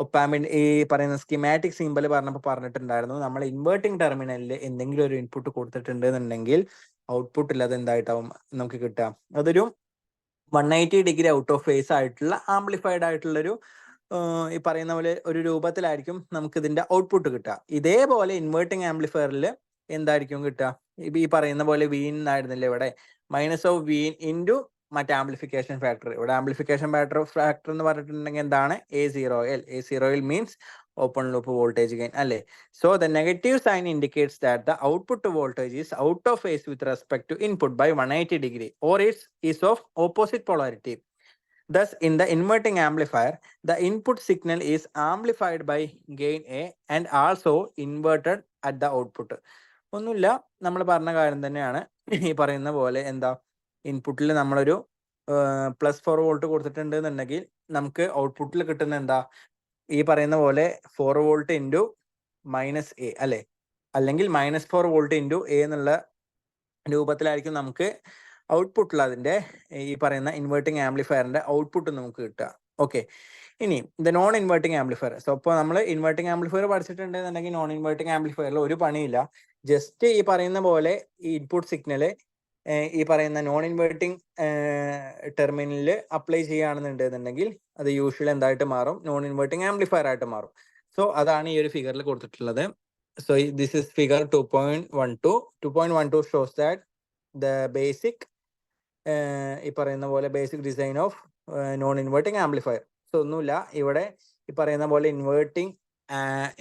ഒപ്പാമ്പിന്റെ ഈ പറയുന്ന സ്കിമാറ്റിക് സിംബൽ പറഞ്ഞിട്ടുണ്ടായിരുന്നു. നമ്മൾ ഇൻവേർട്ടിംഗ് ടെർമിനലിൽ എന്തെങ്കിലും ഒരു ഇൻപുട്ട് കൊടുത്തിട്ടുണ്ട് എന്നുണ്ടെങ്കിൽ ഔട്ട്പുട്ടിൽ അത് എന്തായിട്ടാവും നമുക്ക് കിട്ടുക? അതൊരു 180 ഡിഗ്രി ഔട്ട് ഓഫ് ഫേസ് ആയിട്ടുള്ള ആംപ്ലിഫൈഡ് ആയിട്ടുള്ളൊരു ഈ പറയുന്ന പോലെ ഒരു രൂപത്തിലായിരിക്കും നമുക്ക് ഇതിന്റെ ഔട്ട്പുട്ട് കിട്ടുക. ഇതേപോലെ ഇൻവേർട്ടിംഗ് ആംപ്ലിഫയറിൽ എന്തായിരിക്കും കിട്ടുക? ഈ പറയുന്ന പോലെ V in ആയിരുന്നില്ലേ ഇവിടെ, minus of V in into മറ്റേ ആംപ്ലിഫിക്കേഷൻ ഫാക്ടർ. ഇവിടെ ആംപ്ലിഫിക്കേഷൻ ഫാക്ടർ എന്ന് പറഞ്ഞിട്ടുണ്ടെങ്കിൽ എന്താണ്? A0L. A0L means open loop voltage gain അല്ലേ. So the negative sign indicates that the output voltage is out of phase with respect to input by 180 degree or it is of opposite polarity. Thus, in the inverting amplifier, the input signal is amplified by gain A and also inverted at the output. ഒന്നുമില്ല, നമ്മൾ പറഞ്ഞ കാര്യം തന്നെയാണ്. ഈ പറയുന്ന പോലെ എന്താ, ഇൻപുട്ടിൽ നമ്മളൊരു +4 വോൾട്ട് കൊടുത്തിട്ടുണ്ട് എന്നുണ്ടെങ്കിൽ നമുക്ക് ഔട്ട്പുട്ടിൽ കിട്ടുന്ന എന്താ, ഈ പറയുന്ന പോലെ 4 വോൾട്ട് ഇൻറ്റു -A അല്ലേ, അല്ലെങ്കിൽ -4 വോൾട്ട് ഇൻറ്റു A എന്നുള്ള രൂപത്തിലായിരിക്കും നമുക്ക് ഔട്ട്പുട്ടിൽ അതിൻ്റെ ഈ പറയുന്ന ഇൻവേർട്ടിംഗ് ആംപ്ലിഫയറിന്റെ ഔട്ട്പുട്ട് നമുക്ക് കിട്ടുക. ഓക്കെ, ഇനി ഇത് നോൺ ഇൻവേർട്ടിംഗ് ആംപ്ലിഫയർ. സോ അപ്പോൾ നമ്മൾ ഇൻവേർട്ടിംഗ് ആംപ്ലിഫയർ പഠിച്ചിട്ടുണ്ടെന്നുണ്ടെങ്കിൽ നോൺ ഇൻവേർട്ടിംഗ് ആംപ്ലിഫയറിൽ ഒരു പണിയില്ല. ജസ്റ്റ് ഈ പറയുന്ന പോലെ ഈ ഇൻപുട്ട് സിഗ്നല് ഈ പറയുന്ന നോൺ ഇൻവേർട്ടിംഗ് ടെർമിനലിൽ അപ്ലൈ ചെയ്യുകയാണെന്നുണ്ടെന്നുണ്ടെങ്കിൽ അത് യൂഷ്വലി എന്തായിട്ട് മാറും? നോൺ ഇൻവേർട്ടിംഗ് ആംപ്ലിഫയർ ആയിട്ട് മാറും. സോ അതാണ് ഈ ഒരു ഫിഗറിൽ കൊടുത്തിട്ടുള്ളത്. So this is figure 2.12. 2.12 shows that the basic ഈ പറയുന്ന പോലെ basic design of non inverting amplifier. So ഒന്നുമില്ല, ഇവിടെ ഈ പറയുന്ന പോലെ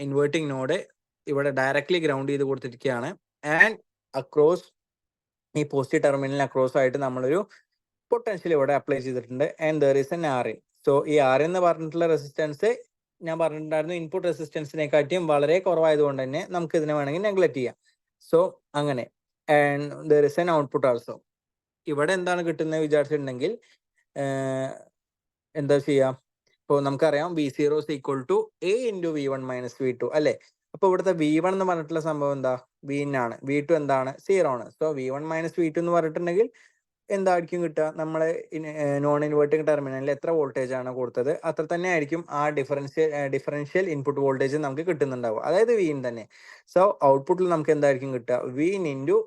ഇൻവേർട്ടിംഗ് നോഡ് ഇവിടെ ഡയറക്ട്ലി ഗ്രൗണ്ട് ചെയ്ത് കൊടുത്തിരിക്കുകയാണ്. ആൻഡ് അക്രോസ് ഈ പോസിറ്റീവ് ടെർമിനലിന് അക്രോസ് ആയിട്ട് നമ്മളൊരു പൊട്ടൻഷ്യൽ ഇവിടെ അപ്ലൈ ചെയ്തിട്ടുണ്ട്. And there is N Rin. So ഈ Rin എന്ന് പറഞ്ഞിട്ടുള്ള റെസിസ്റ്റൻസ് ഞാൻ പറഞ്ഞിട്ടുണ്ടായിരുന്നു ഇൻപുട്ട് റെസിസ്റ്റൻസിനെക്കാട്ടിയും വളരെ കുറവായതുകൊണ്ട് തന്നെ നമുക്ക് ഇതിനെ വേണമെങ്കിൽ നെഗ്ലക്ട് ചെയ്യാം. സോ അങ്ങനെ. And there is N output also. ഇവിടെ എന്താണ് കിട്ടുന്നത് വിചാരിച്ചിട്ടുണ്ടെങ്കിൽ എന്താ ചെയ്യാം? ഇപ്പോൾ നമുക്കറിയാം V0 is equal to A into V1 minus V2 അല്ലേ. അപ്പോൾ ഇവിടുത്തെ V1 എന്ന് പറഞ്ഞിട്ടുള്ള സംഭവം എന്താ? Vin ആണ്. V2 എന്താണ്? 0 ആണ്. സോ V1 മൈനസ് V2 എന്ന് പറഞ്ഞിട്ടുണ്ടെങ്കിൽ എന്തായിരിക്കും കിട്ടുക? നമ്മൾ നോൺ ഇൻവേർട്ടിംഗ് ടെർമിനലിൽ എത്ര വോൾട്ടേജ് ആണ് കൊടുത്തത് അത്ര തന്നെ ആയിരിക്കും ആ ഡിഫറൻഷ്യൽ ഇൻപുട്ട് വോൾട്ടേജ് നമുക്ക് കിട്ടുന്നുണ്ടാവും, അതായത് Vin തന്നെ. സോ ഔട്ട്പുട്ടിൽ നമുക്ക് എന്തായിരിക്കും കിട്ടുക? Vin into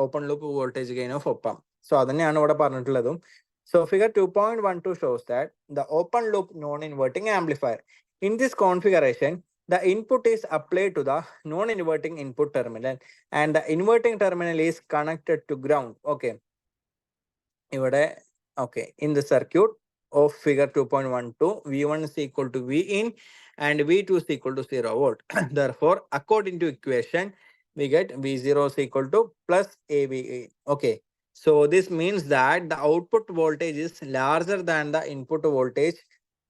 open loop voltage gain of ഒപ്പം. സോ അതന്നെയാണ് ഇവിടെ പറഞ്ഞിട്ടുള്ളതും. So figure 2.12 shows that the open loop non-inverting amplifier. In this configuration, the input is applied to the non-inverting input terminal and the inverting terminal is connected to ground. Okay. Okay. In the circuit of figure 2.12, V1 is equal to Vin and V2 is equal to 0 volt. Therefore, according to equation, we get V0 is equal to plus AVA. Okay. So this means that the output voltage is larger than the input voltage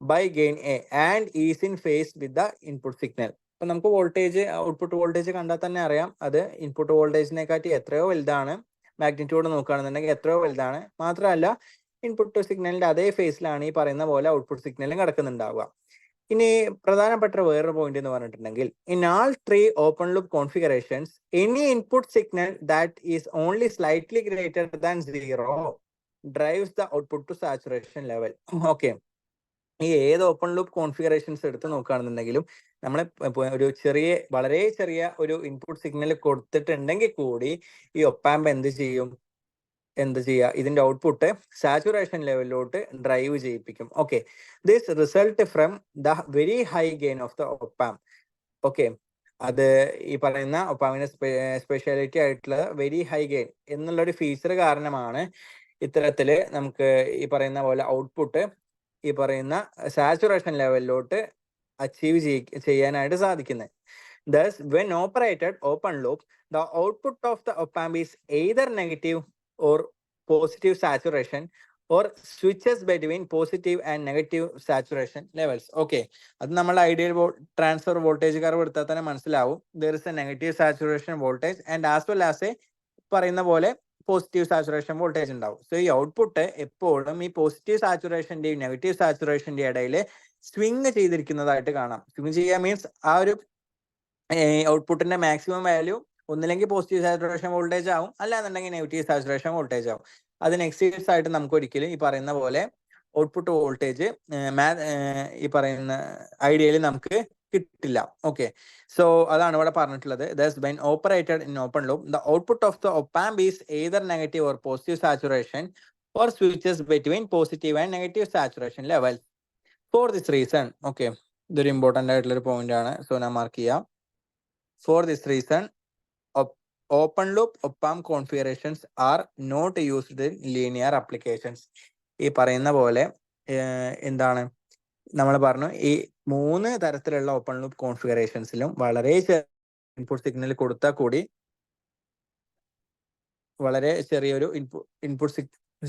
by gain A and is in phase with the input signal. അപ്പോൾ നമുക്ക് voltage output voltage കണ്ടാൽ തന്നെ അറിയാം അത് input വോൾട്ടേജിനെക്കാട്ടി എത്രയോ വലുതാണ്. Magnitude നോക്കുകയാണെന്നുണ്ടെങ്കിൽ എത്രയോ വലുതാണ്. മാത്രമല്ല ഇൻപുട്ട് സിഗ്നലിന്റെ അതേ ഫേസിലാണ് ഈ പറയുന്ന പോലെ ഔട്ട്പുട്ട് സിഗ്നലും കിടക്കുന്നുണ്ടാവുക. ഇനി പ്രധാനപ്പെട്ട വേറൊരു പോയിന്റ് എന്ന് പറഞ്ഞിട്ടുണ്ടെങ്കിൽ in all 3 open loop configurations any input signal that is only slightly greater than 0 drives the output to saturation level. Okay, ഈ ഏത് ഓപ്പൺ ലൂപ്പ് കോൺഫിഗറേഷൻസ് എടുത്ത് നോക്കുകയാണെന്നുണ്ടെങ്കിലും നമ്മൾ ഒരു വളരെ ചെറിയ ഒരു ഇൻപുട്ട് സിഗ്നൽ കൊടുത്തിട്ടുണ്ടെങ്കിൽ കൂടി ഈ ഒപ്പാമ്പ് എന്ത് ചെയ്യുക? ഇതിന്റെ ഔട്ട്പുട്ട് സാച്ചുറേഷൻ ലെവലിലോട്ട് ഡ്രൈവ് ചെയ്യിപ്പിക്കും. Okay, this result from the very high gain of the op amp. Okay, അത് ഈ പറയുന്ന ഒപ്പാമ്പിന്റെ സ്പെഷ്യാലിറ്റി ആയിട്ടുള്ള വെരി ഹൈ ഗെയിൻ എന്നുള്ളൊരു ഫീച്ചർ കാരണമാണ് ഇത്തരത്തില് നമുക്ക് ഈ പറയുന്ന പോലെ ഔട്ട്പുട്ട് ഈ പറയുന്ന സാച്ചുറേഷൻ ലെവലിലോട്ട് അച്ചീവ് ചെയ്യാനായിട്ട് സാധിക്കുന്നത്. Thus, when operated open loop, the output of the op-amp is either negative or positive saturation or switches between positive and negative saturation levels. Okay, അത് നമ്മൾ ഐഡിയൽ ട്രാൻസ്ഫർ വോൾട്ടേജ് കർവ് എടുത്താൽ തന്നെ മനസ്സിലാവും. There is a negative saturation voltage and as well as പറയുന്ന പോലെ positive saturation voltage ഉണ്ടാവും. So ഈ output എപ്പോഴും ഈ പോസിറ്റീവ് സാച്ചുറേഷന്റെയും നെഗറ്റീവ് സാച്ചുറേഷന്റെയും ഇടയിൽ സ്വിങ് ചെയ്തിരിക്കുന്നതായിട്ട് കാണാം. സ്വിങ് ചെയ്യുക മീൻസ് ആ ഒരു ഔട്ട്പുട്ടിന്റെ മാക്സിമം വാല്യൂ ഒന്നില്ലെങ്കിൽ പോസിറ്റീവ് സാച്ചുറേഷൻ വോൾട്ടേജ് ആവും, അല്ലാന്നുണ്ടെങ്കിൽ നെഗറ്റീവ് സാച്ചുറേഷൻ വോൾട്ടേജ് ആവും. അതിന് എക്സീഡ്സ് ആയിട്ട് നമുക്ക് ഒരിക്കലും ഈ പറയുന്ന പോലെ ഔട്ട്പുട്ട് വോൾട്ടേജ് ഈ പറയുന്ന ഐഡിയയിൽ നമുക്ക് കിട്ടില്ല. ഓക്കെ, സോ അതാണ് ഇവിടെ പറഞ്ഞിട്ടുള്ളത്. Thus, when operated in open loop, the output of the op-amp is either negative or positive saturation or switches between positive and negative saturation levels. For this reason, okay, ഇതൊരു important ആയിട്ടുള്ള ഒരു point ആണ്. So ഞാൻ mark ചെയ്യാം. For this reason, open loop op amp configurations are not used in linear applications. ഈ പറയുന്ന പോലെ എന്താണ് നമ്മൾ പറഞ്ഞു, ഈ 3 തരത്തിലുള്ള ഓപ്പൺ ലൂപ്പ് കോൺഫിഗറേഷൻസിലും വളരെ ഇൻപുട്ട് സിഗ്നൽ കൊടുത്താൽ കൂടി വളരെ ചെറിയൊരു ഇൻപുട്ട്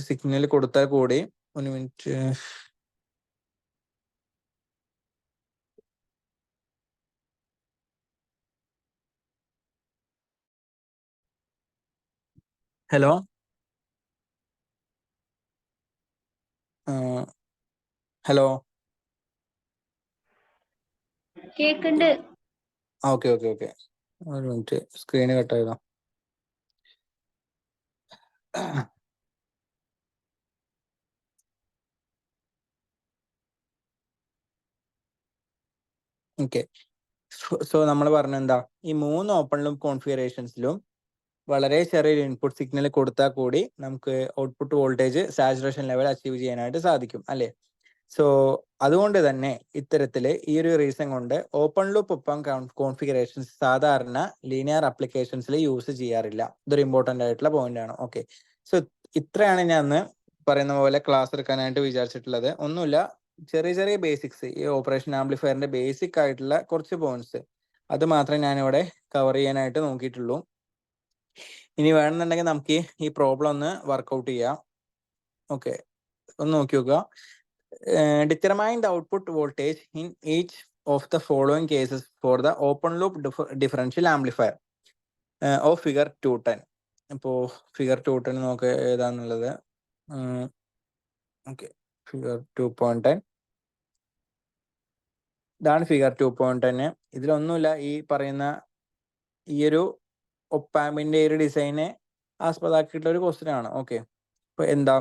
സിഗ്നൽ കൊടുത്താൽ കൂടി 1 മിനിറ്റ്. Hello, hello. കേക്കുണ്ട്. Okay okay okay, 1 minute, screen കട്ടായതാ. ഓക്കെ, സോ നമ്മൾ പറഞ്ഞ എന്താ, ഈ 3 ഓപ്പൺ ലൂപ്പ് കോൺഫിഗറേഷൻസിലും വളരെ ചെറിയൊരു ഇൻപുട്ട് സിഗ്നൽ കൊടുത്താൽ കൂടി നമുക്ക് output voltage saturation level achieve ചെയ്യാനായിട്ട് സാധിക്കും അല്ലേ. സോ അതുകൊണ്ട് തന്നെ ഇത്തരത്തില് ഈ ഒരു റീസൺ കൊണ്ട് ഓപ്പൺ ലൂപ്പ് ഒപ്പം കോൺഫിഗറേഷൻസ് സാധാരണ ലീനിയർ ആപ്ലിക്കേഷൻസിൽ യൂസ് ചെയ്യാറില്ല. ഇതൊരു ഇമ്പോർട്ടൻ്റ് ആയിട്ടുള്ള പോയിന്റ് ആണ്. ഓക്കെ, സോ ഇത്രയാണ് ഞാൻ അന്ന് പറയുന്ന പോലെ ക്ലാസ് എടുക്കാനായിട്ട് വിചാരിച്ചിട്ടുള്ളത്. ഒന്നുമില്ല, ചെറിയ ചെറിയ ബേസിക്സ്, ഈ ഓപ്പറേഷൻ ആംപ്ലിഫയറിന്റെ ബേസിക് ആയിട്ടുള്ള കുറച്ച് പോയിന്റ്സ് അത് മാത്രമേ ഞാനിവിടെ കവർ ചെയ്യാനായിട്ട് നോക്കിയിട്ടുള്ളൂ. ഇനി വേണമെന്നുണ്ടെങ്കിൽ നമുക്ക് ഈ പ്രോബ്ലം ഒന്ന് വർക്ക്ഔട്ട് ചെയ്യാം. ഓക്കെ, ഒന്ന് നോക്കി നോക്കുക. Determine the output voltage in each of the following cases for the open loop differential amplifier of figure 210. ഇപ്പോൾ ഫിഗർ 210 നോക്കുക ഏതാന്നുള്ളത്. ഓക്കെ, ഫിഗർ 2.10 ഇതാണ് ഫിഗർ 2.10. ഇതിലൊന്നുമില്ല, ഈ പറയുന്ന ഈ ഒരു ഒപ്പാമ്പിന്റെ ഒരു ഡിസൈനെ ആസ്പദമാക്കിയിട്ടുള്ള ഒരു ക്വസ്റ്റ്യൻ ആണ്. ഓക്കെ, അപ്പൊ എന്താ,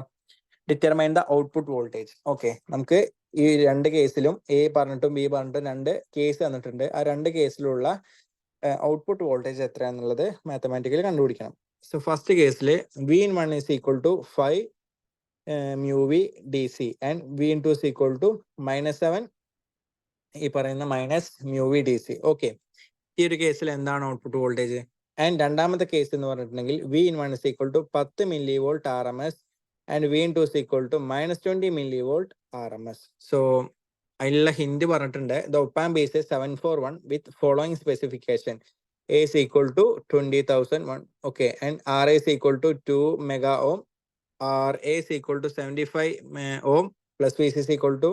determine the output voltage. Okay, നമുക്ക് ഈ 2 കേസിലും എ പറഞ്ഞിട്ടും ബി പറഞ്ഞിട്ടും 2 കേസ് തന്നിട്ടുണ്ട്. ആ 2 കേസിലുള്ള ഔട്ട്പുട്ട് വോൾട്ടേജ് എത്രയാന്നുള്ളത് മാത്തമാറ്റിക്കലി കണ്ടുപിടിക്കണം. സോ ഫസ്റ്റ് കേസിൽ V1 is equal to 5 mu V DC and V2 is equal to -7 ഈ പറയുന്ന -mu V DC. ഓക്കെ, ഈ ഒരു കേസിൽ എന്താണ് ഔട്ട്പുട്ട് വോൾട്ടേജ്? ആൻഡ് രണ്ടാമത്തെ കേസ് എന്ന് പറഞ്ഞിട്ടുണ്ടെങ്കിൽ V1 is equal to 10 millivolt RMS and V2 is equal to -20 millivolt RMS. So അതിലുള്ള ഹിന്റ് പറഞ്ഞിട്ടുണ്ട്. The op-amp is a 741 with following specification. A is equal to 20,001. Okay, and RA is equal to 2 mega ohm. RA is equal to 75 ohm plus VC is equal to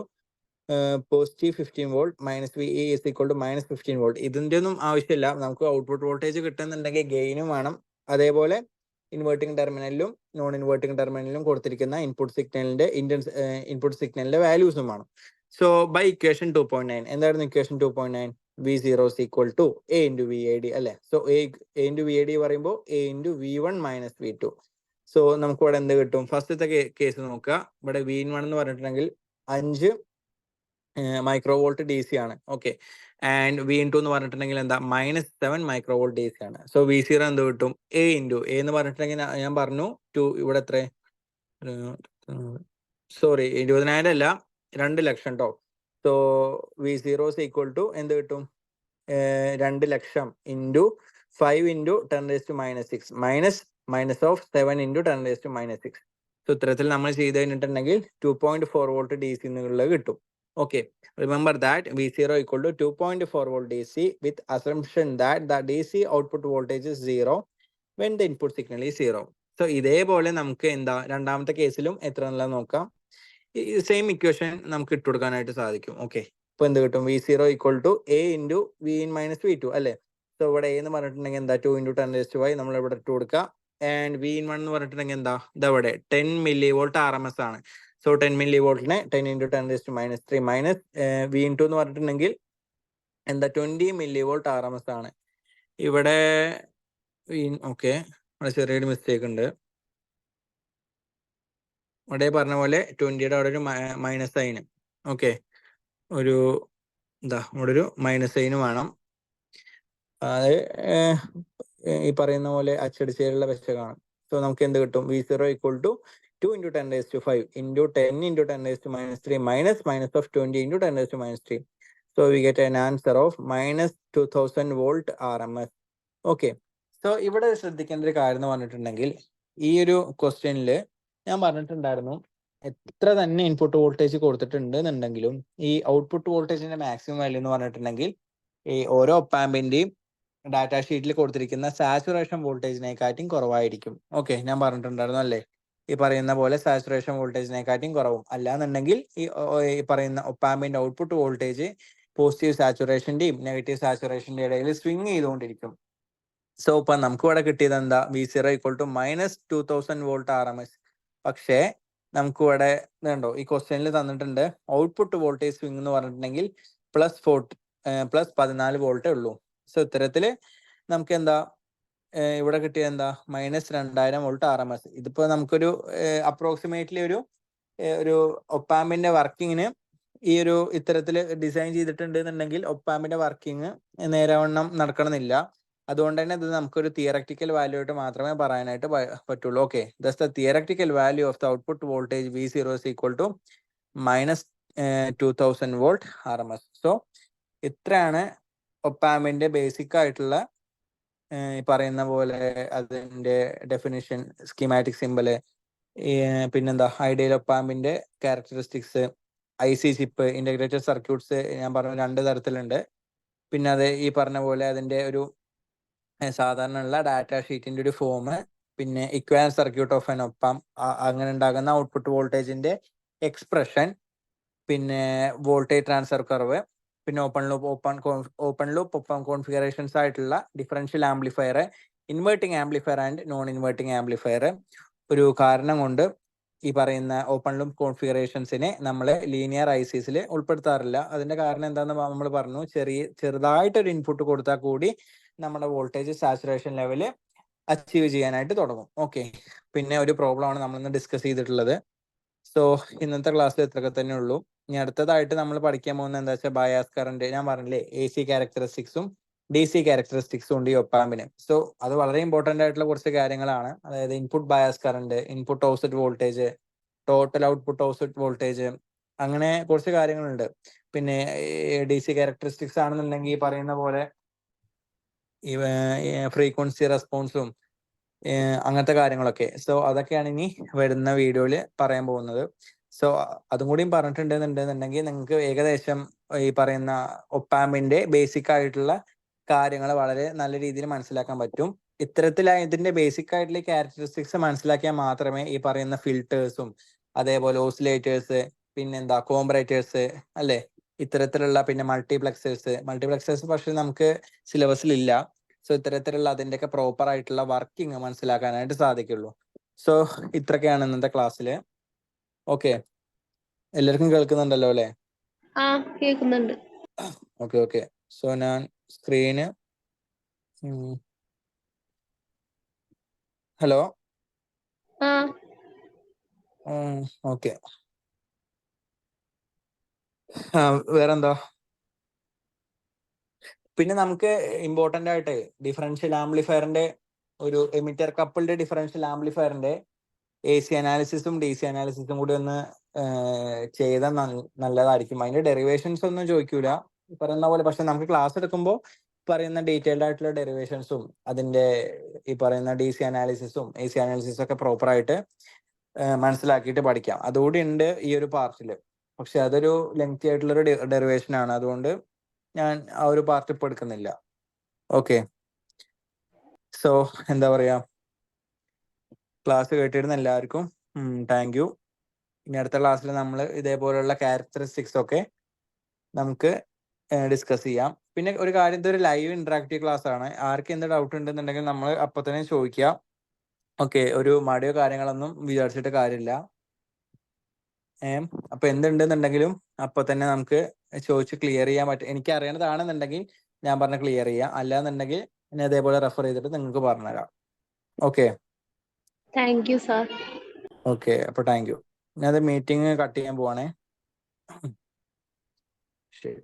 positive 15 volt minus V is equal to -15 volt. ഇതിൻ്റെ ഒന്നും ആവശ്യമില്ല. നമുക്ക് output voltage കിട്ടുന്നുണ്ടെങ്കിൽ ഗെയിനും വേണം, അതേപോലെ inverting ടെർമിനലിലും non inverting ടെർമിനലിലും കൊടുത്തിരിക്കുന്ന input സിഗ്നലിന്റെ വാല്യൂസും വേണം. So by equation 2.9 എന്തായിരുന്നു equation 2.9? V0 is equal to A into VAD അല്ലേ. സോ A into VAD പറയുമ്പോൾ A into V1 minus V2. So നമുക്ക് ഇവിടെ എന്ത് കിട്ടും? ഫസ്റ്റത്തെ കേസ് നോക്കുക. ഇവിടെ V1 എന്ന് പറഞ്ഞിട്ടുണ്ടെങ്കിൽ 5 മൈക്രോവോൾട്ട് DC ആണ്. ഓക്കെ, ആൻഡ് V2 എന്ന് പറഞ്ഞിട്ടുണ്ടെങ്കിൽ എന്താ, -7 മൈക്രോവോൾട്ട് DC ആണ്. സോ V0 എന്ത് കിട്ടും? A into A എന്ന് പറഞ്ഞിട്ടുണ്ടെങ്കിൽ ഞാൻ പറഞ്ഞു 2, ഇവിടെ എത്ര, സോറി 20,000 അല്ല, 2 ലക്ഷം കേട്ടോ. So V0 is equal to എന്ത് കിട്ടും? 2 lakh into 5 into 10⁻⁻6 minus of 7 into 10⁻⁻6. So ഇത്തരത്തിൽ നമ്മൾ ചെയ്ത് കഴിഞ്ഞിട്ടുണ്ടെങ്കിൽ 2.4 വോൾട്ട് DC എന്നുള്ളത് കിട്ടും. Okay, remember that V0 equal to 2.4 volt DC with assumption that the DC output voltage is 0 when the input signal is 0. So ഇതേപോലെ നമുക്ക് എന്താ രണ്ടാമത്തെ കേസിലും എത്ര എന്നുള്ളത് നോക്കാം. സെയിം ഇക്വേഷൻ നമുക്ക് ഇട്ട് കൊടുക്കാനായിട്ട് സാധിക്കും. ഓക്കെ, ഇപ്പൊ എന്ത് കിട്ടും? V0 equal to A into Vin minus V2 അല്ലേ. സോ ഇവിടെ A എന്ന് പറഞ്ഞിട്ടുണ്ടെങ്കിൽ എന്താ, 2 into 10⁻5 നമ്മൾ ഇവിടെ ഇട്ട് കൊടുക്കുക. ആൻഡ് Vin1 എന്ന് പറഞ്ഞിട്ടുണ്ടെങ്കിൽ എന്താ, ഇതവിടെ 10 millivolt RMS ആണ്. സോ 10 millivoltനെ 10 into 10⁻3 മൈനസ് V2 എന്ന് പറഞ്ഞിട്ടുണ്ടെങ്കിൽ എന്താ, 20 millivolt RMS ആണ്. ഇവിടെ ഓക്കെ, ഇവിടെ ചെറിയൊരു മിസ്റ്റേക്ക് ഉണ്ട്. ഇവിടെ പറഞ്ഞ പോലെ 20യുടെ അവിടെ ഒരു മൈനസ് സൈന്. ഓക്കെ, ഒരു എന്താ ഇവിടെ ഒരു മൈനസ് സൈന് വേണം. അത് ഈ പറയുന്ന പോലെ അച്ചടിച്ചേലുള്ള വെച്ചതാണ്. സോ നമുക്ക് എന്ത് കിട്ടും? V0 equal to 2 into 10⁻5 into 10 into 10⁻3 minus of 20 into 10⁻3. So we get an answer of -2000 volt RMS. Okay, so ഇവിടെ ശ്രദ്ധിക്കേണ്ട ഒരു കാര്യം എന്ന് പറഞ്ഞിട്ടുണ്ടെങ്കിൽ ഈ ഒരു ക്വസ്റ്റ്യനിൽ ഞാൻ പറഞ്ഞിട്ടുണ്ടായിരുന്നു എത്ര തന്നെ ഇൻപുട്ട് വോൾട്ടേജ് കൊടുത്തിട്ടുണ്ട് എന്നുണ്ടെങ്കിലും ഈ ഔട്ട്പുട്ട് വോൾട്ടേജിന്റെ മാക്സിമം വാല്യൂ എന്ന് പറഞ്ഞിട്ടുണ്ടെങ്കിൽ ഈ ഓരോ ഒപ്പാമ്പിന്റെയും ഡാറ്റ ഷീറ്റിൽ കൊടുത്തിരിക്കുന്ന സാച്ചുറേഷൻ വോൾട്ടേജിനെക്കാട്ടും കുറവായിരിക്കും. ഓക്കെ, ഞാൻ പറഞ്ഞിട്ടുണ്ടായിരുന്നു അല്ലേ, ഈ പറയുന്ന പോലെ സാച്ചുറേഷൻ വോൾട്ടേജിനെക്കാട്ടും കുറവും. അല്ലാന്നുണ്ടെങ്കിൽ ഈ പറയുന്ന ഒപ്പാമ്പിന്റെ ഔട്ട്പുട്ട് വോൾട്ടേജ് പോസിറ്റീവ് സാച്ചുറേഷന്റെയും നെഗറ്റീവ് സാച്ചുറേഷന്റെ ഇടയിൽ സ്വിങ് ചെയ്തുകൊണ്ടിരിക്കും. സോ ഇപ്പൊ നമുക്ക് ഇവിടെ കിട്ടിയത് എന്താ, V0 - 2000 വോൾട്ട് RMS. പക്ഷേ നമുക്ക് ഇവിടെ ഇതുണ്ടോ, ഈ ക്വസ്റ്റ്യനിൽ തന്നിട്ടുണ്ട് ഔട്ട്പുട്ട് വോൾട്ടേജ് സ്വിങ് എന്ന് പറഞ്ഞിട്ടുണ്ടെങ്കിൽ +14 വോൾട്ടേ ഉള്ളൂ. സോ ഇത്തരത്തില് നമുക്ക് എന്താ ഇവിടെ കിട്ടിയത് എന്താ, -2000 വോൾട്ട് RMS. ഇതിപ്പോ നമുക്കൊരു അപ്രോക്സിമേറ്റ്ലി ഒരു ഒപ്പാമ്പിന്റെ വർക്കിങ്ങിന് ഈ ഒരു ഇത്തരത്തിൽ ഡിസൈൻ ചെയ്തിട്ടുണ്ട് എന്നുണ്ടെങ്കിൽ ഒപ്പാമ്പിന്റെ വർക്കിംഗ് നേരവണ്ണം നടക്കണമെന്നില്ല. അതുകൊണ്ട് തന്നെ ഇത് നമുക്കൊരു തിയറക്ടിക്കൽ വാല്യൂ ആയിട്ട് മാത്രമേ പറയാനായിട്ട് പറ്റുള്ളൂ. Okay, thus the theoretical value of the output voltage V0 is -2000 volt RMS. So ഇത്രയാണ് ഒപ്പാമ്പിന്റെ ബേസിക് ആയിട്ടുള്ള പറയുന്ന പോലെ അതിന്റെ ഡെഫിനിഷൻ, സ്കീമാറ്റിക് സിമ്പല്, പിന്നെന്താ ഐഡിയൽ ഒപ്പാമ്പിന്റെ characteristics, IC chip, integrated circuits ഞാൻ പറഞ്ഞു 2 തരത്തിലുണ്ട്. പിന്നെ അത് ഈ പറഞ്ഞ പോലെ അതിന്റെ ഒരു സാധാരണ ഉള്ള ഡാറ്റ ഷീറ്റിന്റെ ഒരു ഫോം, പിന്നെ ഇക്വാലന്റ് സർക്യൂട്ട് ഓഫ് ആൻ ഒപ്പാം, അങ്ങനെ ഉണ്ടാകുന്ന ഔട്ട്പുട്ട് വോൾട്ടേജിന്റെ എക്സ്പ്രഷൻ, പിന്നെ വോൾട്ടേജ് ട്രാൻസ്ഫർ കർവ്, പിന്നെ ഓപ്പൺ ലൂപ്പ് ഒപ്പം കോൺഫിഗറേഷൻസ് ആയിട്ടുള്ള differential amplifier, inverting amplifier and non inverting amplifier. ഒരു കാരണം കൊണ്ട് ഈ പറയുന്ന ഓപ്പൺ ലൂപ്പ് കോൺഫിഗറേഷൻസിനെ നമ്മൾ ലീനിയർ ICസിൽ ഉൾപ്പെടുത്താറില്ല. അതിന്റെ കാരണം എന്താണെന്ന് നമ്മൾ പറഞ്ഞു, ചെറുതായിട്ടൊരു ഇൻപുട്ട് കൊടുത്താൽ കൂടി നമ്മുടെ വോൾട്ടേജ് സാച്ചുറേഷൻ ലെവല് അച്ചീവ് ചെയ്യാനായിട്ട് തുടങ്ങും. ഓക്കെ, പിന്നെ ഒരു പ്രോബ്ലം ആണ് നമ്മൾ ഇന്ന് ഡിസ്കസ് ചെയ്തിട്ടുള്ളത്. സോ ഇന്നത്തെ ക്ലാസ്സിൽ ഇത്രയൊക്കെ തന്നെ ഉള്ളൂ. ഇനി അടുത്തതായിട്ട് നമ്മൾ പഠിക്കാൻ പോകുന്നത് എന്താ വെച്ചാൽ ബയാസ് കറന്റ്. ഞാൻ പറഞ്ഞില്ലേ AC ക്യാരക്ടറിസ്റ്റിക്സും DC ക്യാരക്ടറിസ്റ്റിക്സും ഉണ്ട് ഈ ഒപ്പാമ്പിന്. സോ അത് വളരെ ഇമ്പോർട്ടന്റ് ആയിട്ടുള്ള കുറച്ച് കാര്യങ്ങളാണ്. അതായത് input bias current, input offset voltage, total output offset voltage, അങ്ങനെ കുറച്ച് കാര്യങ്ങളുണ്ട്. പിന്നെ DC ക്യാരക്ടറിസ്റ്റിക്സ് ആണെന്നുണ്ടെങ്കിൽ ഈ പറയുന്ന പോലെ ഈ ഫ്രീക്വൻസി റെസ്പോൺസും അങ്ങനത്തെ കാര്യങ്ങളൊക്കെ. സോ അതൊക്കെയാണ് ഇനി വരുന്ന വീഡിയോയിൽ പറയാൻ പോകുന്നത്. സോ അതും കൂടിയും പറഞ്ഞിട്ടുണ്ടെന്നുണ്ടെന്നുണ്ടെങ്കിൽ നിങ്ങൾക്ക് ഏകദേശം ഈ പറയുന്ന ഒപ്പാമ്പിന്റെ ബേസിക് ആയിട്ടുള്ള കാര്യങ്ങൾ വളരെ നല്ല രീതിയിൽ മനസ്സിലാക്കാൻ പറ്റും. ഇതിന്റെ ബേസിക് ആയിട്ടുള്ള ക്യാരക്ടറിസ്റ്റിക്സ് മനസ്സിലാക്കിയാൽ മാത്രമേ ഈ പറയുന്ന ഫിൽറ്റേഴ്സും അതേപോലെ ഓസിലേറ്റേഴ്സ്, പിന്നെന്താ കോംപറേറ്റേഴ്സ് അല്ലെ, ഇത്തരത്തിലുള്ള പിന്നെ മൾട്ടിപ്ലക്സേഴ്സ് പക്ഷെ നമുക്ക് സിലബസിൽ ഇല്ല. സോ ഇത്തരത്തിലുള്ള അതിൻ്റെയൊക്കെ പ്രോപ്പർ ആയിട്ടുള്ള വർക്കിംഗ് മനസ്സിലാക്കാനായിട്ട് സാധിക്കുള്ളൂ. സോ ഇത്രയൊക്കെയാണ് ഇന്നത്തെ ക്ലാസ്സില്. ഓക്കെ, എല്ലാവർക്കും കേൾക്കുന്നുണ്ടല്ലോ അല്ലേ? ആ കേൾക്കുന്നുണ്ട്. ഓക്കെ. സോ ഞാൻ സ്ക്രീന് ഹലോ ആ ഓക്കെ. വേറെന്താ, പിന്നെ നമുക്ക് ഇമ്പോർട്ടന്റ് ആയിട്ട് ഡിഫറൻഷ്യൽ ആംപ്ലിഫയറിന്റെ ഒരു എമിറ്റർ കപ്പിൾഡ് ഡിഫറൻഷ്യൽ ആംപ്ലിഫയറിന്റെ AC അനാലിസിസും DC അനാലിസിസും കൂടി ഒന്ന് ചെയ്താൽ നല്ലതായിരിക്കും. അതിന്റെ ഡെറിവേഷൻസ് ഒന്നും ചോദിക്കൂല പറയുന്ന പോലെ, പക്ഷെ നമുക്ക് ക്ലാസ് എടുക്കുമ്പോൾ പറയുന്ന ഡീറ്റെയിൽഡ് ആയിട്ടുള്ള ഡെറിവേഷൻസും അതിന്റെ ഈ പറയുന്ന DC അനാലിസിസും AC അനാലിസിസും ഒക്കെ പ്രോപ്പർ ആയിട്ട് മനസ്സിലാക്കിയിട്ട് പഠിക്കാം. അതുകൂടി ഉണ്ട് ഈ ഒരു പാർട്ടിൽ. പക്ഷെ അതൊരു ലെങ്തി ആയിട്ടുള്ള ഒരു ഡെറിവേഷൻ ആണ്, അതുകൊണ്ട് ഞാൻ ആ ഒരു പാർട്ട് ഇപ്പൊ എടുക്കുന്നില്ല. ഓക്കെ, സോ എന്താ പറയാ, ക്ലാസ് കേട്ടിരുന്ന എല്ലാവർക്കും താങ്ക് യു. ഇനി അടുത്ത ക്ലാസ്സിൽ നമ്മൾ ഇതേപോലെയുള്ള ക്യാരക്ടറിസ്റ്റിക്സ് ഒക്കെ നമുക്ക് ഡിസ്കസ് ചെയ്യാം. പിന്നെ ഒരു കാര്യം, ഇതൊരു ലൈവ് ഇന്ററാക്റ്റീവ് ക്ലാസ് ആണ്. ആർക്ക് എന്ത് ഡൗട്ട് ഉണ്ടെന്നുണ്ടെങ്കിൽ നമ്മൾ അപ്പൊ തന്നെ ചോദിക്കുക. ഓക്കെ, ഒരു മടിയോ കാര്യങ്ങളൊന്നും വിചാരിച്ചിട്ട് കാര്യമില്ല. അപ്പൊ എന്തുണ്ടെന്നുണ്ടെങ്കിലും അപ്പൊ തന്നെ നമുക്ക് ചോദിച്ച് ക്ലിയർ ചെയ്യാൻ പറ്റും. എനിക്ക് അറിയണതാണെന്നുണ്ടെങ്കിൽ ഞാൻ പറഞ്ഞ ക്ലിയർ ചെയ്യാം, അല്ലാന്നുണ്ടെങ്കിൽ ഇനി അതേപോലെ റെഫർ ചെയ്തിട്ട് നിങ്ങൾക്ക് പറഞ്ഞുതരാം. Okay thank you sir. Okay, അപ്പൊ താങ്ക് യു. ഞാൻ അത് മീറ്റിംഗ് കട്ട് ചെയ്യാൻ പോവാണേ. ശരി.